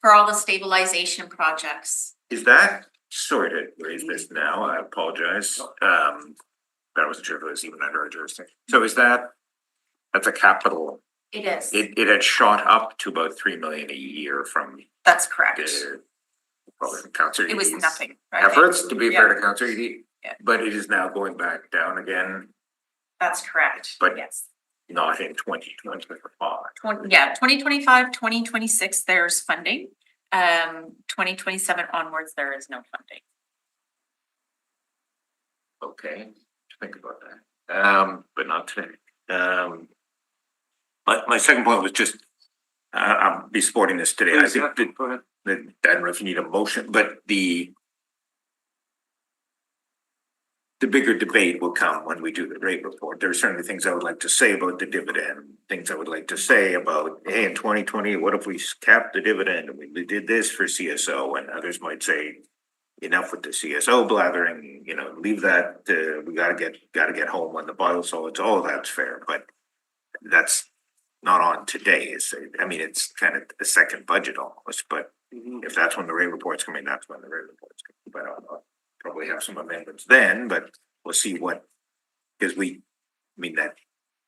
for all the stabilization projects. Is that, sorry to raise this now, I apologize. I wasn't sure if it was even under our jurisdiction. So is that's a capital, It is, it had shot up to about 3 million a year from that's correct. the, probably from Councillor It was Eady's nothing, right? efforts, to be fair to Councillor Eady. Yeah. But it is now going back down again, That's correct, But- yes. not in 2025. 2025, 2026, there's funding. 2027 onwards, there is no funding. Okay, think about that. But not today. My second point was just, I'll be supporting this today. I think that, Go ahead. I don't know if you need a motion, but the bigger debate will come when we do the rate report. There are certainly things I would like to say about the dividend, things I would like to say about, hey, in 2020, what if we capped the dividend and we did this for CSO? And others might say, enough with the CSO blathering, leave that, we gotta get home on the biosolids, all of that's fair, but that's not on today, it's kind of the second budget almost, but if that's when the rate report's coming, that's when the rate report's coming, but I'll probably have some amendments then, but we'll see because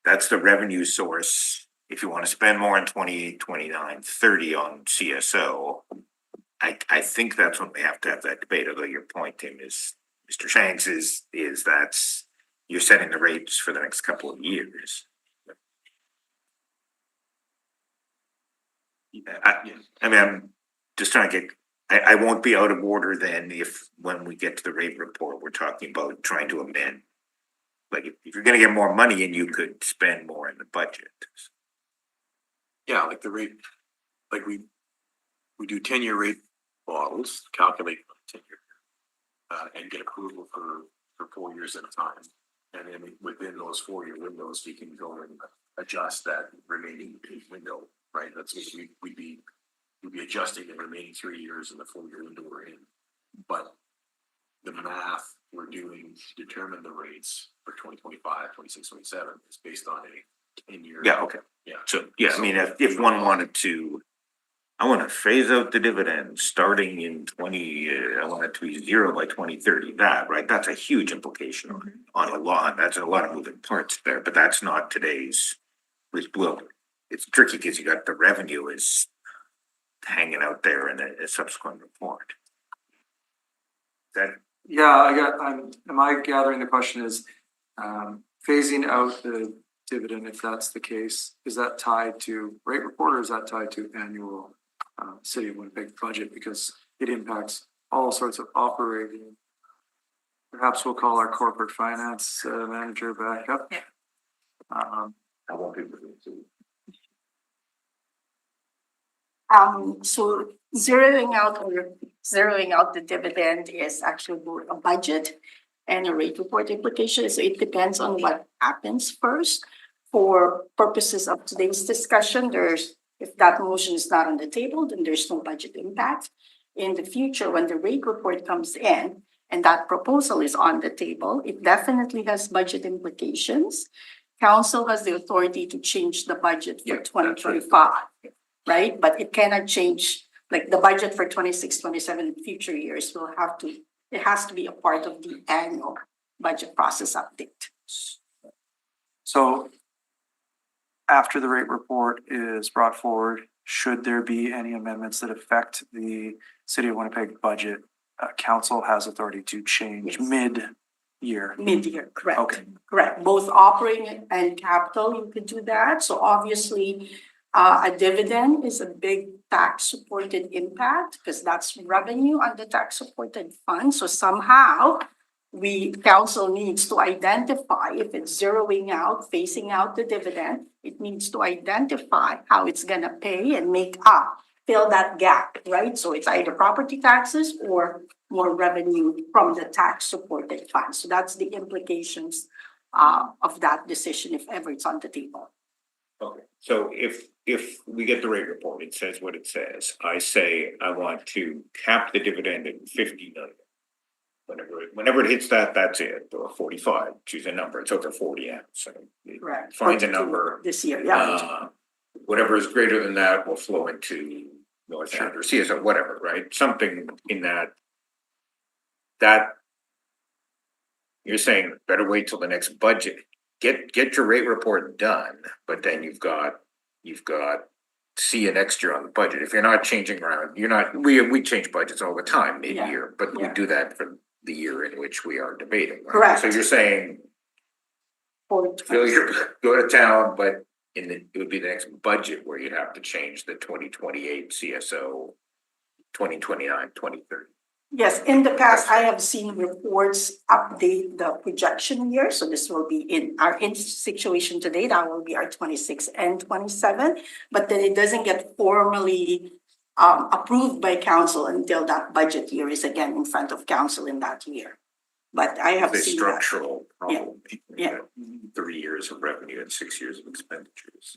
that's the revenue source. If you want to spend more in 28, 29, 30 on CSO, I think that's when we have to have that debate, although your point, Tim, is, Mr. Shanks, is that's, you're setting the rates for the next couple of years. I'm just trying to get, I won't be out of order then if, when we get to the rate report, we're talking about trying to amend. Like, if you're gonna get more money and you could spend more in the budget. Yeah, like the rate, like we do 10-year rate models, calculate 10-year. And get approval for 4 years at a time. And then within those 4-year windows, we can go and adjust that remaining window, right? That's what we'd be adjusting the remaining 3 years in the 4-year window we're in. But the math we're doing to determine the rates for 2025, 26, 27 is based on a 10-year. Yeah, okay. Yeah. So, yeah, if one wanted to, I want to phase out the dividend starting in I want it to be 0 by 2030, right? That's a huge implication on a lot, that's a lot of moving parts there, but that's not today's, it's tricky because you got the revenue is hanging out there in a subsequent report. Am I gathering the question is, phasing out the dividend, if that's the case, is that tied to rate report or is that tied to annual City of Winnipeg budget, because it impacts all sorts of operating. Perhaps we'll call our corporate finance manager back up. Yeah. I won't be able to. So zeroing out the dividend is actually both a budget and a rate report implication. So it depends on what happens first. For purposes of today's discussion, if that motion is not on the table, then there's no budget impact. In the future, when the rate report comes in and that proposal is on the table, it definitely has budget implications. Council has the authority to change the budget for Yeah, that's twenty right. twenty-five. Right, but it cannot change, like the budget for 26, 27 in future years it has to be a part of the annual budget process update. So after the rate report is brought forward, should there be any amendments that affect the City of Winnipeg budget, council has authority to change Yes. mid-year. Mid-year, correct. Okay. Correct, both operating and capital, you could do that, so obviously a dividend is a big tax supported impact, because that's revenue on the tax supported fund, so somehow council needs to identify if it's zeroing out, phasing out the dividend, it needs to identify how it's gonna pay and fill that gap, right? So it's either property taxes or more revenue from the tax supported fund, so that's the implications of that decision if ever it's on the table. Okay, so if we get the rate report, it says what it says, I say I want to cap the dividend at 50 million. Whenever it hits that, that's it, or 45, choose a number, it's over 40 now, so. Correct. Find a 42 number. this year, yeah. Whatever is greater than that will flow into North End or CSO, whatever, right? Something in that. You're saying better wait till the next budget. Get your rate report done, but then you've got see you next year on the budget. If you're not changing around, we change budgets all the time mid-year, but we Yeah. do that for the year in which we are debating. Right? Correct. So you're saying For go to town, but it would be the next budget where you'd have to change the 2028 CSO, 2029, 2030. Yes, in the past, I have seen reports update the projection year, so this will be in our situation today, that will be our 26 and 27. But then it doesn't get formally approved by council until that budget year is again in front of council in that year. But I have The seen that. structural problem. Yeah. 3 years of revenue and 6 years of expenditures.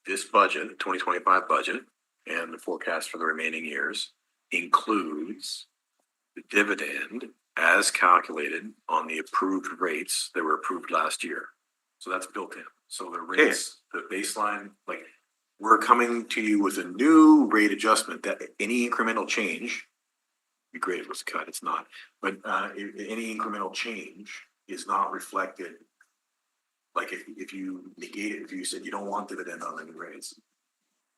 This budget, the 2025 budget, and the forecast for the remaining years includes the dividend as calculated on the approved rates that were approved last year. So that's built in. So the rates, the baseline, like, we're coming to you with a new rate adjustment that any incremental change, be great if it was cut, it's not, but any incremental change is not reflected. Like if you negate it, if you said you don't want dividend on the new rates,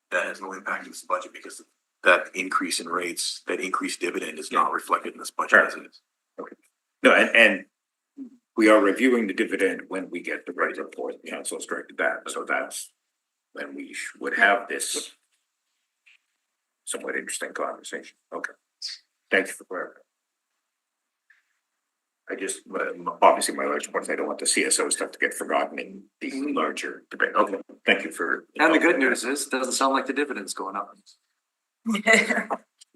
that has no impact on this budget because that increase in rates, that increased dividend is not reflected in this budget as it is. No, and we are reviewing the dividend when we get the rate report. The council has directed that, so that's when we would have this somewhat interesting conversation. Okay. Thank you for clarifying. I just, obviously my large point is I don't want the CSO stuff to get forgotten in the larger debate. Okay, thank you for. And the good news is, it doesn't sound like the dividend's going up. We get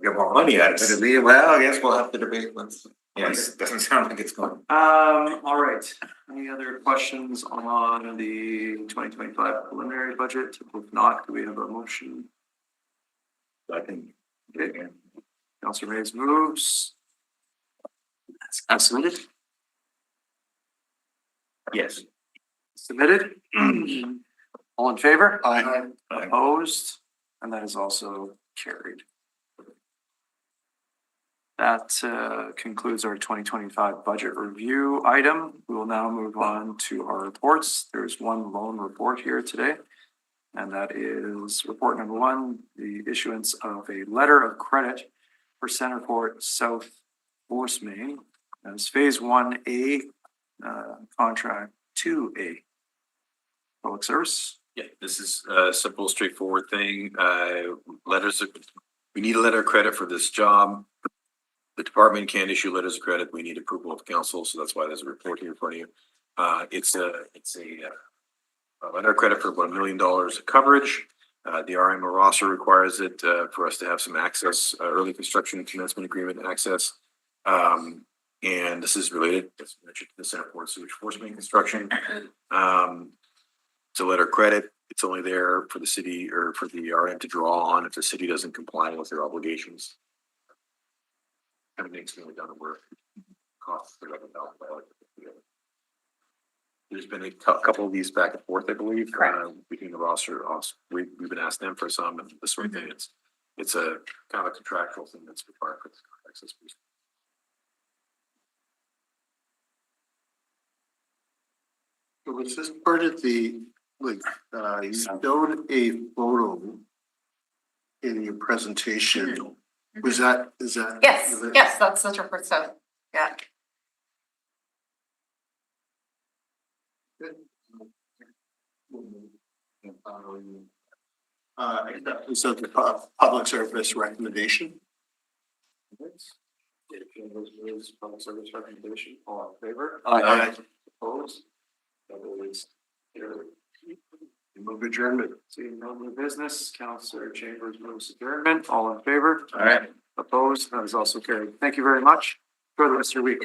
more money out of it. Well, I guess we'll have to debate once. Yes, doesn't sound like it's going. All right, any other questions on the 2025 preliminary budget? If not, do we have a motion? I think. Okay. Councilor Mays moves. As submitted. Yes. Submitted. All in favor? Aye. Opposed? And that is also carried. That concludes our 2025 budget review item. We will now move on to our reports. There's one lone report here today. And that is report number 1, the issuance of a letter of credit for Centerport South Force Main. That's phase 1A, contract 2A. Public service. Yeah, this is a simple, straightforward thing. Letters of We need a letter of credit for this job. The department can't issue letters of credit. We need approval of council, so that's why there's a report here in front of you. It's a letter of credit for about $1 million of coverage. The RM roster requires it for us to have some access, early construction and commencement agreement access. And this is related, as mentioned, to the Center Port Sewage Force Main construction. It's a letter of credit. It's only there for the city or for the RM to draw on if the city doesn't comply with their obligations. Kind of makes me done the work. Costs $11,000. There's been a couple of these back and forth, I believe. Correct. Between the roster, we've been asked them for some and this sort of thing. It's a kind of a contractual thing that's required for this access. So was this part of the, like, you showed a photo in your presentation. Was that, is that? Yes, yes, that's the report, so, yeah. So the public service recommendation? Public service recommendation, all in favor? Aye. Opposed? That is carried. Move adjournment. Seeing no new business, Councillor Chambers moves adjournment. All in favor? All right. Opposed? That is also carried. Thank you very much. Enjoy the rest of your week.